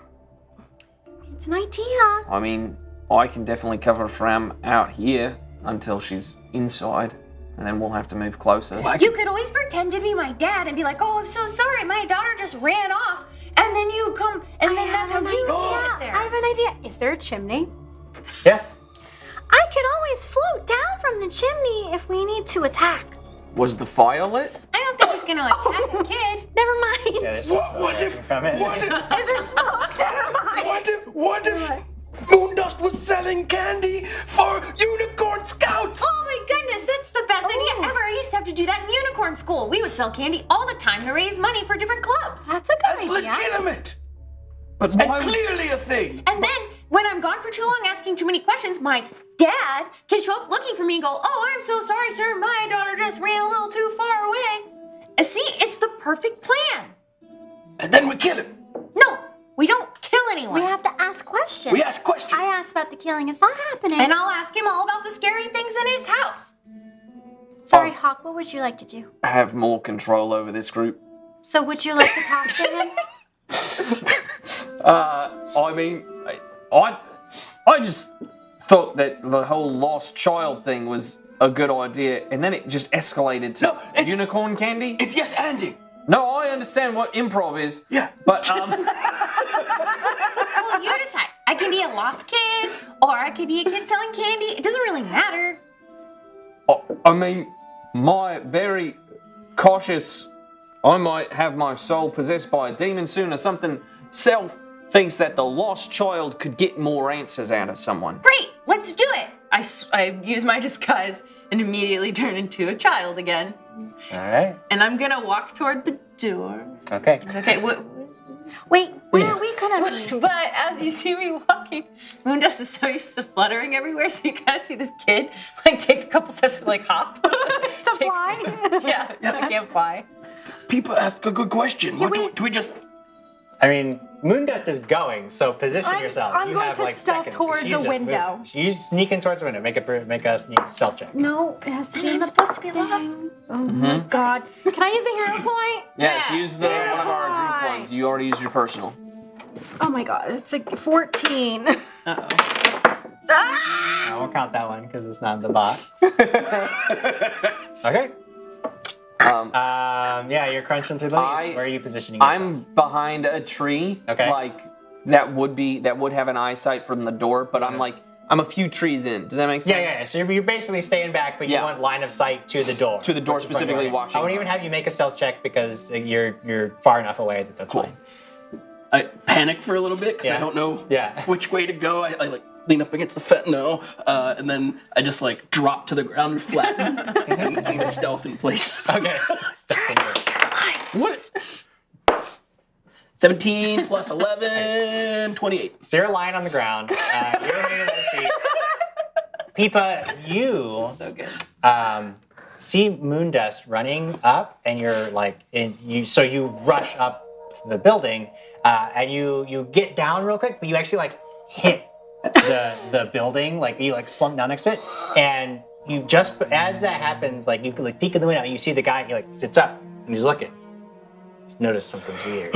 It's an idea. I mean, I can definitely cover from out here until she's inside, and then we'll have to move closer. You could always pretend to be my dad and be like, oh, I'm so sorry, my daughter just ran off. And then you come, and then that's how you get there. I have an idea. Is there a chimney? Yes. I could always float down from the chimney if we need to attack. Was the fire lit? I don't think he's gonna attack a kid. Never mind. Yeah, What if? Is there smoke? Never mind. What if Moondust was selling candy for Unicorn Scouts? Oh my goodness, that's the best idea ever. I used to have to do that in Unicorn School. We would sell candy all the time to raise money for different clubs. That's a good That's idea. legitimate. But And why would... clearly a thing. And then, when I'm gone for too long asking too many questions, my dad can show up looking for me and go, oh, I'm so sorry, sir. My daughter just ran a little too far away. See, it's the perfect plan. And then we kill him. No, we don't kill anyone. We have to ask questions. We ask questions. I asked about the killing. It's not happening. And I'll ask him all about the scary things in his house. Sorry, Hawk, what would you like to do? have more control over this group? So would you like to talk to him? I mean, I just thought that the whole lost child thing was a good idea, and then it just escalated to unicorn candy? It's yes anding. No, I understand what improv is. Yeah. But, Well, you decide. I can be a lost kid, or I could be a kid selling candy. It doesn't really matter. I mean, my very cautious, I might have my soul possessed by a demon soon or something, self thinks that the lost child could get more answers out of someone. Great, let's do it. I use my disguise and immediately turn into a child again. All right. And I'm gonna walk toward the door. Okay. Okay, Wait, where are we gonna be? But as you see me walking, Moondust is so used to fluttering everywhere, so you kind of see this kid like take a couple steps and like hop. To fly? Yeah, I can't fly. People ask a good question. What do we just... I mean, Moondust is going, so position yourself. I'm you going have to like stealth seconds. 'cause towards she's a just window. moving. She's sneaking towards the window. Make a sneak stealth check. No, it has to be I'm in the supposed to be lost. Oh my god. Can I use a hero point? Yes, use one of our group ones. You already used your personal. Oh my god, it's like 14. I won't count that one because it's not in the box. Okay. Yeah, you're crunching through the leaves. Where are you positioning yourself? I'm behind a tree. Okay. Like that would have an eyesight from the door, but I'm like I'm a few trees in. Does that make sense? Yeah. So you're basically staying back, but you want line of sight to the door. To the door specifically, watching. I won't even have you make a stealth check because you're far enough away that's fine. I panic for a little bit because I don't know which way to go. I like lean up against the fence, and then I just like drop to the ground and flatten and stealth in place. Okay. What? 17 plus 11, 28. So you're lying on the ground. You're hanging on the tree. Peepa, you So good. See Moondust running up, and you're like, so you rush up to the building, and you get down real quick, but you actually like hit the building, like you like slump down next to it, and you just as that happens, like you can like peek in the window, and you see the guy, he like sits up and he's looking. He's noticed something's weird,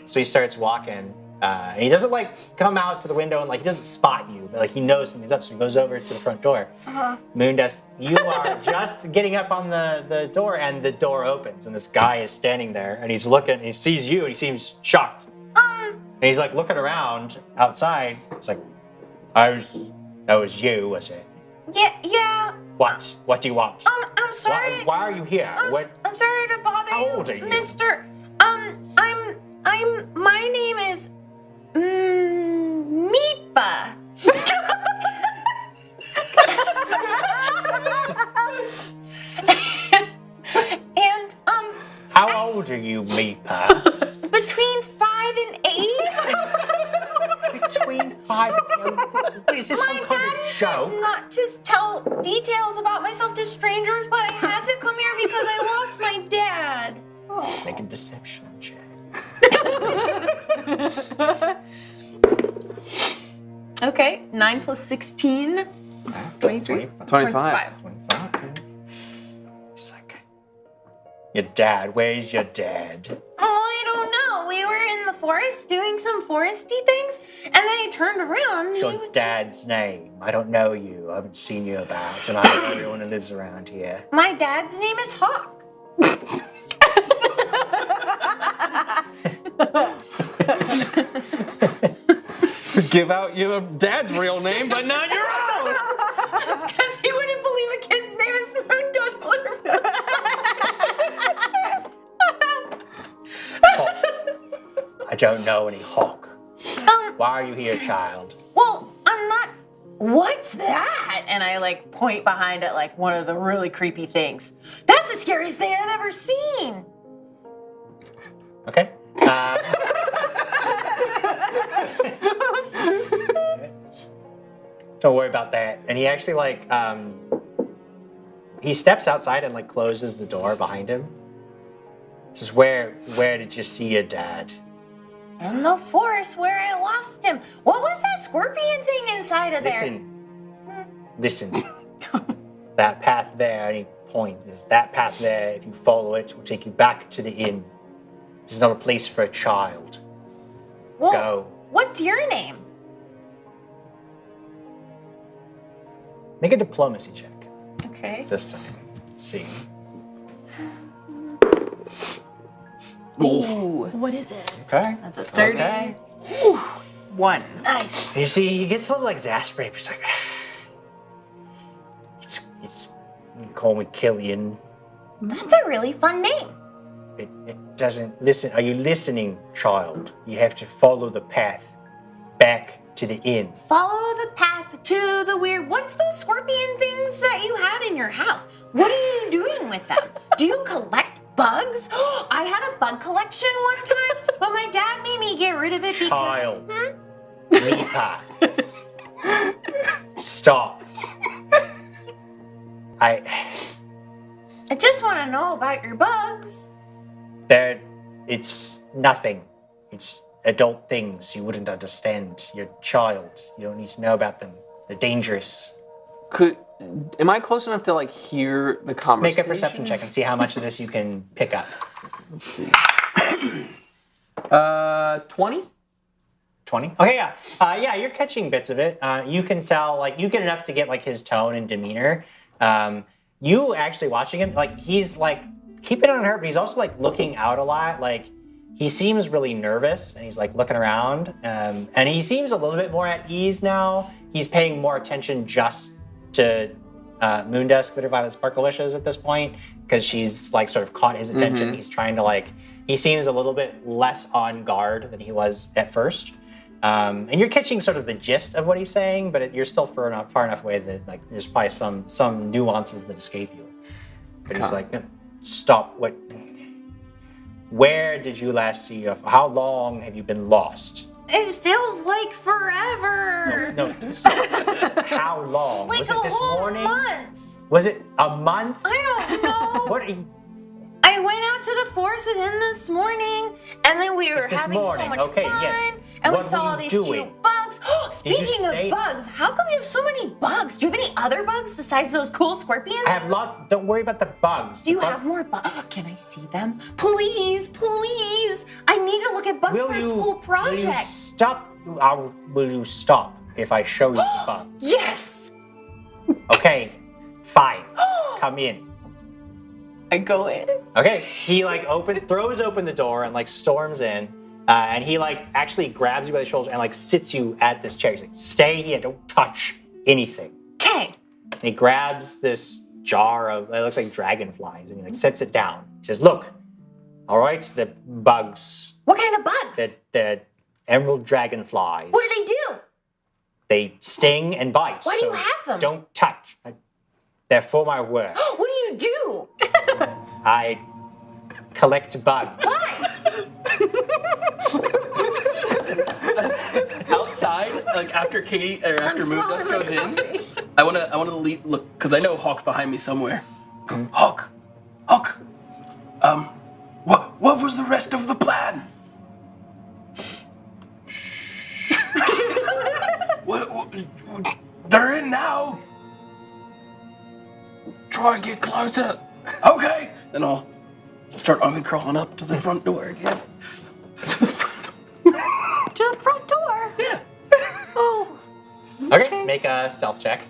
so he starts walking. And he doesn't like come out to the window and like he doesn't spot you, but like he knows something's up, so he goes over to the front door. Moondust, you are just getting up on the door, and the door opens, and this guy is standing there, and he's looking, he sees you, and he seems shocked. And he's like looking around outside. He's like, that was you, was it? Yeah. What do you want? I'm sorry. Why are you here? I'm sorry to bother you. How old are you? Mister. My name is Meepa. And How old are you, Meepa? between 5 and 8. Between 5 and 8. Is this some kind of show? Says not to tell details about myself to strangers, but I had to come here because I lost my dad. Make a deception check. Okay, 9 plus 16. 23. 25. He's like, your dad, where's your dad? Oh, I don't know. We were in the forest doing some foresty things, and then he turned around. What's your dad's name? I don't know you. I haven't seen you about, and I don't know anyone who lives around here. My dad's name is Hawk. Give out your dad's real name, but not your own. That's because he wouldn't believe a kid's name is Moondust Glitterfoot. I don't know any Hawk. Why are you here, child? Well, I'm not. What's that? And I like point behind at like one of the really creepy things. That's the scariest thing I've ever seen. Okay. Don't worry about that. And he actually like he steps outside and like closes the door behind him. Just where did you see your dad? In the forest where I lost him. What was that scorpion thing inside of there? Listen. That path there, any point, is that path there. If you follow it, will take you back to the inn. This is not a place for a child. Well, Go. what's your name? Make a diplomacy check Okay. this time. Let's see. Ooh. What is it? Okay. That's a 30. Okay. 1. Nice. You see, he gets a little exasperated. He's like, it's you call me Killian. That's a really fun name. It doesn't listen. Are you listening, child? You have to follow the path back to the inn. Follow the path to the weird. What's those scorpion things that you had in your house? What are you doing with them? Do you collect bugs? I had a bug collection one time, but my dad made me get rid of it because. Child. Reaper. Stop. I just want to know about your bugs. It's nothing. It's adult things you wouldn't understand. You're a child. You don't need to know about them. They're dangerous. Am I close enough to like hear the conversation? Make a perception check and see how much of this you can pick up. Let's see. 20? 20? Okay, yeah. Yeah, you're catching bits of it. You can tell, like, you get enough to get, like, his tone and demeanor. You actually watching him, like, he's, like, keeping an eye on her, but he's also, like, looking out a lot. Like, he seems really nervous, and he's, like, looking around. And he seems a little bit more at ease now. he's paying more attention just to Moondusk, Glitter Violet, Sparkle Wishes at this point, because she's like sort of caught his attention. He's trying to like, he seems a little bit less on guard than he was at first. And you're catching sort of the gist of what he's saying, but you're still far enough away that like there's probably some nuances that escape you. But he's like, stop, what? Where did you last see your, how long have you been lost? It feels like forever. No, stop. How long? Like was it a this whole morning? month. Was it a month? I don't know. What are you? I went out to the forest with him this morning, and then we were It's this having so morning. much Okay, fun. yes. And What we saw were all you these doing? cute bugs. Speaking of bugs, how come you have so many bugs? Do you have any other bugs besides those cool scorpions? I have lots. Don't worry about the bugs. Do you have more bugs? Can I see them? Please, please. I need to look at bugs for a school project. Will you stop? Will you stop if I show you the bugs? Yes. Okay, fine. Come in. I go in. Okay. He like throws open the door and like storms in, and he like actually grabs you by the shoulders and like sits you at this chair. He's like, "Stay here. Don't touch anything." Okay. And he grabs this jar of it looks like dragonflies and he like sets it down. He says, "Look, all right, the bugs. What kind of bugs? The emerald dragonflies. What do they do? They sting and bite. Why do you have them? Don't touch. They're for my work. What do you do? I collect bugs." Why? Outside, like after Katie or after Moondust goes in, I wanna look because I know Hawk's behind me somewhere. Hawk, what was the rest of the plan? They're in now. Try and get closer. Okay. Then I'll start crawling up to the front door again. To the front door? Yeah. Oh. Okay, make a stealth check.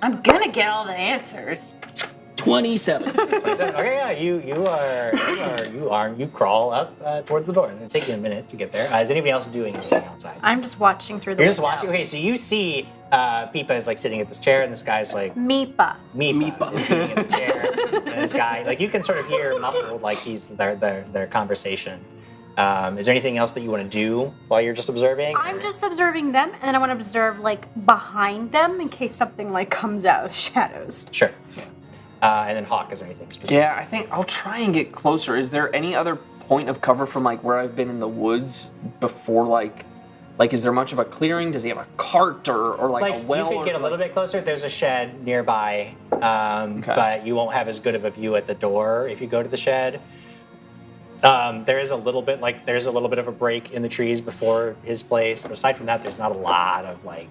I'm gonna get all the answers. 27. 27. Okay, yeah, you crawl up towards the door. It's gonna take you a minute to get there. Is anybody else doing anything outside? I'm just watching through the You're just window. watching? Okay, so you see Peepa is like sitting at this chair and this guy's like Meepa. Meepa is sitting at the chair and this guy, like you can sort of hear muffled like he's their conversation. Is there anything else that you want to do while you're just observing? I'm just observing them, and then I want to observe like behind them in case something like comes out of the shadows. Sure. Yeah. And then Hawk, is there anything specific? Yeah, I think I'll try and get closer. Is there any other point of cover from like where I've been in the woods before like is there much of a clearing? Does he have a cart or like a well? You could get a little bit closer. There's a shed nearby, but you won't have as good of a view at the door if you go to the shed. There's a little bit of a break in the trees before his place, but aside from that, there's not a lot of like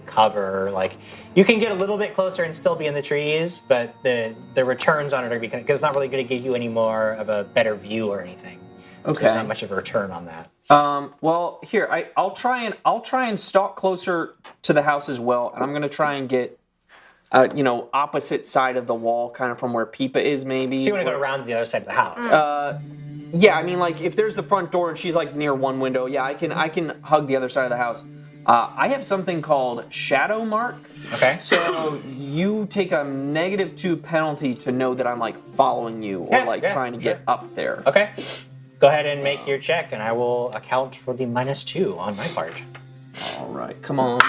cover. Like you can get a little bit closer and still be in the trees, but the returns on it are because it's not really going to give you any more of a better view or anything. Okay. So there's not much of a return on that. Well, here I'll try and stalk closer to the house as well, and I'm gonna try and get, opposite side of the wall, kind of from where Peepa is, maybe. So you want to go around the other side of the house? Yeah, I mean, like if there's the front door and she's like near one window, yeah, I can hug the other side of the house. I have something called Shadow Mark. Okay. So you take a -2 penalty to know that I'm like following you or trying to get up there. Okay. Go ahead and make your check, and I will account for the -2 on my part. All right, come on.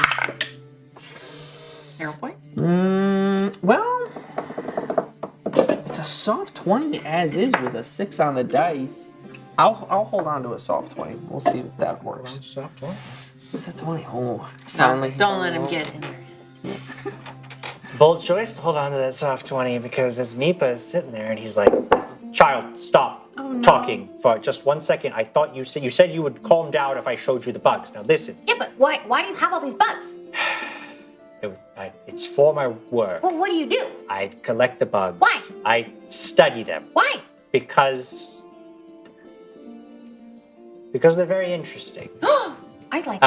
Arrow point? Well, it's a soft 20 as is with a 6 on the dice. I'll hold on to a soft 20. We'll see if that works. Soft 20? It's a 20. Oh, finally. Don't let him get in there. It's a bold choice to hold on to that soft 20 because as Meepa is sitting there and he's like, "Child, stop talking for just 1 second. I thought you said you would calm down if I showed you the bugs. Now listen." Yeah, but why do you have all these bugs? It's for my work. Well, what do you do? I collect the bugs. Why? I study them. Why? Because they're very interesting. I like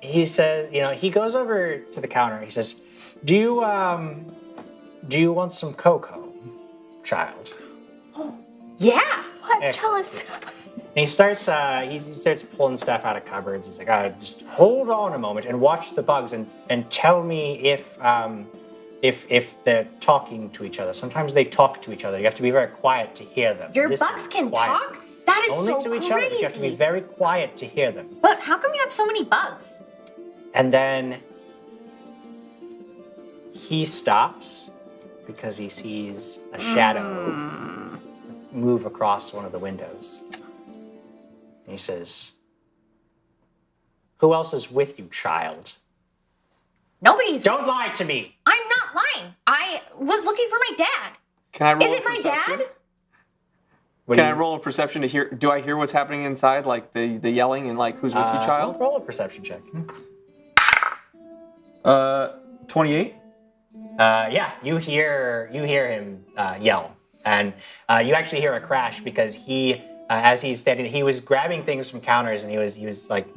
He says, he goes over to the counter. He says, do you want some cocoa, child? Yeah. What? Tell us. he starts pulling stuff out of cupboards. He's like, just hold on a moment and watch the bugs and tell me if they're talking to each other. Sometimes they talk to each other. You have to be very quiet to hear them. Your Listen bugs can quietly. talk? That is Only so to each crazy. other, but you have to be very quiet to hear them. But how come you have so many bugs? And then he stops because he sees a shadow move across one of the windows. And he says, "Who else is with you, child?" Nobody's. Don't lie to me. I'm not lying. I was looking for my dad. Can I roll Is it a my perception? dad? Can I roll a perception to hear? Do I hear what's happening inside, like the yelling and like who's with you, child? Roll a perception check. 28. Yeah, you hear him yell, and you actually hear a crash because he, as he's standing, he was grabbing things from counters and he was like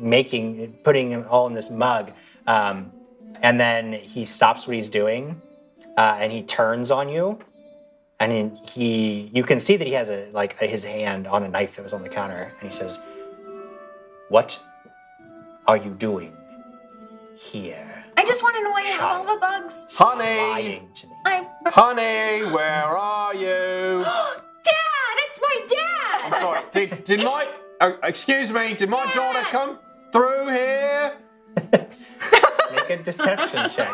putting them all in this mug, and then he stops what he's doing, and he turns on you, and you can see that he has his hand on a knife that was on the counter, and he says, "What are you doing here?" I just want to know why I have all the bugs. Honey! Honey, where are you? Dad, it's my dad. I'm sorry. Did my excuse me? Did my daughter come through here? Make a deception check.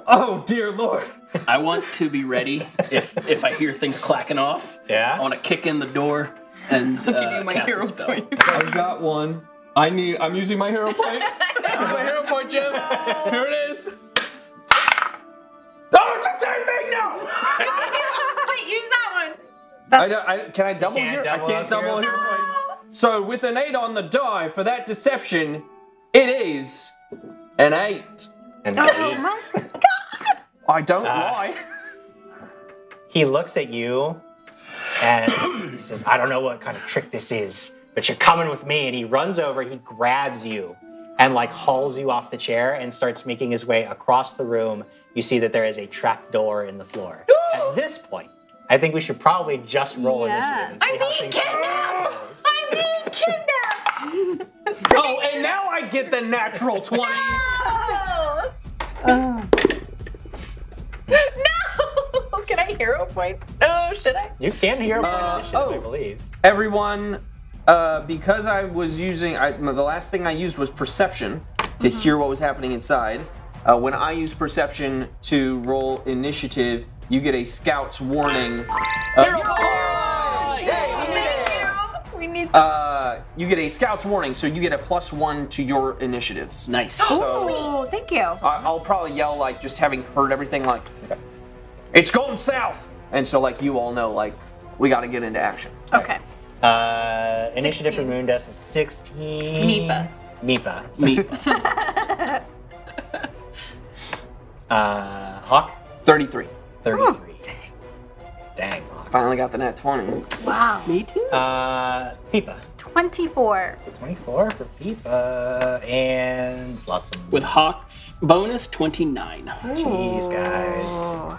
Oh dear Lord! I want to be ready if I hear things clacking off. Yeah. I want to kick in the door and I'll give you my cast hero a spell. point. I've got one. I'm using my hero point. Here's my hero point, Jim. Here it is. Oh, it's the same thing now! Wait, use that one. Can I double here? I can't double hero points. So with an 8 on the die for that deception, it is an 8. An Oh my God. I don't lie. He looks at you and he says, "I don't know what kind of trick this is, but you're coming with me." And he runs over, he grabs you and hauls you off the chair and starts making his way across the room. You see that there is a trap door in the floor. At this point, I think we should probably just roll initiative. I'm being kidnapped. I'm being kidnapped. Oh, and now I get the natural 20. No! Can I hero point? Oh, should I? You can hero point initiative, I believe. Everyone, because I was using, the last thing I used was perception to hear what was happening inside. When I use perception to roll initiative, you get a scout's warning. We need you get a scout's warning, so you get a +1 to your initiatives. Nice. Oh, thank you. I'll probably yell just having heard everything it's going south, and so you all know we got to get into action. Okay. Initiative for Moondust is 16. Meepa. Meepa. Hawk? 33. 33. Dang, Hawk. Finally got the net 20. Wow. Me too. Peepa. 24. 24 for Peepa. And Flotsam. With Hawk's bonus, 29. Jeez, guys.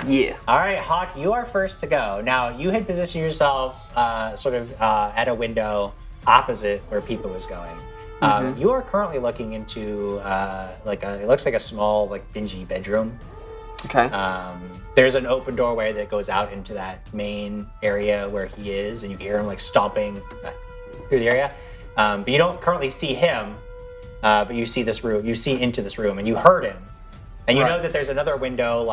Yeah. All right, Hawk, you are first to go. Now, you had positioned yourself at a window opposite where Peepa was going. You are currently looking into it looks like a small, dingy bedroom. Okay. There's an open doorway that goes out into that main area where he is, and you can hear him stomping through the area. But you don't currently see him, but you see this room. You see into this room, and you heard him, and you know that there's another window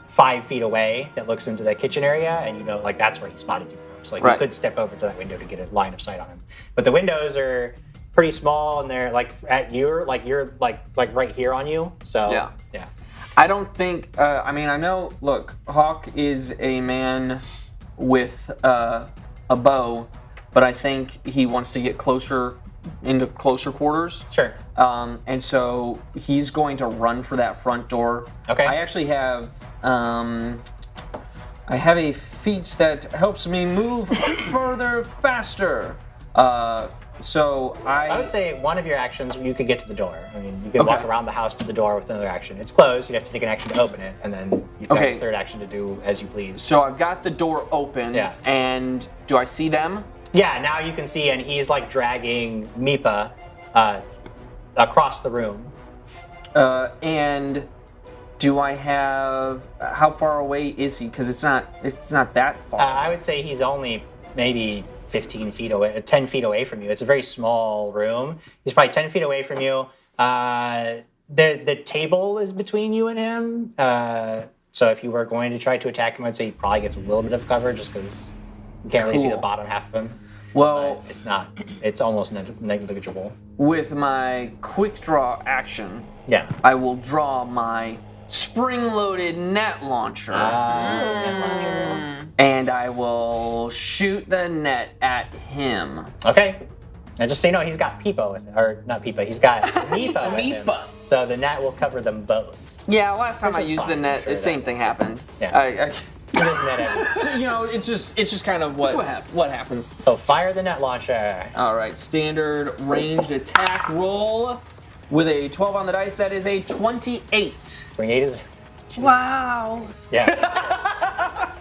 5 feet away that looks into the kitchen area, and you know that's where he spotted you from. So you could step over to that window to get a line of sight on him. But the windows are pretty small, and they're you're right here on you. So yeah. I don't think, I know, look, Hawk is a man with a bow, but I think he wants to get into closer quarters. Sure. And so he's going to run for that front door. Okay. I actually have, I have a feat that helps me move further faster. So I would say one of your actions, you could get to the door. I mean, you could walk around the house to the door with another action. It's closed. You'd have to take an action to open it, and then you've got a third action to do as you please. So I've got the door open. Yeah. And do I see them? Yeah. Now you can see, and he's like dragging Mipa across the room. And do I have? How far away is he? Because it's not that far. I would say he's only maybe 15 feet away, 10 feet away from you. It's a very small room. He's probably 10 feet away from you. The table is between you and him. So if you were going to try to attack him, I'd say he probably gets a little bit of cover just because you can't really see the bottom half of him. Well, but it's not. It's almost negligible. With my quick draw action, I will draw my spring-loaded net launcher. And I will shoot the net at him. Okay. And just so you know, he's got Peepa with him. Or not Peepa, he's got Mipa with him. So the net will cover them both. Yeah, last time I used the net, the same thing happened. Yeah. So, you know, it's just kind of what happens. So fire the net launcher. All right, standard ranged attack roll with a 12 on the dice. That is a 28. 28 is... Wow. Yeah.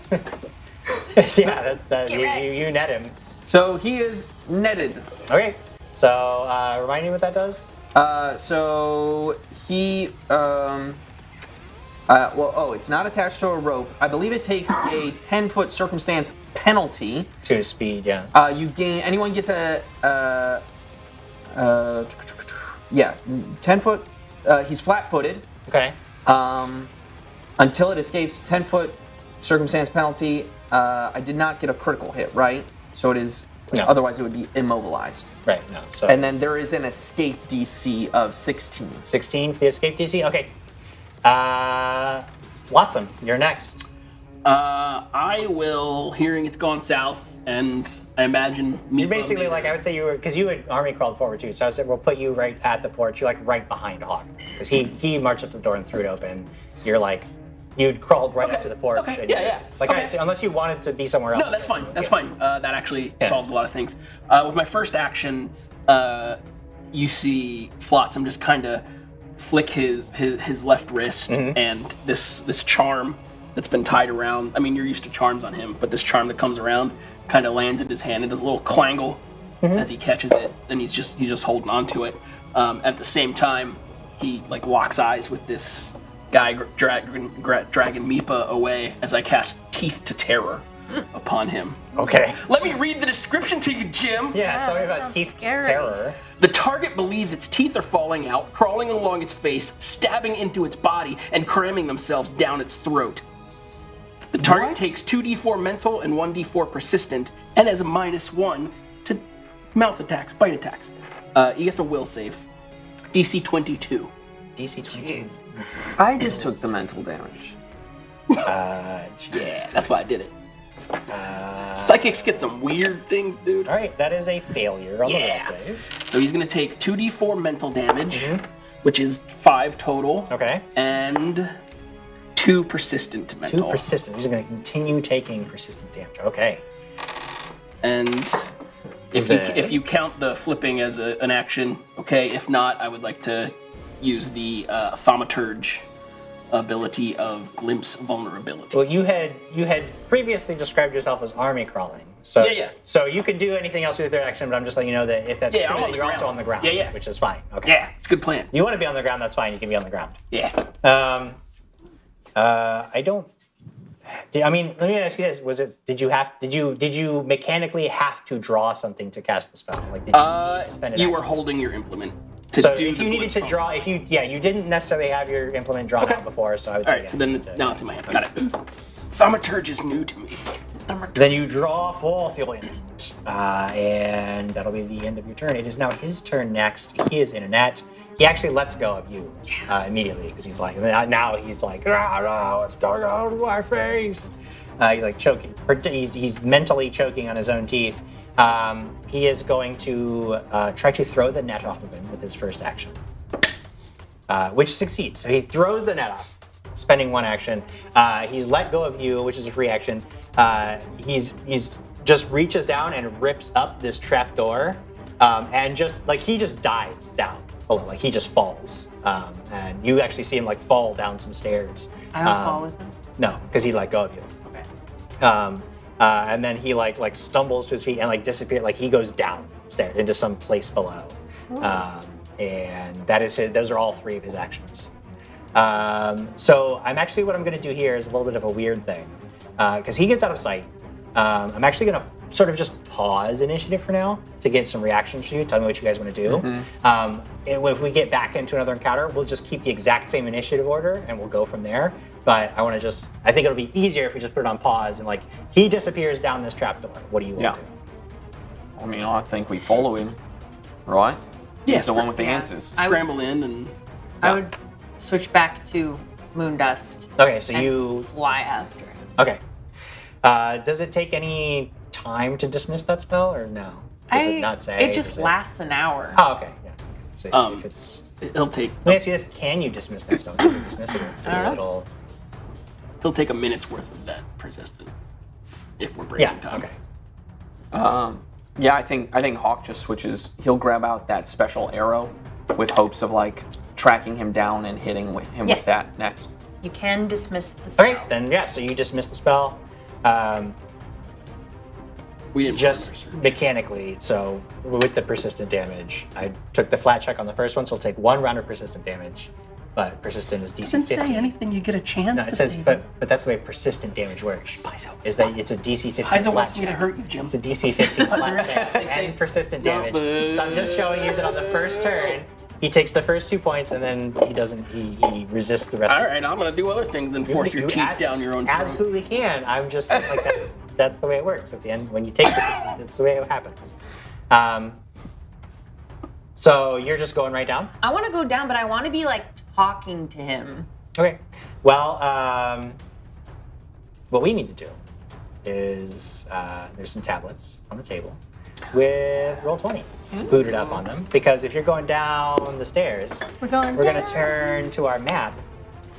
Yeah, that's you net him. So he is netted. Okay. So remind me what that does. So he it's not attached to a rope. I believe it takes a 10-foot circumstance penalty. To his speed, yeah. Anyone gets a 10 foot. He's flat-footed. Okay. Until it escapes 10-foot circumstance penalty. I did not get a critical hit, right? So it is. No. Otherwise, it would be immobilized. Right. No. So. And then there is an escape DC of 16. 16 for the escape DC. Okay. Watson, you're next. I will, hearing it's gone south, and I imagine You're basically like, I would say you were, because you had army crawled forward too, so I would say we'll put you right at the porch. You're like right behind Hawk. Because he marched up to the door and threw it open. You're like, you'd crawled right up to the porch. Okay. And Yeah. Like, unless you wanted to be somewhere else. No, that's fine. That's fine. That actually solves a lot of things. With my first action, you see Flotsam just kind of flick his left wrist, and this charm that's been tied around. I mean, you're used to charms on him, but this charm that comes around kind of lands in his hand and does a little clangle as he catches it, and he's just holding on to it. At the same time, he like locks eyes with this guy dragging Mipa away as I cast Teeth to Terror upon him. Okay. Let me read the description to you, Jim. Yeah, tell me about Teeth to Terror. The target believes its teeth are falling out, crawling along its face, stabbing into its body, and cramming themselves down its throat. The target takes 2d4 mental and 1d4 persistent, and has a -1 to mouth attacks, bite attacks. He gets a will save. DC 22. DC 22. I just took the mental damage. Yeah, that's why I did it. Psychics get some weird things, dude. All right, that is a failure on the will save. So he's going to take 2d4 mental damage, which is 5 total. Okay. And 2 persistent mental. 2 persistent. He's going to continue taking persistent damage. Okay. And if you count the flipping as an action, okay. If not, I would like to use the Thaumaturge ability of Glimpse Vulnerability. Well, you had previously described yourself as army crawling. So Yeah. So you could do anything else with your action, but I'm just letting you know that if that's true, I'm on that the you're ground. also on the ground. Yeah. Which is fine. Okay. Yeah, it's a good plan. You want to be on the ground? That's fine. You can be on the ground. Yeah. I don't. I mean, let me ask you this: Did you mechanically have to draw something to cast the spell? Like, did you spend it? You were holding your implement. So if you needed to draw, you didn't necessarily have your implement drawn out before, so I would say. All right, so then now it's in my hand. Got it. Thaumaturge is new to me. Then you draw full Fulient, and that'll be the end of your turn. It is now his turn next. He is in a net. He actually lets go of you immediately because he's like, now he's like, what's going on with my face? He's like choking. He's mentally choking on his own teeth. He is going to try to throw the net off of him with his first action, which succeeds. So he throws the net off, spending 1 action. He's let go of you, which is a free action. He's just reaches down and rips up this trap door and just like he just dives down below, like he just falls, and you actually see him like fall down some stairs. I don't fall with him. No, because he let go of you. Okay. And then he like stumbles to his feet and like disappears. Like he goes downstairs into some place below, and that is his. Those are all 3 of his actions. So what I'm going to do here is a little bit of a weird thing, because he gets out of sight. I'm actually going to sort of just pause initiative for now to get some reactions from you. Tell me what you guys want to do. And if we get back into another encounter, we'll just keep the exact same initiative order and we'll go from there. But I think it'll be easier if we just put it on pause and like he disappears down this trapdoor. What do you want to do? I mean, I think we follow him, right? He's the one with the answers. Scramble in and... I would switch back to Moondust. Okay, so and you fly after him. Okay. Does it take any time to dismiss that spell or no? Does it not say? It just lasts an hour. Oh, okay. Yeah. So if it's... It'll take... Let me ask you this. Can you dismiss that spell? Does it dismiss it? It'll take a minute's worth of that persistent. If we're breaking time. Okay. Yeah, I think Hawk just switches. He'll grab out that special arrow with hopes of like tracking him down and hitting him with that next. You can dismiss the spell. Okay, then so you dismiss the spell. We didn't just mechanically. So with the persistent damage, I took the flat check on the first one, so it'll take 1 round of persistent damage. But persistent is DC 15. Doesn't say anything. You get a chance. No, it says, but that's the way persistent damage works. Paizo. Is that it's a DC 15 Paizo flat wants me to check. hurt you, Jim. It's a DC 15 flat check and persistent damage. So I'm just showing you that on the first turn, he takes the first 2 points and then he resists the rest. All right, I'm gonna do other things and force your teeth down your own throat. Absolutely can. I'm just like that's the way it works. At the end, when you take persistent, that's the way it happens. So you're just going right down? I want to go down, but I want to be like talking to him. Okay. Well, what we need to do is there's some tablets on the table with Roll20 booted up on them, because if you're going down the stars, we're going to turn to our map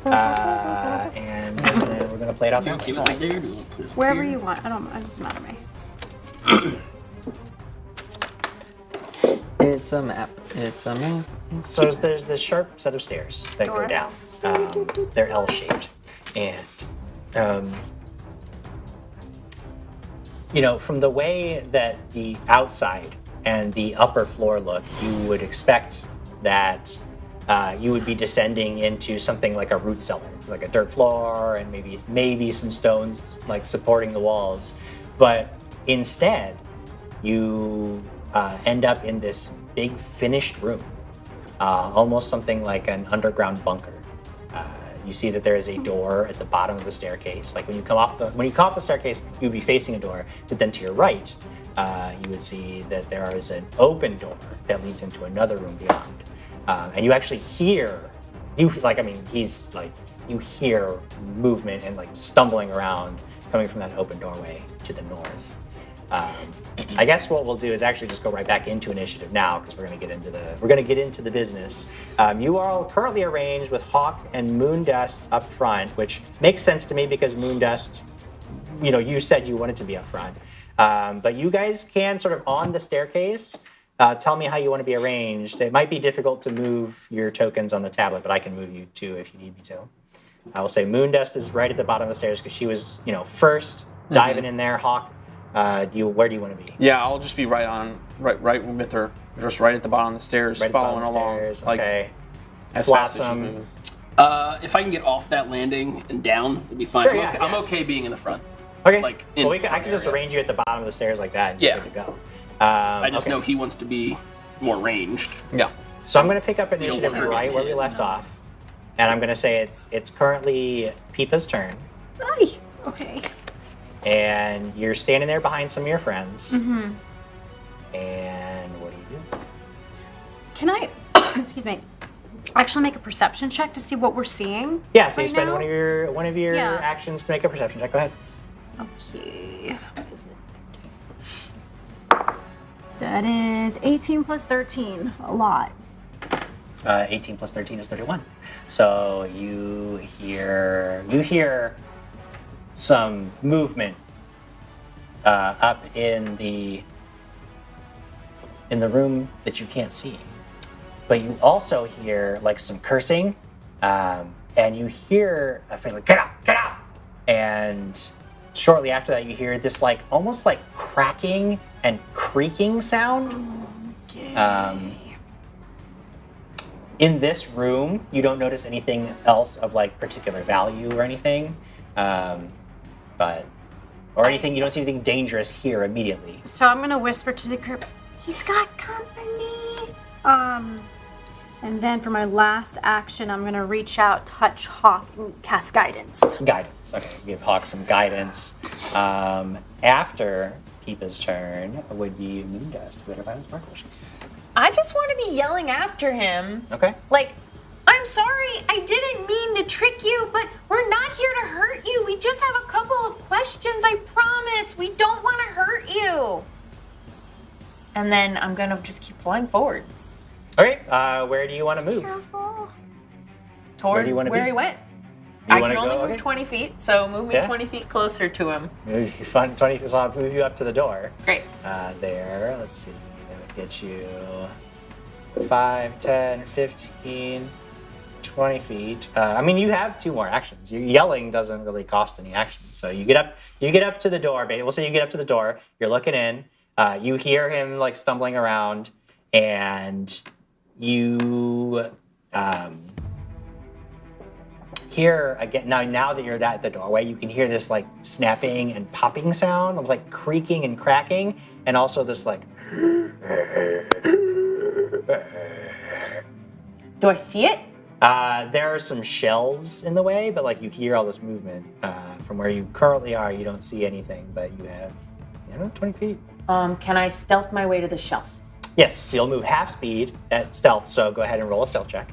and we're gonna play it out there. Wherever you want. It doesn't matter to me. It's a map. It's a map. So there's this sharp set of stairs that go down. They're L-shaped, and from the way that the outside and the upper floor look, you would expect that you would be descending into something like a root cellar, like a dirt floor, and maybe some stones like supporting the walls. But instead, you end up in this big finished room, almost something like an underground bunker. You see that there is a door at the bottom of the staircase. Like when you come off the staircase, you would be facing a door. But then to your right, you would see that there is an open door that leads into another room beyond. And you actually hear, you hear movement and like stumbling around coming from that open doorway to the north. I guess what we'll do is actually just go right back into initiative now, because we're going to get into the business. You are all currently arranged with Hawk and Moondust up front, which makes sense to me because Moondust, you said you wanted to be up front. But you guys can sort of on the staircase. Tell me how you want to be arranged. It might be difficult to move your tokens on the tablet, but I can move you too if you need me to. I will say Moondust is right at the bottom of the stairs because she was, first diving in there. Hawk. Where do you want to be? Yeah, I'll just be right with her, just right at the bottom of the stairs, following along. Okay. As fast as she's moving. If I can get off that landing and down, it'd be fine. Sure, I'm okay being in the front. Okay. I can just arrange you at the bottom of the stairs like that. And you're good to go. I just know he wants to be more ranged. Yeah. So I'm going to pick up initiative right where we left off, and I'm going to say it's currently Peepa's turn. Aye. Okay. And you're standing there behind some of your friends. Mm-hmm. And what do you do? Can I, excuse me, actually make a perception check to see what we're seeing? Yeah, so you right spend now? one of your actions to make a perception check. Go ahead. Okay. What is it? That is 18 plus 13. A lot. 18 plus 13 is 31. So you hear some movement up in the in the room that you can't see. But you also hear like some cursing, and you hear a feeling like, get out! And shortly after that, you hear this like almost like cracking and creaking sound. In this room, you don't notice anything else of like particular value or anything, or anything. You don't see anything dangerous here immediately. So I'm gonna whisper to the group, he's got company. And then for my last action, I'm gonna reach out, touch Hawk, and cast guidance. Guidance. Okay, give Hawk some guidance. After Peepa's turn would be Moondust, who had Violence Sparkles. I just want to be yelling after him. Okay. Like, I'm sorry, I didn't mean to trick you, but we're not here to hurt you. We just have a couple of questions, I promise. We don't want to hurt you. And then I'm gonna just keep flying forward. Okay, where do you want to move? Careful. Toward do you wanna where be? he went. You I wanna can only go? move Okay. 20 feet, so move me Yeah. 20 feet closer to him. Move you 20, so I'll move you up to the door. Great. There, let's see, that would get you 5, 10, 15, 20 feet. I mean, you have 2 more actions. Your yelling doesn't really cost any actions. So you get up to the door, we'll say you get up to the door, you're looking in, you hear him like stumbling around, and you hear again, now that you're at the doorway, you can hear this like snapping and popping sound, of like creaking and cracking, and also this like Do I see it? there are some shelves in the way, but like you hear all this movement. From where you currently are, you don't see anything, but you have 20 feet. Can I stealth my way to the shelf? Yes, you'll move half speed at stealth, so go ahead and roll a stealth check.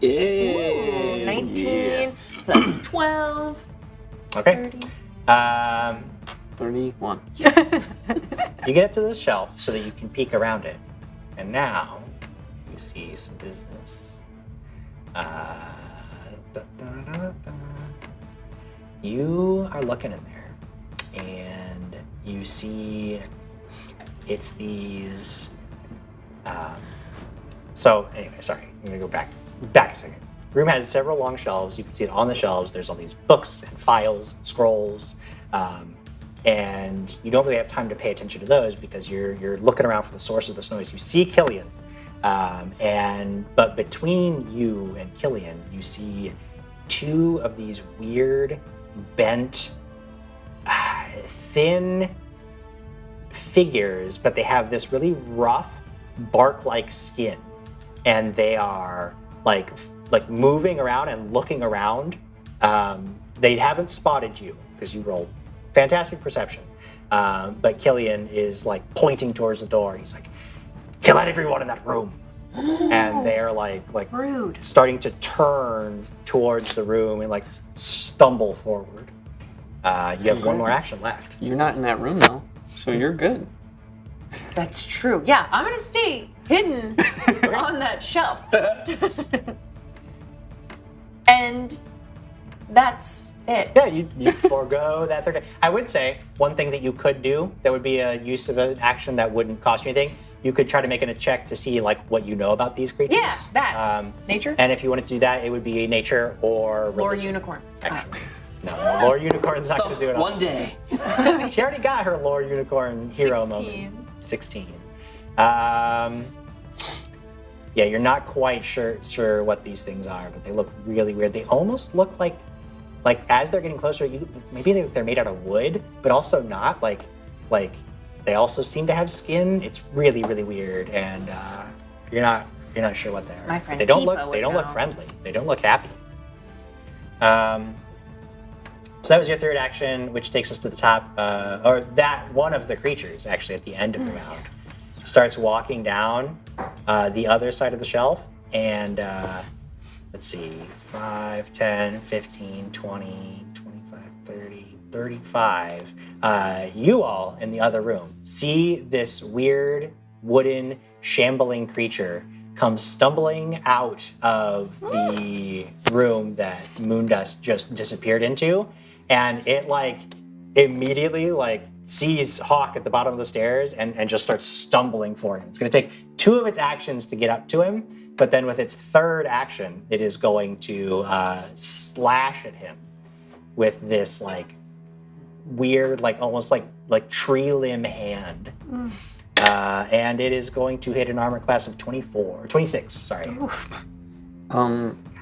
Ooh, 19 plus 12. Okay. 31. You get up to this shelf so that you can peek around it. And now you see some business. You are looking in there, and you see it's these. So anyway, sorry, I'm gonna go back a second. The room has several long shelves. You can see it on the shelves. There's all these books and files, and scrolls, and you don't really have time to pay attention to those because you're looking around for the source of this noise. You see Killian, but between you and Killian, you see 2 of these weird, bent, thin figures, but they have this really rough, bark-like skin, and they are like moving around and looking around. They haven't spotted you because you rolled fantastic perception, but Killian is like pointing towards the door. He's like, "Kill everyone in that room," and they're like rude, starting to turn towards the room and like stumble forward. You have 1 more action left. You're not in that room though, so you're good. That's true. Yeah, I'm gonna stay hidden on that shelf. And that's it. Yeah, you forego that third. I would say one thing that you could do that would be a use of an action that wouldn't cost you anything. You could try to make it a check to see like what you know about these creatures. Yeah, that. Nature? And if you wanted to do that, it would be nature or Lore religion. unicorn. Actually. No, lore unicorn's not going to do it. One day. She already got her lore unicorn hero 16. moment. 16. Yeah, you're not quite sure what these things are, but they look really weird. They almost look like as they're getting closer, maybe they're made out of wood, but also not. Like they also seem to have skin. It's really, really weird, and you're not sure what they are. My friend they don't Peepa look would know. friendly. They don't look happy. So that was your third action, which takes us to the top, or that one of the creatures actually at the end of the round starts walking down the other side of the shelf, and let's see, 5, 10, 15, 20, 25, 30, 35. You all in the other room see this weird wooden shambling creature come stumbling out of the room that Moondust just disappeared into, and it like immediately like sees Hawk at the bottom of the stairs and just starts stumbling for him. It's going to take 2 of its actions to get up to him, but then with its 3rd action, it is going to slash at him with this like weird, like almost like tree limb hand. And it is going to hit an armor class of 26, sorry.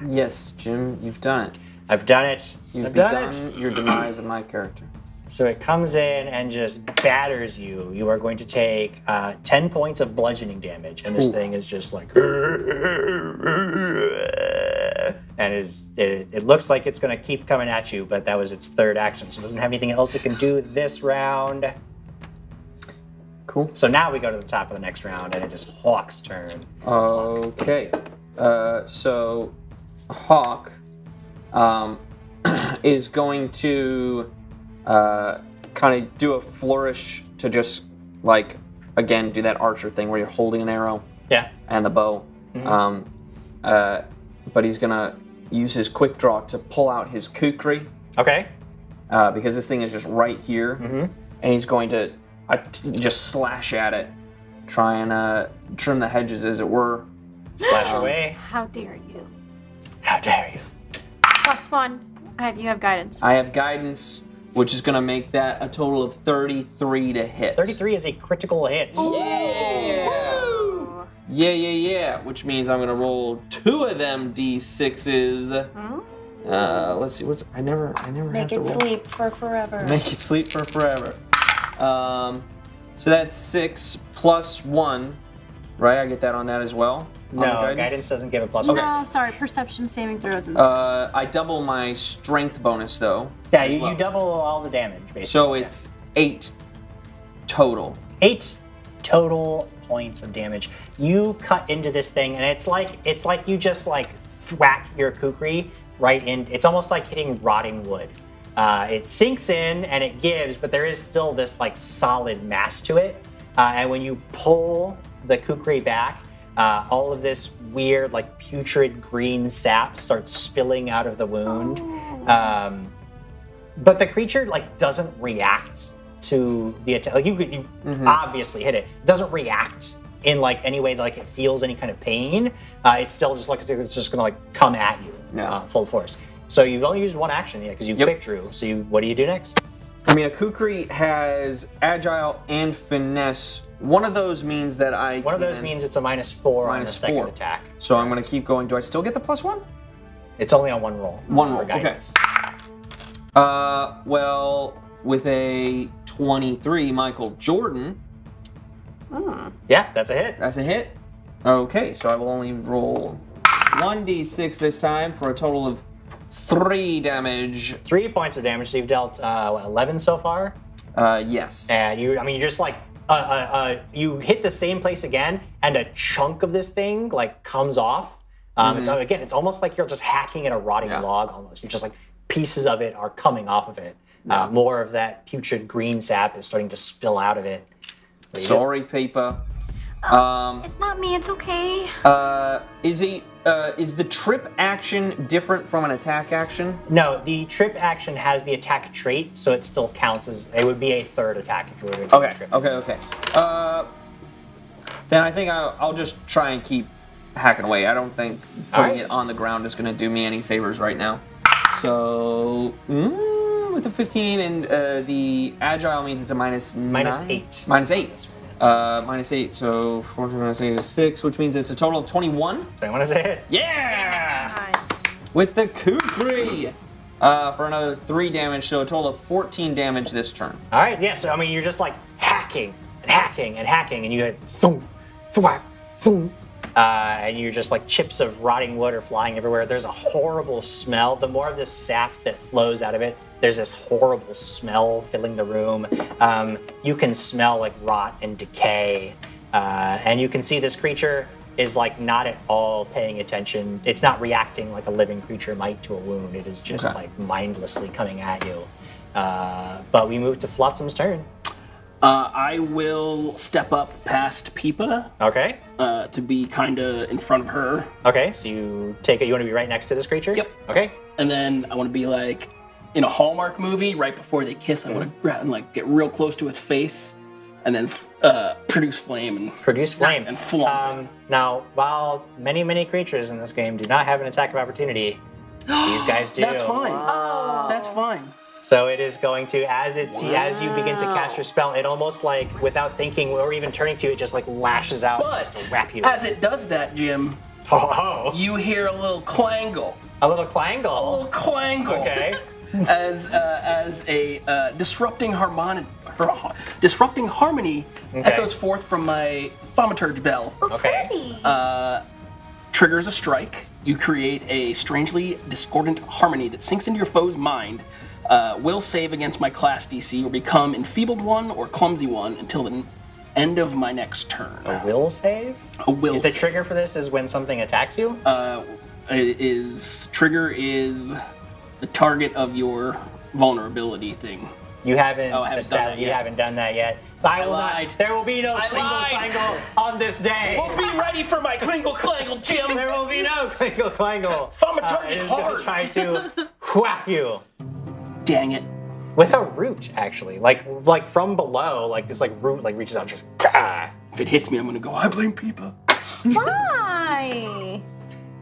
Yes, Jim, you've done it. I've done it. You've begun your demise of my character. So it comes in and just batters you. You are going to take 10 points of bludgeoning damage, and this thing is just like, and it looks like it's going to keep coming at you, but that was its 3rd action, so it doesn't have anything else it can do this round. Cool. So now we go to the top of the next round, and it is Hawk's turn. Okay. So Hawk is going to kind of do a flourish to just like again do that archer thing where you're holding an arrow. Yeah. And the bow. But he's gonna use his quick draw to pull out his kukri. Okay. Because this thing is just right here, and he's going to just slash at it, try and trim the hedges, as it were. Slash away. How dare you? How dare you? +1. You have guidance. I have guidance, which is going to make that a total of 33 to hit. 33 is a critical hit. Yeah. Which means I'm going to roll 2 of them D6s. Let's see. I never Make have to it roll. sleep for forever. Make it sleep for forever. So that's 6 plus 1, right? I get that on that as well. No, guidance doesn't give a plus. No, sorry. Perception saving throws and I double my strength bonus though. Yeah, you double all the damage basically. So it's 8 total. 8 total points of damage. You cut into this thing, and it's like you just like thwack your kukri right in. It's almost like hitting rotting wood. It sinks in and it gives, but there is still this like solid mass to it. And when you pull the kukri back, all of this weird like putrid green sap starts spilling out of the wound. But the creature like doesn't react to the attack. Like you obviously hit it. It doesn't react in like any way that like it feels any kind of pain. It's still just like it's just gonna like come at you full force. So you've only used 1 action because you quick drew. So what do you do next? I mean, a kukri has agile and finesse. One of those means that One of those means it's a -4 on the second attack. So I'm going to keep going. Do I still get the +1? It's only on 1 roll. 1 roll. For guidance. Okay. Well, with a 23, Michael Jordan. Yeah, that's a hit. That's a hit. Okay, so I will only roll 1d6 this time for a total of 3 damage. 3 points of damage. So you've dealt 11 so far. Yes. And you're just like you hit the same place again, and a chunk of this thing like comes off. It's almost like you're just hacking at a rotting log. Almost, you're just like pieces of it are coming off of it. More of that putrid green sap is starting to spill out of it. Sorry, Peeper. It's not me. It's okay. Is the trip action different from an attack action? No, the trip action has the attack trait, so it still counts as it would be a 3rd attack if you were to do a trip. Okay. Then I think I'll just try and keep hacking away. I don't think putting it on the ground is going to do me any favors right now. So with the 15 and the agile means it's a -8. -8. -8, so 14 minus 8 is 6, which means it's a total of 21. 21 is a hit. Yeah! Nice. With the kukri for another 3 damage, so a total of 14 damage this turn. All right, yeah, so I mean, you're just like hacking and hacking and hacking, and you hit thump, thwack, thump. And you're just like chips of rotting wood are flying everywhere. There's a horrible smell. The more of this sap that flows out of it, there's this horrible smell filling the room. You can smell like rot and decay. And you can see this creature is like not at all paying attention. It's not reacting like a living creature might to a wound. It is just like mindlessly coming at you. But we move to Flotsam's turn. I will step up past Peepa. Okay. To be kind of in front of her. Okay, so you take it. You want to be right next to this creature? Yep. Okay. And then I want to be like, in a Hallmark movie, right before they kiss, I want to grab and like get real close to its face, and then produce flame and and flaunt. Now, while many creatures in this game do not have an attack of opportunity, these guys do. That's fine. That's fine. So it is going to, as you begin to cast your spell, it almost like, without thinking or even turning to you, it just like lashes out just to wrap you. As it does that, Jim, you hear a little clangle. A little clangle? A little clangle. Okay. As a disrupting harmony echoes forth from my thaumaturge bell. Okay. Triggers a strike. You create a strangely discordant harmony that sinks into your foe's mind. Will save against my class DC or become enfeebled one or clumsy one until the end of my next turn. A will save? A will save. The trigger for this is when something attacks you? Trigger is the target of your vulnerability thing. You haven't you haven't done that yet. I lied. There will be no Klingle Clangle on this day. We'll be ready for my Klingle Clangle, Jim. There will be no Klingle Clangle. Thaumaturge is hard. Try to whack you. Dang it. With a root, actually, like from below, like this root reaches out, just. If it hits me, I'm gonna go. I blame Peepa. Why?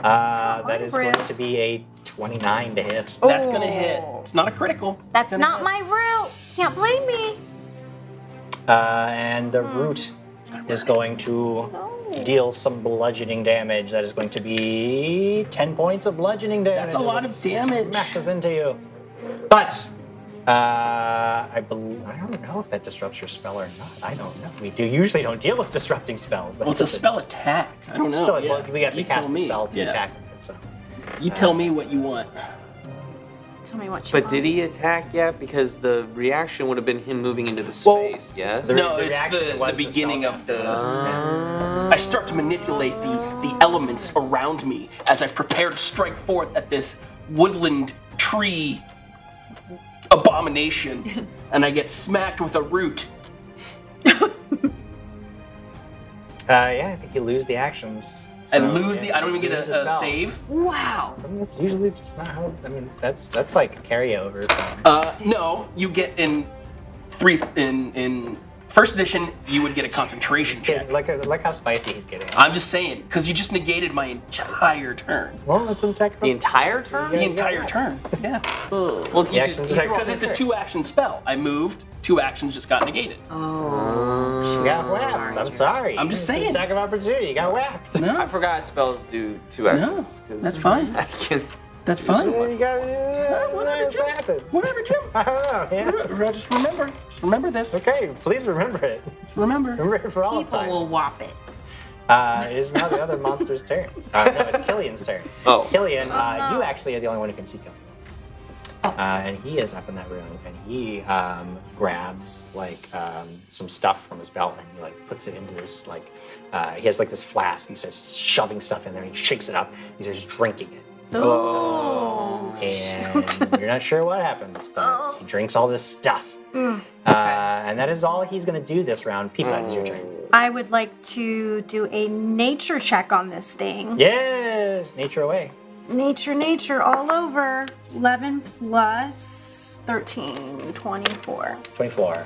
That is going to be a 29 to hit. That's gonna hit. It's not a critical. That's not my root. Can't blame me. And the root is going to deal some bludgeoning damage. That is going to be 10 points of bludgeoning damage. That's a lot of damage. Smashes into you. But I don't know if that disrupts your spell or not. I don't know. We usually don't deal with disrupting spells. Well, it's a spell attack. I don't know. We have to cast the spell to attack with it. So you tell me what you want. Tell me what you But want. did he attack yet? Because the reaction would have been him moving into the space, yes? No, it's the beginning of the... I start to manipulate the elements around me as I prepare to strike forth at this woodland tree abomination, and I get smacked with a root. I think you lose the actions. I lose I don't even get a save? Wow. I mean, that's usually just not how. I mean, that's like a carryover. No, you get in first edition, you would get a concentration check. Like how spicy he's getting. I'm just saying, because you just negated my entire turn. Well, that's an attack. The entire turn? The entire turn, yeah. Well, because it's a 2-action spell. I moved, 2 actions just got negated. You got whacked. I'm sorry. I'm just saying. Attack of opportunity. You got whacked. No. I forgot spells do 2 actions. No, that's fine. That's fine. You got what happens. Whatever, Jim. I don't know. Yeah. Just remember this. Okay, please remember it. Just remember. Remember it for all People time. will whop it. It is now the other monster's turn. No, it's Killian's turn. Oh. Killian, you actually are the only one who can see Killian. And he is up in that room, and he grabs some stuff from his belt, and he puts it into this he has this flask. He starts shoving stuff in there. And he shakes it up. He starts drinking it. Oh. And you're not sure what happens, but he drinks all this stuff. And that is all he's going to do this round. Peepa, it's your turn. I would like to do a nature check on this thing. Yes, nature away. Nature all over. 11 plus 13, 24. 24.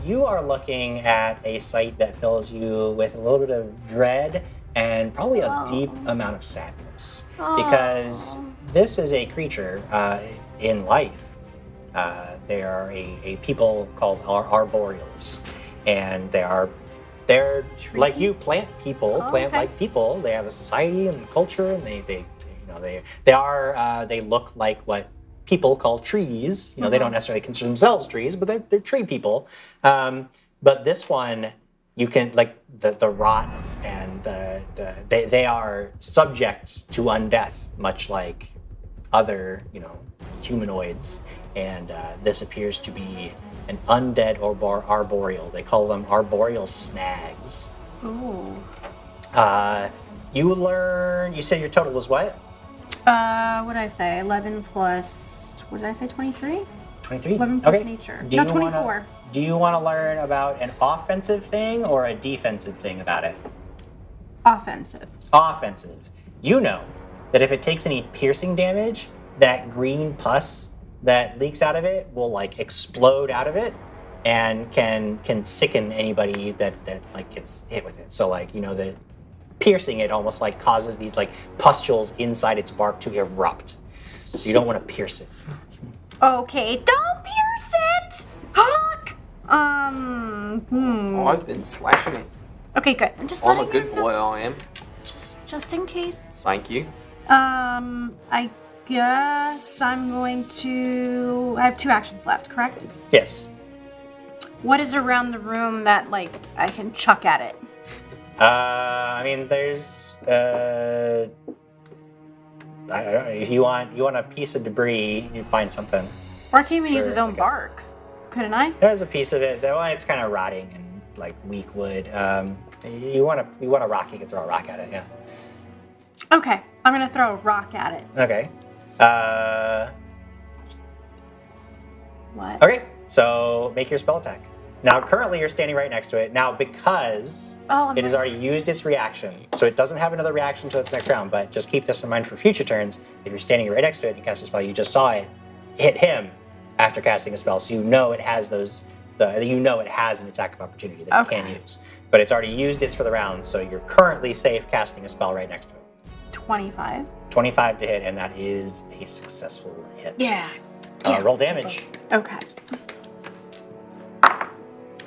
You are looking at a sight that fills you with a little bit of dread and probably a deep amount of sadness. Because this is a creature in life. They are a people called Arboreals. And they're like you, plant like people. They have a society and culture, and they look like what people call trees. They don't necessarily consider themselves trees, but they're tree people. But this one, you can the rot and they are subject to undeath, much like other humanoids. And this appears to be an undead arboreal. They call them arboreal snags. Ooh. You said your total was what? What did I say? 11 plus, what did I say, 23? 23? 11 plus Okay. nature. Do No, you 24. Do you want to learn about an offensive thing or a defensive thing about it? Offensive. Offensive. You know that if it takes any piercing damage, that green pus that leaks out of it will like explode out of it and can sicken anybody that like gets hit with it. So like, you know, the piercing it almost like causes these like pustules inside its bark to erupt. So you don't want to pierce it. Okay, don't pierce it! Hawk! Oh, I've been slashing it. Okay, good. I'm just I'm a letting good you know. boy, I am. Just in case. Thank you. I guess I'm going to... I have 2 actions left, correct? Yes. What is around the room that, like, I can chuck at it? I mean, there's I don't know, if you want a piece of debris, you find something. Or I can even use Sure, his own bark. Couldn't I? There's a piece of it. Well, it's kind of rotting and like weak wood. You want a rock, you can throw a rock at it. Yeah. Okay, I'm gonna throw a rock at it. Okay. What? Okay. So make your spell attack. Now, currently you're standing right next to it. Now, because it has already used its reaction, so it doesn't have another reaction until its next round, but just keep this in mind for future turns. If you're standing right next to it and you cast a spell, you just saw it hit him after casting a spell, so you know it has it has an attack of opportunity that it can use. But it's already used its for the round, so you're currently safe casting a spell right next to it. 25. 25 to hit, and that is a successful hit. Yeah. Roll damage. Okay.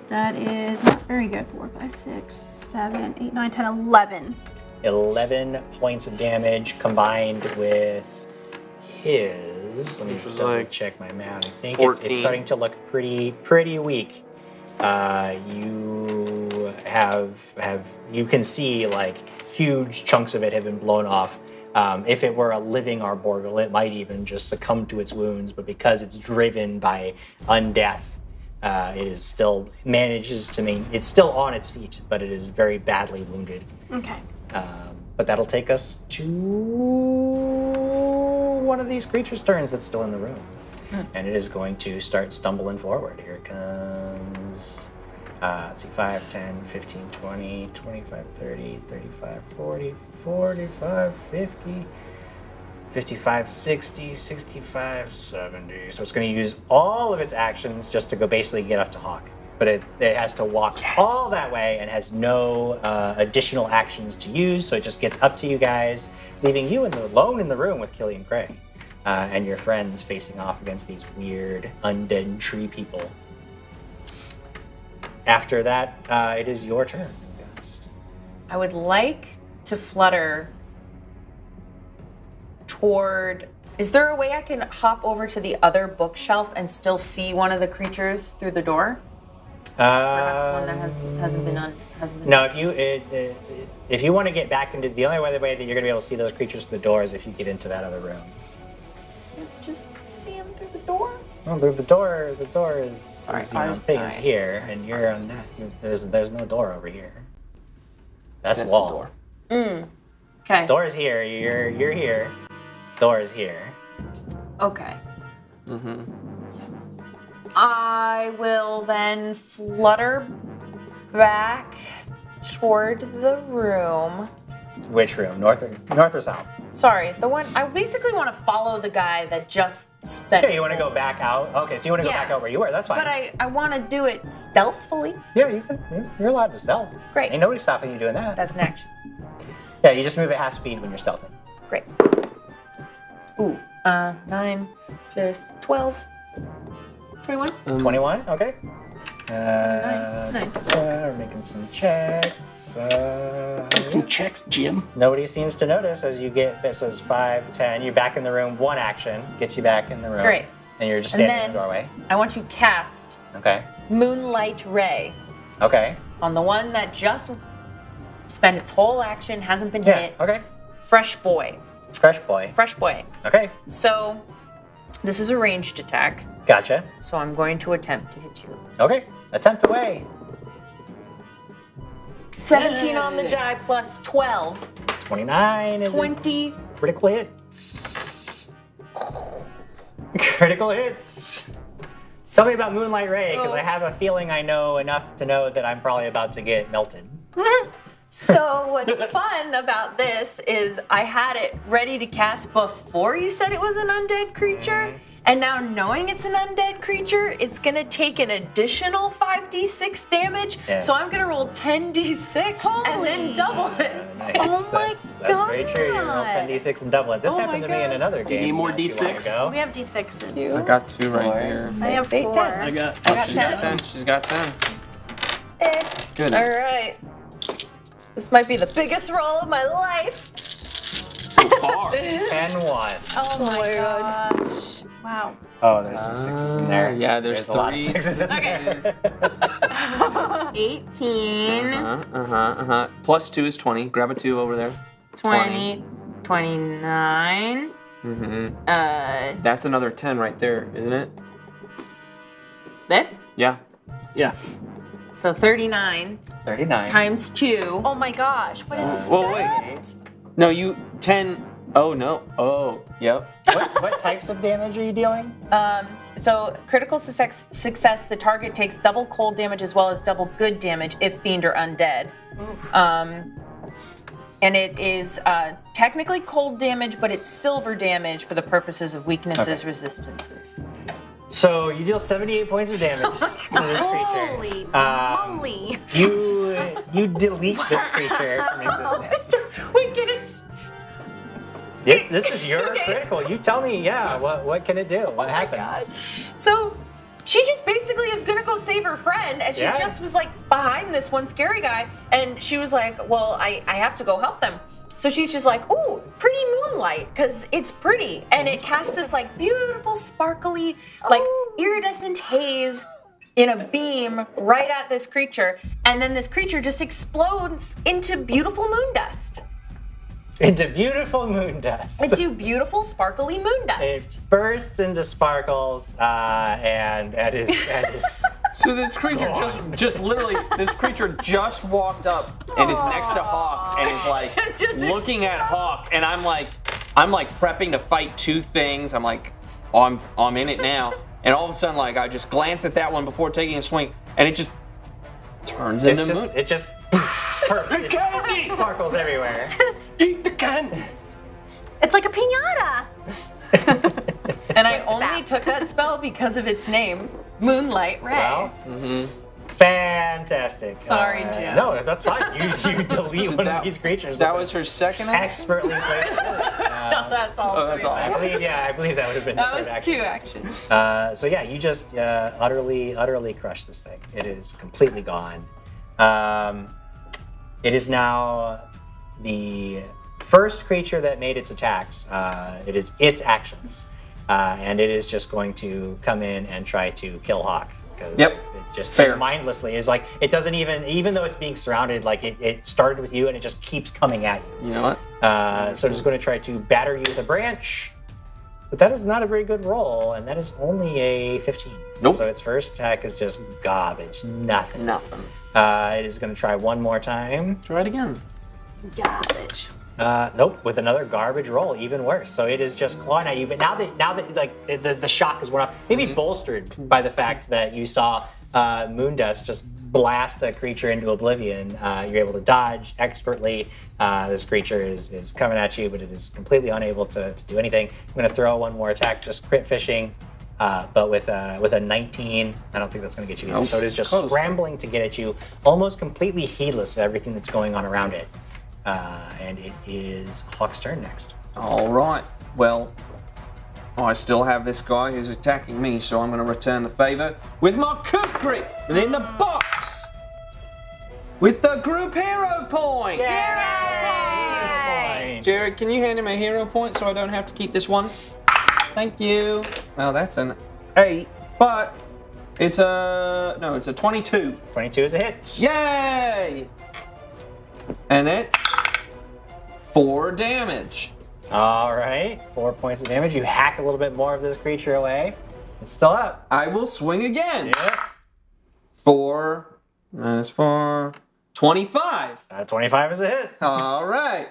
That is not very good. 4, 5, 6, 7, 8, 9, 10, 11. 11 points of damage combined with his. Let me double check my math. I think it's starting to look pretty weak. You can see like huge chunks of it have been blown off. If it were a living arboreal, it might even just succumb to its wounds, but because it's driven by undeath, it is still manages to it's still on its feet, but it is very badly wounded. Okay. But that'll take us to one of these creatures' turns that's still in the room. And it is going to start stumbling forward. Here it comes. Let's see, 5, 10, 15, 20, 25, 30, 35, 40, 45, 50, 55, 60, 65, 70. So it's going to use all of its actions just to go basically get up to Hawk. But it has to walk all that way and has no additional actions to use. So it just gets up to you guys, leaving you alone in the room with Killian Gray and your friends facing off against these weird undead tree people. After that, it is your turn. I would like to flutter toward... Is there a way I can hop over to the other bookshelf and still see one of the creatures through the door? Perhaps one that hasn't been No, if you want to get back into... The only way that you're going to be able to see those creatures through the door is if you get into that other room. Just see them through the door? Well, the door is here, and you're on that. There's no door over here. That's wall. The door. Okay. Door is here. You're here. Door is here. Okay. I will then flutter back toward the room. Which room? North or south? Sorry, the one. I basically want to follow the guy that just spent. Yeah, you want to go back out? Okay, so you want to go back out where you were. That's fine. But I want to do it stealthfully. Yeah, you can. You're allowed to stealth. Great. Ain't nobody stopping you doing that. That's an action. Yeah, you just move at half speed when you're stealthing. Great. Ooh, 9 plus 12. 21? 21, okay. Nine. We're making some checks. Some checks, Jim. Nobody seems to notice as you get, it says 5, 10. You're back in the room. One action gets you back in the room. Great. And you're just standing in the doorway. I want to cast Okay. Moonlight Ray Okay. on the one that just spent its whole action, hasn't been hit. Okay. Fresh boy. Fresh boy. Fresh boy. Okay. So, this is a ranged attack. Gotcha. So I'm going to attempt to hit you. Okay. Attempt away. 17 on the die plus 12. 29 is 20. Critical hits. Critical hits. Tell me about Moonlight Ray, because I have a feeling I know enough to know that I'm probably about to get melted. So what's fun about this is I had it ready to cast before you said it was an undead creature, And now knowing it's an undead creature, it's gonna take an additional 5d6 damage. Yeah. So I'm gonna roll 10d6 and then double it. Nice. Oh my That's very true. You roll 10d6 and double it. This Oh happened my to me in God. another Do you game. need more not too long D6? ago. We have D6s. I got 2 right here. I have 4. I got She's got 10. She's got 10. Goodness. All right. This might be the biggest roll of my life. so far. 10-1. Oh my gosh. Wow. Oh, there's some 6s in there. Yeah, there's a lot of 3s. 6s in there. 18, Plus 2 is 20. Grab a 2 over there. 20, 29. That's another 10 right there, isn't it? This? Yeah. Yeah. So 39 39. times 2. Oh my gosh. What is this? Well, wait. No, you 10. Oh no. Oh, yep. What types of damage are you dealing? So critical success, the target takes double cold damage as well as double good damage if fiend or undead. And it is technically cold damage, but it's silver damage for the purposes of weaknesses, resistances. So you deal 78 points of damage to this creature. Holy moly. You delete this creature from existence. Wait, get it? This is your critical. You tell me, what can it do? What happens? So she just basically is gonna go save her friend, and she just was like behind this one scary guy, and she was like, well, I have to go help them. So she's just like, ooh, pretty moonlight, because it's pretty. And it casts this like beautiful, sparkly, like iridescent haze in a beam right at this creature. And then this creature just explodes into beautiful moon dust. Into beautiful moon dust. Into beautiful, sparkly moon dust. It bursts into sparkles, and that is So this creature just literally, this creature just walked up and is next to Hawk and is like looking at Hawk, and I'm like prepping to fight 2 things. I'm like, oh, I'm in it now, and all of a sudden, like, I just glance at that one before taking a swing, and it just turns into moon. It just sparkles everywhere. Eat the candy. It's like a piñata. And I only took that spell because of its name, Moonlight Ray. Well, fantastic. Sorry, Jim. No, that's fine. You delete one of these creatures. That was her second action? Expertly played. No, that's all. Oh, that's all. I believe that would have been That the was third action. 2 actions. So yeah, you just utterly crush this thing. It is completely gone. It is now the first creature that made its attacks. It is its actions, and it is just going to come in and try to kill Hawk. Yep. It just mindlessly is like, it doesn't even though it's being surrounded, like it started with you and it just keeps coming at you. You know what? So it's going to try to batter you with a branch, but that is not a very good roll, and that is only a 15. Nope. So its first attack is just garbage, nothing. Nothing. It is going to try one more time. Try it again. Garbage. Nope, with another garbage roll, even worse. So it is just clawing at you. But now that like the shock has worn off, maybe bolstered by the fact that you saw Moondust just blast a creature into oblivion, you're able to dodge expertly. This creature is coming at you, but it is completely unable to do anything. I'm going to throw one more attack, just crit fishing. But with a 19, I don't think that's going to get you either. So it is just scrambling to get at you, almost completely heedless of everything that's going on around it. And it is Hawk's turn next. All right. Well, I still have this guy who's attacking me, so I'm going to return the favor with my kukri, and in the box with the group hero point. Yay! Jared, can you hand him a hero point so I don't have to keep this one? Thank you. Well, that's an 8, but it's a 22. 22 is a hit. Yay! And it's 4 damage. All right, 4 points of damage. You hack a little bit more of this creature away. It's still up. I will swing again. Yeah. 4 minus 4, 25. 25 is a hit. All right.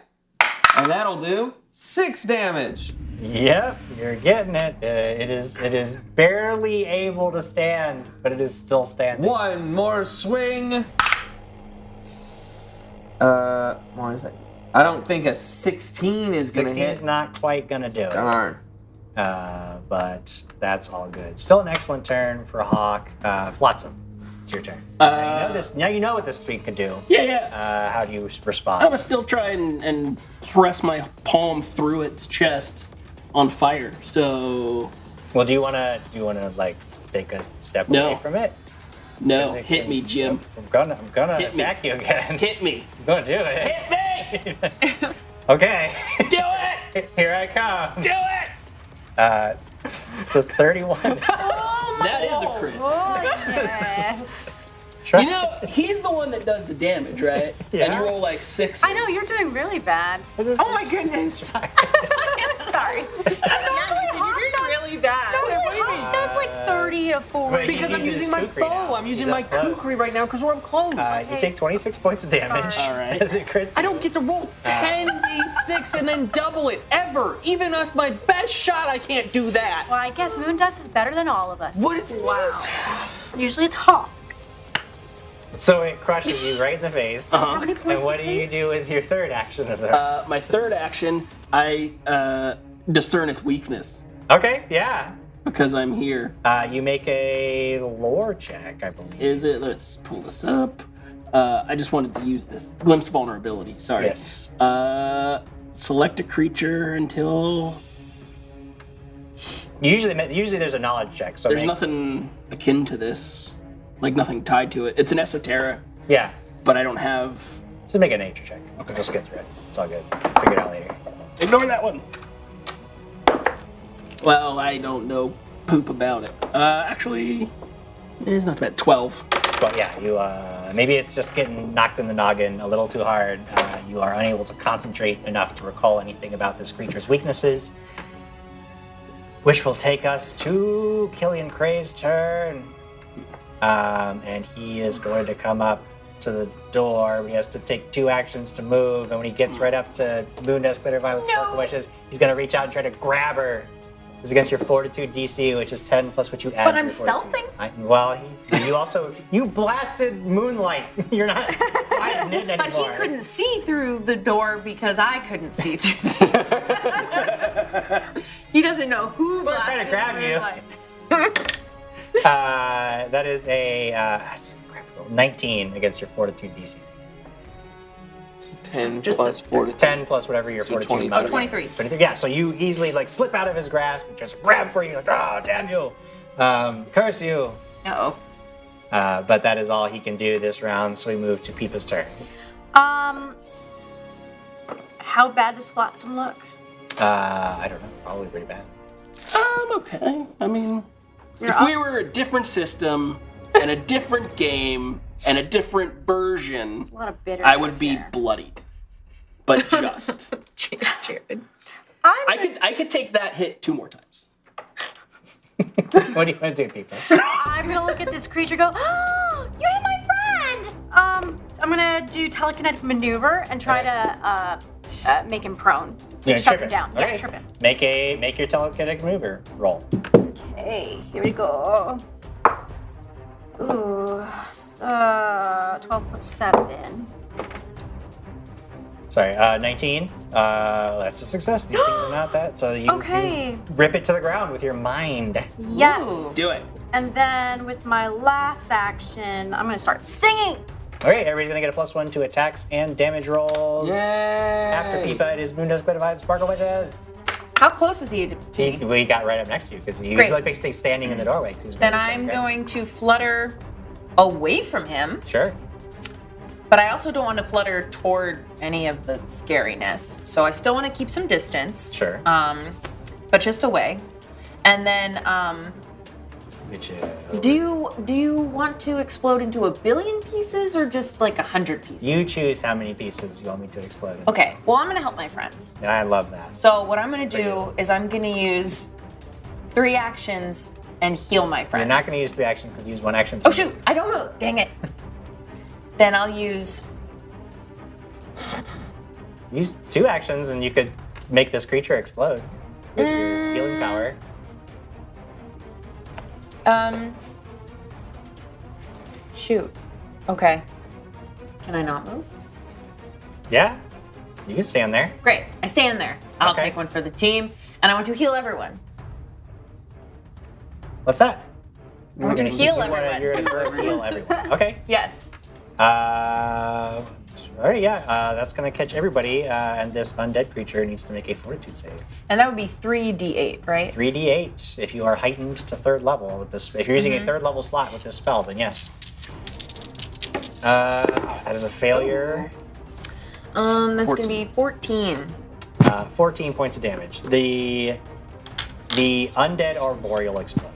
And that'll do 6 damage. Yep, you're getting it. It is barely able to stand, but it is still standing. One more swing. What is that? I don't think a 16 is gonna 16 hit. is not quite gonna do it. Darn. but that's all good. Still an excellent turn for Hawk. Flotsam, it's your turn. Now you know what this streak can do. Yeah. How do you respond? I'm gonna still try and press my palm through its chest on fire. So. Well, do you wanna like take a step away from it? No, hit me, Jim. I'm gonna attack you again. Hit me. I'm gonna do it. Hit me! Okay. Do it! Here I come. Do it! So 31. That is a crit. Oh, yes. You know, he's the one that does the damage, right? Yeah. And you roll like 6. I know, you're doing really bad. Oh my goodness. Sorry. You're doing really bad. Hawk does like 30 to 40. Wait, Because I'm using using his my kukri now. bow. I'm using He's my up close. kukri right now because we're up close. You take 26 points of damage. Sorry. All right. As it crits. I don't get to roll 10d6 and then double it, ever. Even with my best shot, I can't do that. Well, I guess Moondust is better than all of us. What is Wow. Usually it's Hawk. So it crushes you right in the face. How many points And what does do it you take? do with your third action of that? My third action, I discern its weakness Okay, yeah. because I'm here. You make a lore check, I believe. Is it? Let's pull this up. I just wanted to use this. Glimpse vulnerability, sorry. Yes. Select a creature until... Usually there's a knowledge check. So There's nothing akin to this. Like nothing tied to it. It's an esoteric, Yeah. but I don't have... Just make a nature check. Okay. Just get through it. It's all good. Figure it out later. Ignore that one. Well, I don't know poop about it. Actually, it's not bad. 12. But yeah, you maybe it's just getting knocked in the noggin a little too hard. You are unable to concentrate enough to recall anything about this creature's weaknesses. Which will take us to Killian Cray's turn. And he is going to come up to the door. He has to take 2 actions to move, and when he gets right up to Moondust, Glitter, Violet, Sparkle Wishes, he's going to reach out and try to grab her. It's against your Fortitude DC, which is 10 plus what you add. But to I'm your Fortitude. stealthing? You blasted Moonlight. You're not fighting it But anymore. he couldn't see through the door because I couldn't see through the door. He doesn't know who We're trying to grab you. Moonlight. That is a 19 against your Fortitude DC. So 10 plus 40. 10 plus whatever your So Fortitude 23. Oh, 23. 23. Yeah, so you easily slip out of his grasp and just grab for you, like, oh, damn you. Curse you. Uh-oh. But that is all he can do this round, so we move to Peepa's turn. How bad does Flotsam look? I don't know, probably pretty bad. Okay. I mean, You're if up. we were a different system and a different game and a different version, A lot of bitterness I would be here. bloodied. But just. Jeez, Jared. I could take that hit 2 more times. What do you want to do, Peepa? I'm gonna look at this creature and go, oh, you hit my friend! I'm gonna do telekinetic maneuver and try to make him prone. Yeah, Shut trip him it. down. Okay. Yeah, trip him. Make your telekinetic maneuver roll. Okay, here we go. Ooh, 12 plus 7. Sorry, 19. That's a success. These things are not that. So you rip it to the ground with your mind. Yes. Do it. And then with my last action, I'm gonna start singing. All right, everybody's gonna get a +1 to attacks and damage rolls. Yay! After Peepa, it is Moondust, Glitter, Violet, Sparkle Wishes. How close is he to me? We got right up next to you because he Great. usually like stays standing in the doorway. Then I'm going to flutter away from him, Sure. but I also don't want to flutter toward any of the scariness. So I still want to keep some distance. Sure. But just away. And then, do you want to explode into 1 billion pieces or just like 100 pieces? You choose how many pieces you want me to explode. into. Okay. Well, I'm gonna help my friends. Yeah, I love that. So what I'm gonna do is I'm gonna use 3 actions and heal my friends. You're not going to use 3 actions because you use 1 action. Oh shoot! I don't move. Dang it. Then I'll use. Use 2 actions and you could make this creature explode with your healing power. Shoot. Okay. Can I not move? Yeah, you can stand there. Great. I stand there. I'll Okay. take one for the team, and I want to heal everyone. What's that? I want to heal You're gonna first heal everyone. Okay. Yes. All right, yeah. That's gonna catch everybody, and this undead creature needs to make a Fortitude save. And that would be 3d8, right? 3d8 if you are heightened to 3rd level with this. If you're using a 3rd level slot with this spell, then yes. That is a failure. That's going to be 14. 14 points of damage. The undead arboreal explodes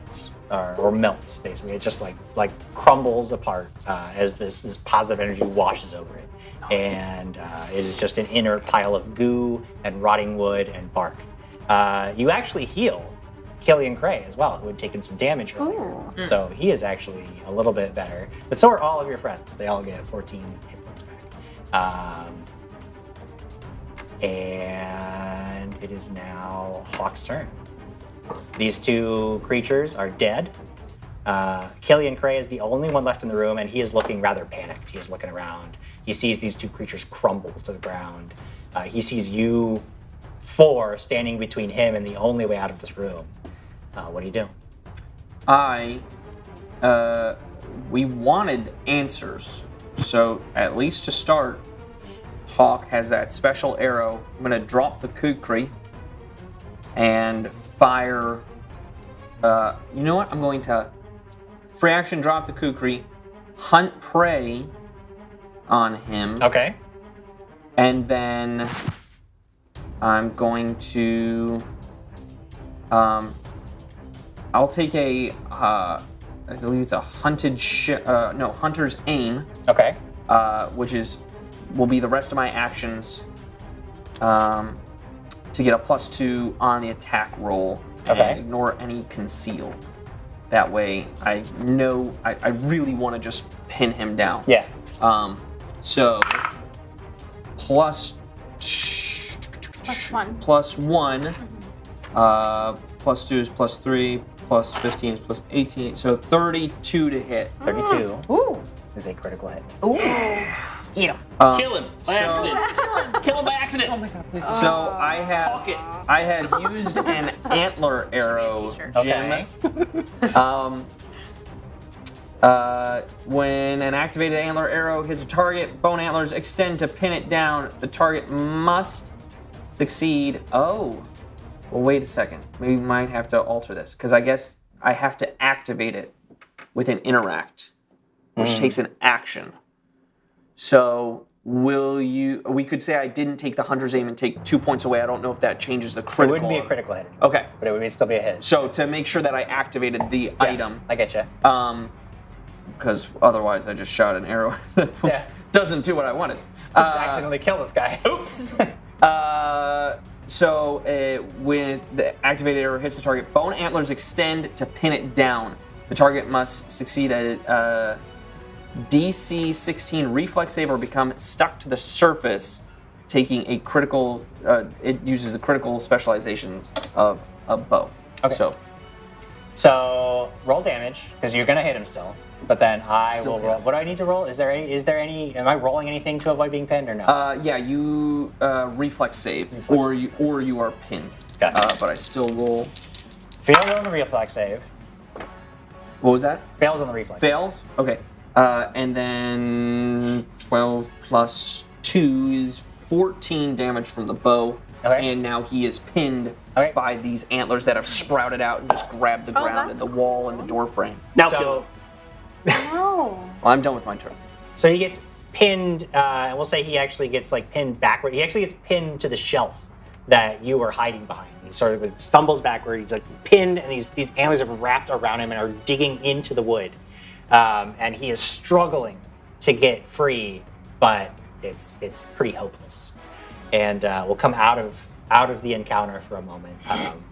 or melts. Basically, it just like crumbles apart as this positive energy washes over it, and it is just an inert pile of goo and rotting wood and bark. You actually heal Killian Cray as well, who had taken some damage earlier. So he is actually a little bit better. But so are all of your friends. They all get 14 hit points back. And it is now Hawk's turn. These 2 creatures are dead. Killian Cray is the only one left in the room, and he is looking rather panicked. He is looking around. He sees these 2 creatures crumble to the ground. He sees you 4 standing between him and the only way out of this room. What do you do? We wanted answers, so at least to start, Hawk has that special arrow. I'm gonna drop the kukri and fire. You know what? I'm going to free action drop the kukri, hunt prey on him. Okay. And then I'm going to. I'll take a. I believe it's a hunter's aim. Okay. Which will be the rest of my actions. To get a +2 on the attack roll. Okay. And ignore any conceal. That way, I know I really want to just pin him down. Yeah. So +1. +1. +2 is +3. +15 is +18. So 32 to hit. 32. Ooh. Is a critical hit. Ooh. Get him. Kill him by accident. Kill him by accident. Oh my god, please. So I had used an antler arrow, Jim. When an activated antler arrow hits a target, bone antlers extend to pin it down. The target must succeed. Oh, well, wait a second. We might have to alter this because I guess I have to activate it with an interact, which takes an action. So we could say I didn't take the hunter's aim and take 2 points away. I don't know if that changes the critical. It wouldn't be a critical hit. Okay. But it would still be a hit. So to make sure that I activated the item. I get you. Because otherwise I just shot an arrow that doesn't do what I wanted. Just accidentally kill this guy. Oops. So when the activated arrow hits the target, bone antlers extend to pin it down. The target must succeed a DC 16 reflex save or become stuck to the surface, taking a critical. It uses the critical specializations of a bow. Okay. So roll damage because you're gonna hit him still. But then I will roll. What do I need to roll? Is there any? Am I rolling anything to avoid being pinned or no? Yeah, you reflex save, or you are pinned. Gotcha. But I still roll. Fails on the reflex save. What was that? Fails on the reflex. Fails. Okay. And then 12 plus 2 is 14 damage from the bow. Okay. And now he is pinned by these antlers that have sprouted out and just grabbed the ground and the wall and the door frame. Now kill him. No. Well, I'm done with my turn. So he gets pinned. We'll say he actually gets pinned backward. He actually gets pinned to the shelf that you were hiding behind. He sort of stumbles backward. He's pinned, and these antlers have wrapped around him and are digging into the wood. And he is struggling to get free, but it's pretty hopeless. And we'll come out of the encounter for a moment.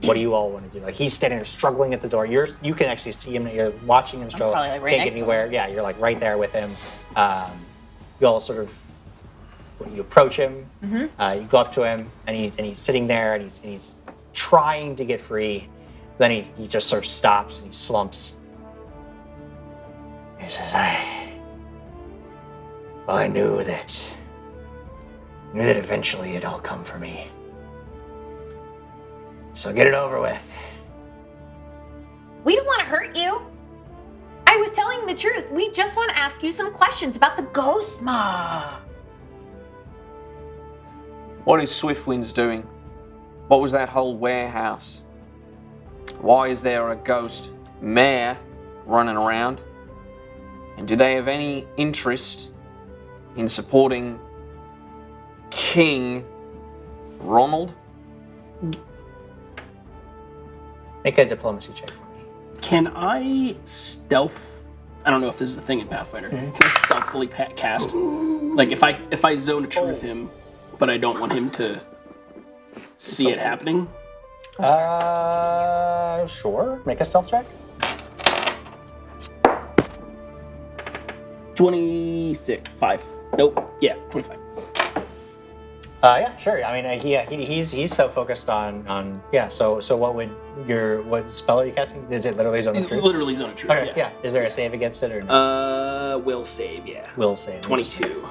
What do you all want to do? He's standing there struggling at the door. You can actually see him. You're watching him struggle. Probably right Can't next get to anywhere. Yeah, you're right there with him. You all sort of you approach him. You go up to him, and he's sitting there, and he's trying to get free. Then he just sort of stops and he slumps. He says, I knew that eventually it'd all come for me. So get it over with. We don't want to hurt you. I was telling the truth. We just want to ask you some questions about the ghost, Ma. What is Swiftwinds doing? What was that whole warehouse? Why is there a ghost mayor running around? And do they have any interest in supporting King Ronald? Make a diplomacy check for me. Can I stealth? I don't know if this is a thing in Pathfinder. Can I stealthily cast? Like if I zone a truth him, but I don't want him to see it happening? Sure. Make a stealth check. 26. 5. Nope. Yeah, 25. Yeah, sure. I mean, he's so focused on yeah. So what spell are you casting? Is it literally Zone of Truth? Literally Zone of Truth. Okay, yeah. Is there a save against it or no? Will save. Yeah. Will save. 22.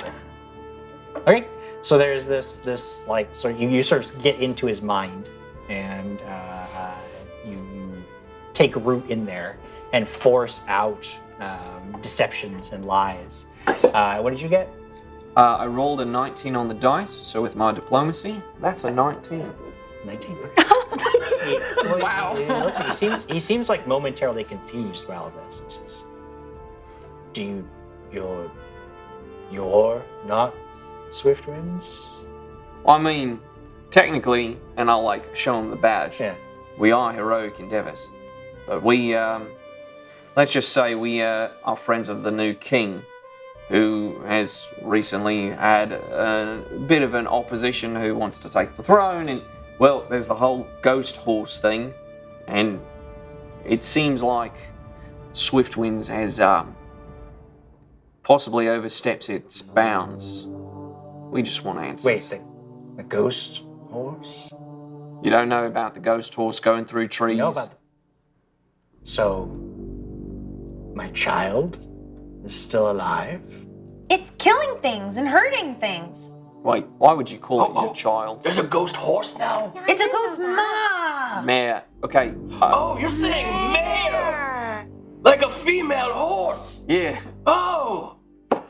Okay. So there's this like, so you sort of get into his mind, and you take root in there and force out deceptions and lies. What did you get? I rolled a 19 on the dice, so with my diplomacy, that's a 19. 19. Wow. He seems like momentarily confused by all this. He says, you're not Swiftwinds? I mean, technically, and I'll like show him the badge. Yeah. We are heroic endeavors, but we, let's just say we are friends of the new king, who has recently had a bit of an opposition who wants to take the throne, and well, there's the whole ghost horse thing, and it seems like Swiftwinds has possibly oversteps its bounds. We just want answers. Wait, the ghost horse? You don't know about the ghost horse going through trees? I know about So, my child is still alive? It's killing things and hurting things. Wait, why would you call it your child? There's a ghost horse now? It's a ghost Ma. Mare. Okay. You're saying mare? Like a female horse? Yeah. Oh!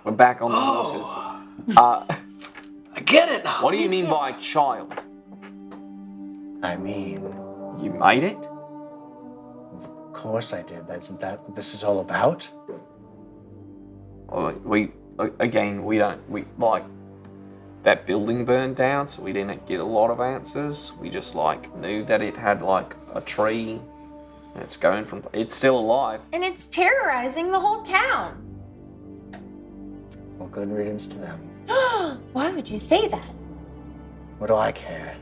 We're back on the horses. I get it now. What do you mean by child? I mean... You made it? Of course I did. Isn't that what this is all about? We like, that building burned down, so we didn't get a lot of answers. We just like knew that it had like a tree, and it's still alive. And it's terrorizing the whole town. Well, good riddance to them. Why would you say that? What do I care?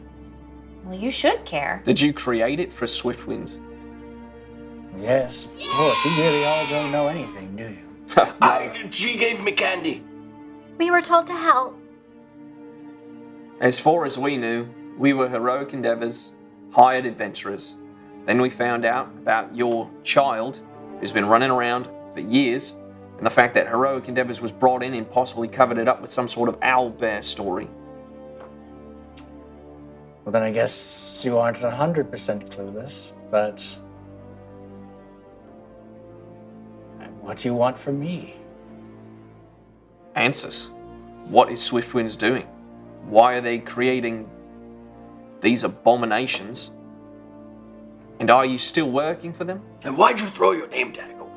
Well, you should care. Did you create it for Swiftwinds? Yes, of course. You really all don't know anything, do you? She gave me candy. We were told to help. As far as we knew, we were heroic endeavors, hired adventurers. Then we found out about your child, who's been running around for years, and the fact that heroic endeavors was brought in and possibly covered it up with some sort of owlbear story. Well, then I guess you aren't 100% clueless, but... what do you want from me? Answers. What is Swiftwinds doing? Why are they creating these abominations? And are you still working for them? And why'd you throw your name tag away?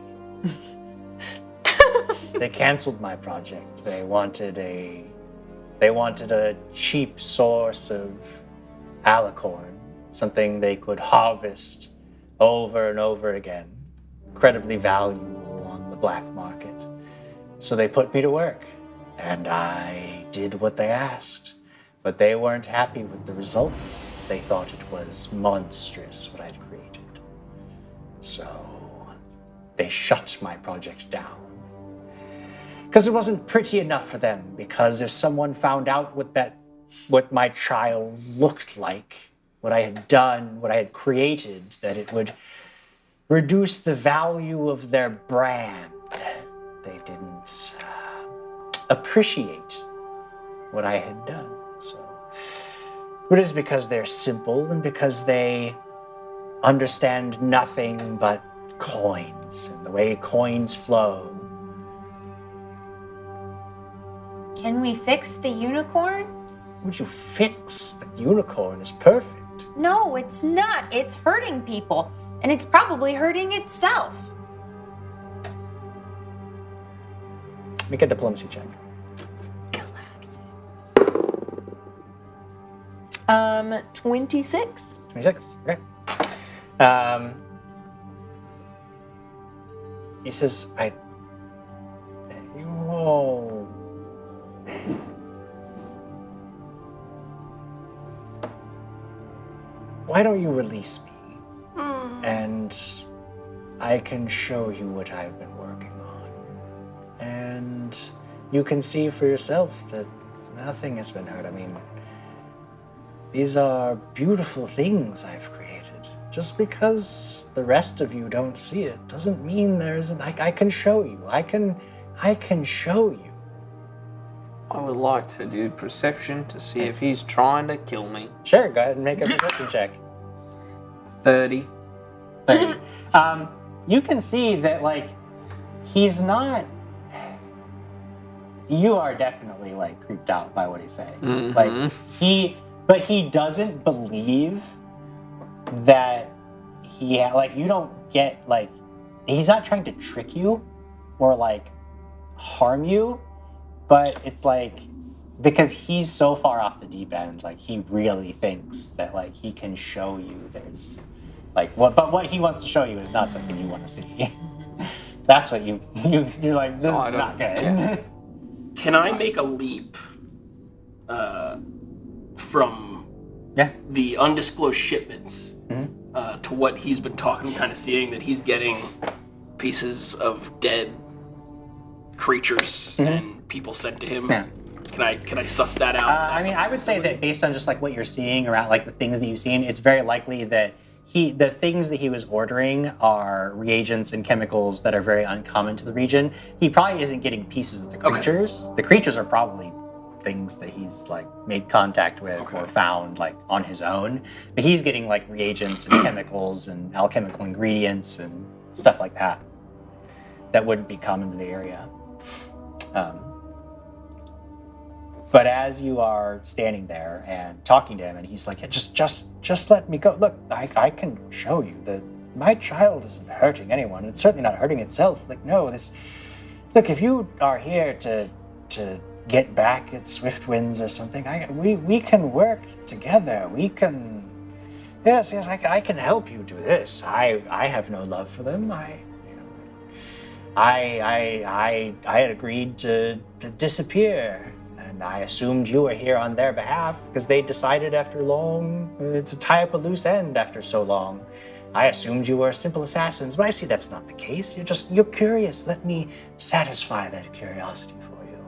They canceled my project. They wanted a cheap source of alicorn, something they could harvest over and over again, incredibly valuable on the black market. So they put me to work, and I did what they asked. But they weren't happy with the results. They thought it was monstrous what I'd created. So they shut my project down. Because it wasn't pretty enough for them, because if someone found out what my child looked like, what I had done, what I had created, that it would reduce the value of their brand. They didn't appreciate what I had done. So it is because they're simple and because they understand nothing but coins and the way coins flow. Can we fix the unicorn? Would you fix? The unicorn is perfect. No, it's not. It's hurting people, and it's probably hurting itself. Make a diplomacy check. 26. 26. Okay. He says, Whoa. Why don't you release me? And I can show you what I've been working on. And you can see for yourself that nothing has been hurt. I mean, these are beautiful things I've created. Just because the rest of you don't see it doesn't mean there isn't. I can show you. I can show you. I would like to do perception to see if he's trying to kill me. Sure, go ahead and make a perception check. 30. 30. You can see that, like, he's not. You are definitely, like, creeped out by what he's saying. Mm-hmm. Like, but he doesn't believe that you don't get, like, he's not trying to trick you or, like, harm you, but it's like, because he's so far off the deep end, like, he really thinks that, like, he can show you there's, like, but what he wants to show you is not something you want to see. That's what you're like, this is not good. Yeah. Can I make a leap from the undisclosed shipments to what he's been talking, kind of seeing that he's getting pieces of dead creatures and people sent to him? Yeah. Can I suss that out? I mean, I would say that based on just like what you're seeing around, like the things that you've seen, it's very likely that the things that he was ordering are reagents and chemicals that are very uncommon to the region. He probably isn't getting pieces of the creatures. Okay. The creatures are probably things that he's like made contact with or found like on his own. But he's getting like reagents and chemicals and alchemical ingredients and stuff like that that wouldn't be common to the area. But as you are standing there and talking to him, and he's like, just let me go. Look, I can show you that my child isn't hurting anyone. It's certainly not hurting itself. Like, no, look, if you are here to get back at Swiftwinds or something, we can work together. We can, yes, I can help you do this. I have no love for them. I had agreed to disappear. And I assumed you were here on their behalf because they decided after long to tie up a loose end after so long. I assumed you were simple assassins, but I see that's not the case. You're curious. Let me satisfy that curiosity for you.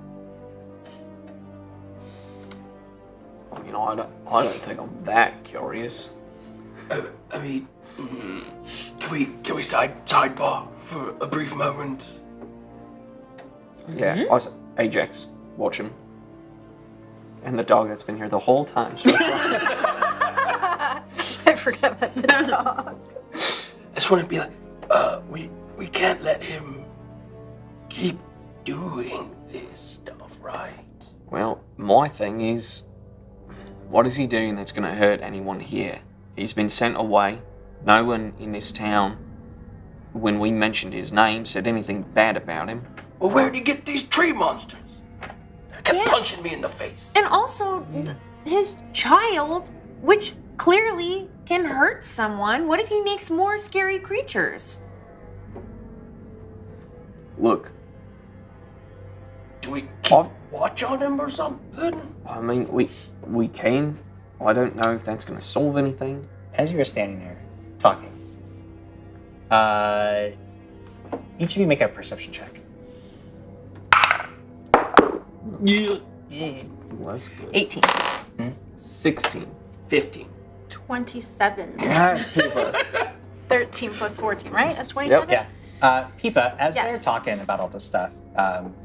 You know, I don't think I'm that curious. I mean, can we sidebar for a brief moment? Yeah, Ajax, watch him. And the dog that's been here the whole time. I forgot about the dog. I just want to be like, we can't let him keep doing this stuff, right? Well, my thing is, what is he doing that's going to hurt anyone here? He's been sent away. No one in this town, when we mentioned his name, said anything bad about him. Well, where'd he get these tree monsters? They kept punching me in the face. And also, his child, which clearly can hurt someone. What if he makes more scary creatures? Look. Do we keep watch on him or something? I mean, we can. I don't know if that's going to solve anything. As you were standing there, talking, each of you make a perception check. Yeah. That's good. 18. 16. 15. 27. Yes, Peepa. 13 plus 14, right? That's 27? Yep. Yeah. Peepa, as they're talking about all this stuff,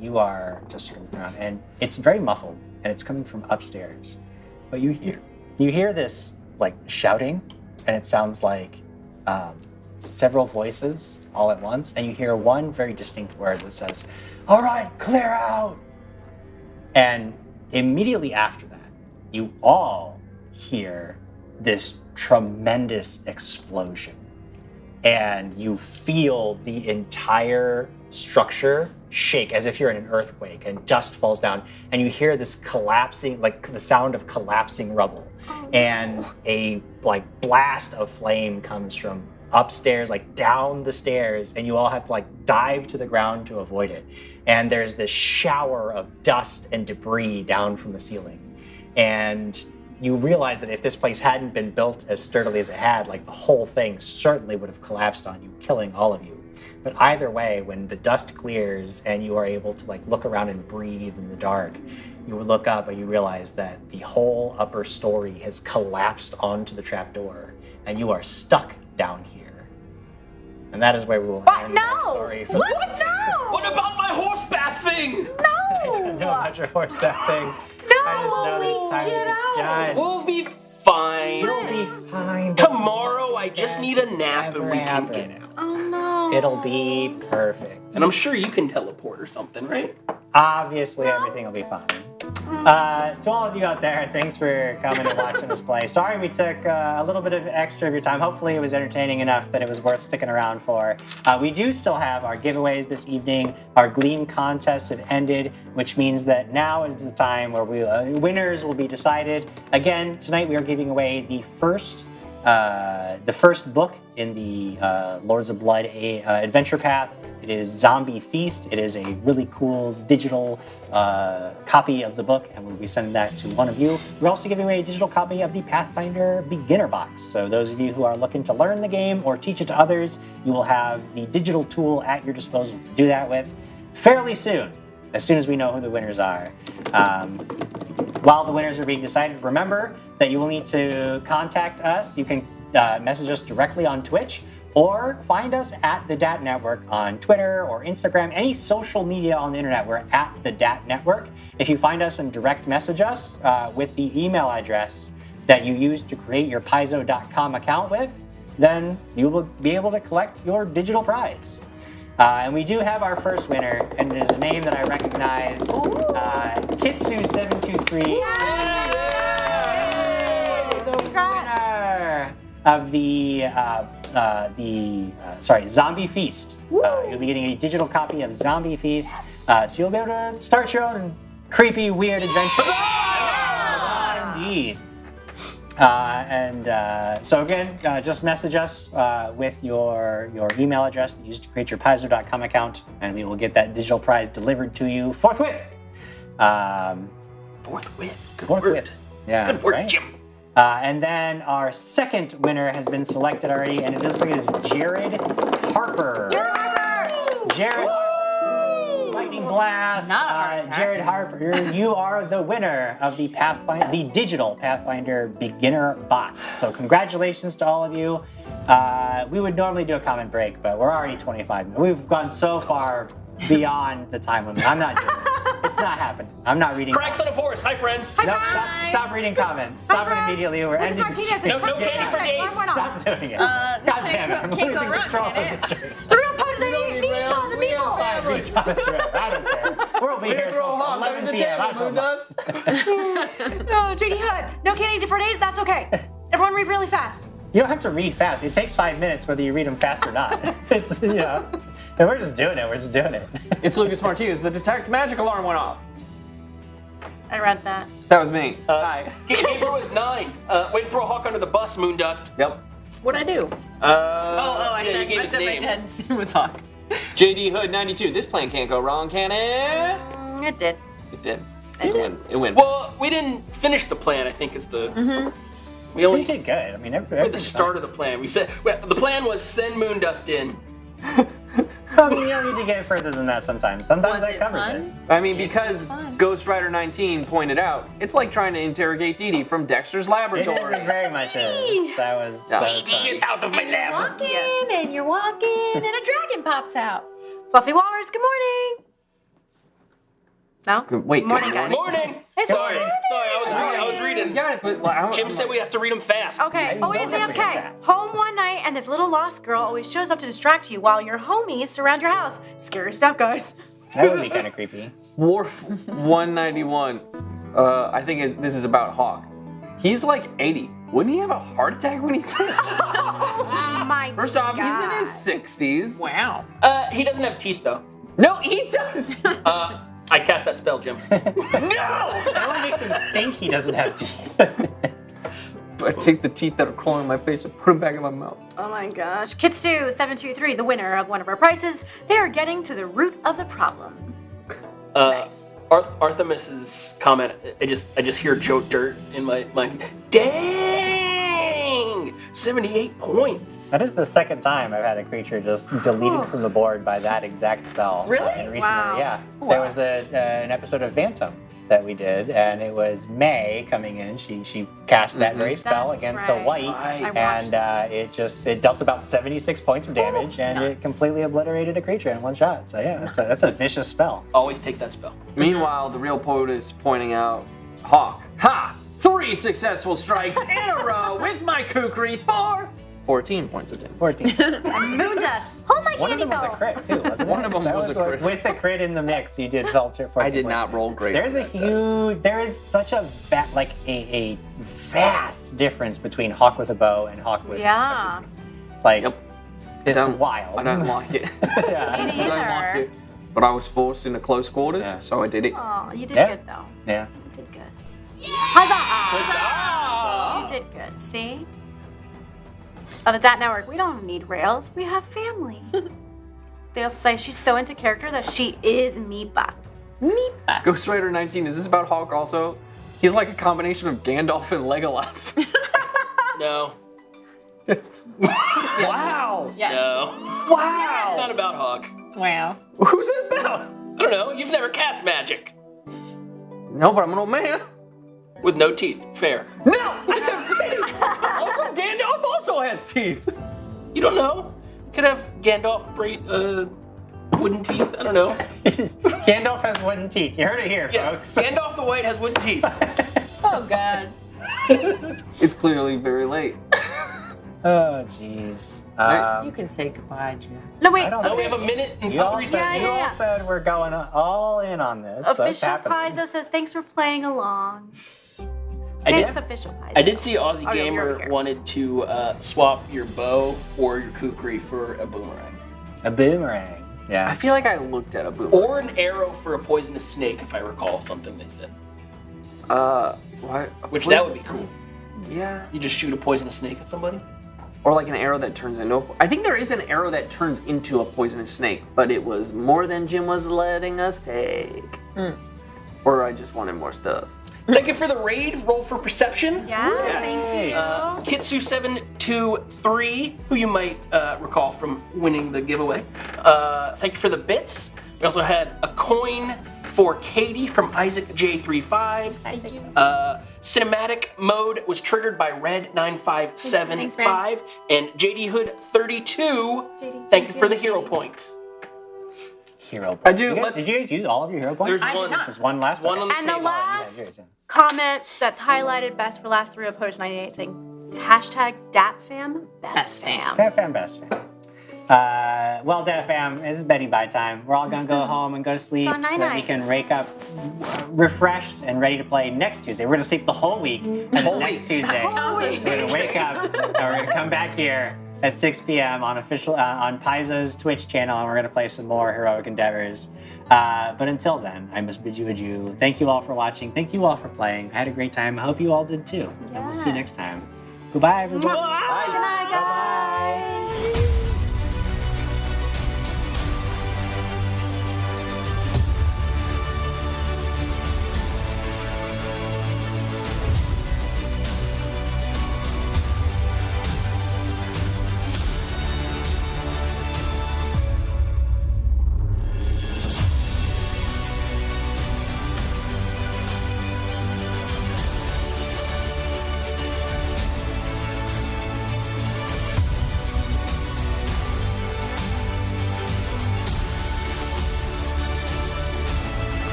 you are just sort of looking around, and it's very muffled, and it's coming from upstairs. But you hear this like shouting, and it sounds like several voices all at once, and you hear one very distinct word that says, "All right, clear out." And immediately after that, you all hear this tremendous explosion. And you feel the entire structure shake as if you're in an earthquake, and dust falls down, and you hear this collapsing, like the sound of collapsing rubble. And a like blast of flame comes from upstairs, like down the stairs, and you all have to like dive to the ground to avoid it. And there's this shower of dust and debris down from the ceiling. And you realize that if this place hadn't been built as sturdily as it had, like the whole thing certainly would have collapsed on you, killing all of you. But either way, when the dust clears and you are able to like look around and breathe in the dark, you look up and you realize that the whole upper story has collapsed onto the trapdoor, and you are stuck down here. And that is where we will end our story. For What? No! What about my horse bath thing? I don't know about your horse bath thing. I just know that it's time to be done. We'll be fine. You'll be fine. Tomorrow, I just need a nap and we can get out. Oh no. It'll be perfect. And I'm sure you can teleport or something, right? Obviously, everything will be fine. To all of you out there, thanks for coming and watching us play. Sorry we took a little bit of extra of your time. Hopefully it was entertaining enough that it was worth sticking around for. We do still have our giveaways this evening. Our Gleam contests have ended, which means that now is the time where winners will be decided. Again, tonight we are giving away the first book in the Lords of Blood adventure path. It is Zombie Feast. It is a really cool digital copy of the book, and we'll be sending that to one of you. We're also giving away a digital copy of the Pathfinder Beginner Box. So those of you who are looking to learn the game or teach it to others, you will have the digital tool at your disposal to do that with fairly soon as we know who the winners are. While the winners are being decided, remember that you will need to contact us. You can message us directly on Twitch, or find us at the DaTNetwork on Twitter or Instagram, any social media on the internet. We're at the DaTNetwork. If you find us and direct message us with the email address that you used to create your Paizo.com account with, then you will be able to collect your digital prize. And we do have our first winner, and it is a name that I recognize, Kitsu723. The winner of the Zombie Feast. You'll be getting a digital copy of Zombie Feast, so you'll be able to start your own creepy, weird adventure. Indeed. So again, just message us with your email address that you used to create your Paizo.com account, and we will get that digital prize delivered to you forthwith. Forthwith. Good Forthwith. word. Yeah. Good word, right? Jim. And then our second winner has been selected already, and it looks like it is Jared Harper. Jared Harper, Lightning Blast. Not a heart attack. Jared Harper, you are the winner of the digital Pathfinder Beginner Box. So congratulations to all of you. We would normally do a comment break, but we're already 25 minutes. We've gone so far beyond the time limit. I'm not doing it. It's not happening. I'm not reading. Cracks on a forest. Hi, friends. Nope, stop reading comments. Stop it immediately. We're ending the stream. No candy for days. Stop doing it. God damn it. I'm losing control of the stream. The real part of the meatball, the meatball. Read comments forever. I don't care. We'll be here till 11 p.m. I don't know. No, JD Hood. No candy for days. That's okay. Everyone read really fast. You don't have to read fast. It takes 5 minutes whether you read them fast or not. It's, and we're just doing it. We're just doing it. It's Lucas Martinez. The detect magic alarm went off. I read that. That was me. Hi. Gabriel was 9. Way to throw a hawk under the bus, Moondust. Yep. What'd I do? I said my dad's name was Hawk. JD Hood 92. This plan can't go wrong, can it? It did. It did. It went. Well, we didn't finish the plan, I think is the... We only did good. I mean, at the start of the plan. We said the plan was send Moondust in. I mean, you don't need to get further than that sometimes. Sometimes that covers it. I mean, because Ghost Rider 19 pointed out, it's like trying to interrogate Dee Dee from Dexter's Laboratory. It very much is. That was fun. Get out of my lab. And you're walking, and a dragon pops out. Fluffy Walrus, good morning. No? Wait, Morning, guys. Morning. It's Sorry, morning. I was reading. You got it, but like, Jim said we have to read them fast. Okay, always don't have to AFK. get Home one night, and this little lost girl always shows up to distract you while your homies surround your house. Scary stuff, guys. That would be kind of creepy. Wharf 191. I think this is about Hawk. He's like 80. Wouldn't he have a heart attack when he's Oh my First off, God. he's in his 60s. Wow. He doesn't have teeth though. No, he does. I cast that spell, Jim. No! That only makes him think he doesn't have teeth. I take the teeth that are crawling in my face and put them back in my mouth. Oh my gosh. Kitsu723, the winner of one of our prizes. They are getting to the root of the problem. Nice. Artemis's comment. I just hear Joe Dirt in my mind. Dang! 78 points. That is the second time I've had a creature just deleted from the board by that exact spell. Really? In recently, Wow. yeah. There was an episode of Phantom that we did, and it was May coming in. She cast that very spell That's against right. a white, and it dealt about 76 points of damage, and it completely obliterated a creature in one shot. So yeah, that's a vicious spell. Always take that spell. Meanwhile, the real POTUS pointing out Hawk. Ha! 3 successful strikes in a row with my kukri for 14 points of damage. 14. Moon dust. Hold my One of candy them was a bowl. crit too, wasn't it? One of them That was a crit. With the crit in the mix, you did Felcher. I did not roll great. There's on a that dice. there is such a a vast difference between Hawk with a bow and Hawk with Yeah. like Yep. it's Don't- wild. I don't like it. Yeah. Me I don't like neither. it. But I was forced into close quarters, Yeah. so I did it. Oh, you did Yeah. good though. Yeah. You did good. Huzzah! You did good. See? On the DaTNetwork, we don't need rails. We have family. They also say she's so into character that she is Meepa. Meepa. Ghost Rider 19, is this about Hawk also? He's like a combination of Gandalf and Legolas. No. Wow! Yes. No. Wow! It's not about Hawk. Wow. Who's it about? I don't know. You've never cast magic No, but I'm an old man. with no teeth. Fair. No! I have teeth! Also, Gandalf also has teeth. You don't know. Could have Gandalf wooden teeth. I don't know. Gandalf has wooden teeth. You heard it here, folks. Gandalf the White has wooden teeth. Oh God. It's clearly very late. Oh jeez. You can say goodbye, Jim. No, wait. I don't So know. we have a minute and You all 3 said, seconds. you all said we're going all in on this. So it's Official happening. Paizo says thanks for playing along. I Thanks, did, Official Paizo. I did see Aussie Oh, yeah, you're Gamer here. wanted to swap your bow or your kukri for a boomerang. A boomerang. Yeah. I feel like I looked at a boomerang. Or an arrow for a poisonous snake, if I recall something they said. What? Which that would be cool. Yeah. You just shoot a poisonous snake at somebody? Or like an arrow that turns into a... I think there is an arrow that turns into a poisonous snake, but it was more than Jim was letting us take. Or I just wanted more stuff. Thank you for the raid. Roll for perception. Yes, thank you. Kitsu723, who you might recall from winning the giveaway. Thank you for the bits. We also had a coin for Katie from Isaac J35. Thank you. Cinematic mode was triggered by Red9575 and JD Hood 32. Thank you for the hero point. Hero point. I do. Did you guys use all of your hero points? There's one. There's one last One on the And the table. last comment that's highlighted best for last 3 of Post 98 saying hashtag DatFam best fam. DatFam best fam. Well, DatFam, this is Betty Bye time. We're all gonna go home and go to sleep Oh, so that we night-night. can wake up refreshed and ready to play next Tuesday. We're gonna sleep the whole week, and then next Tuesday we're gonna wake up and we're gonna come back here at 6 p.m. on Paizo's Twitch channel, and we're gonna play some more Heroic Endeavors. But until then, I must bid you adieu. Thank you all for watching. Thank you all for playing. I had a great time. I hope you all did too. And we'll see you next time. Goodbye, everybody. Good night, guys.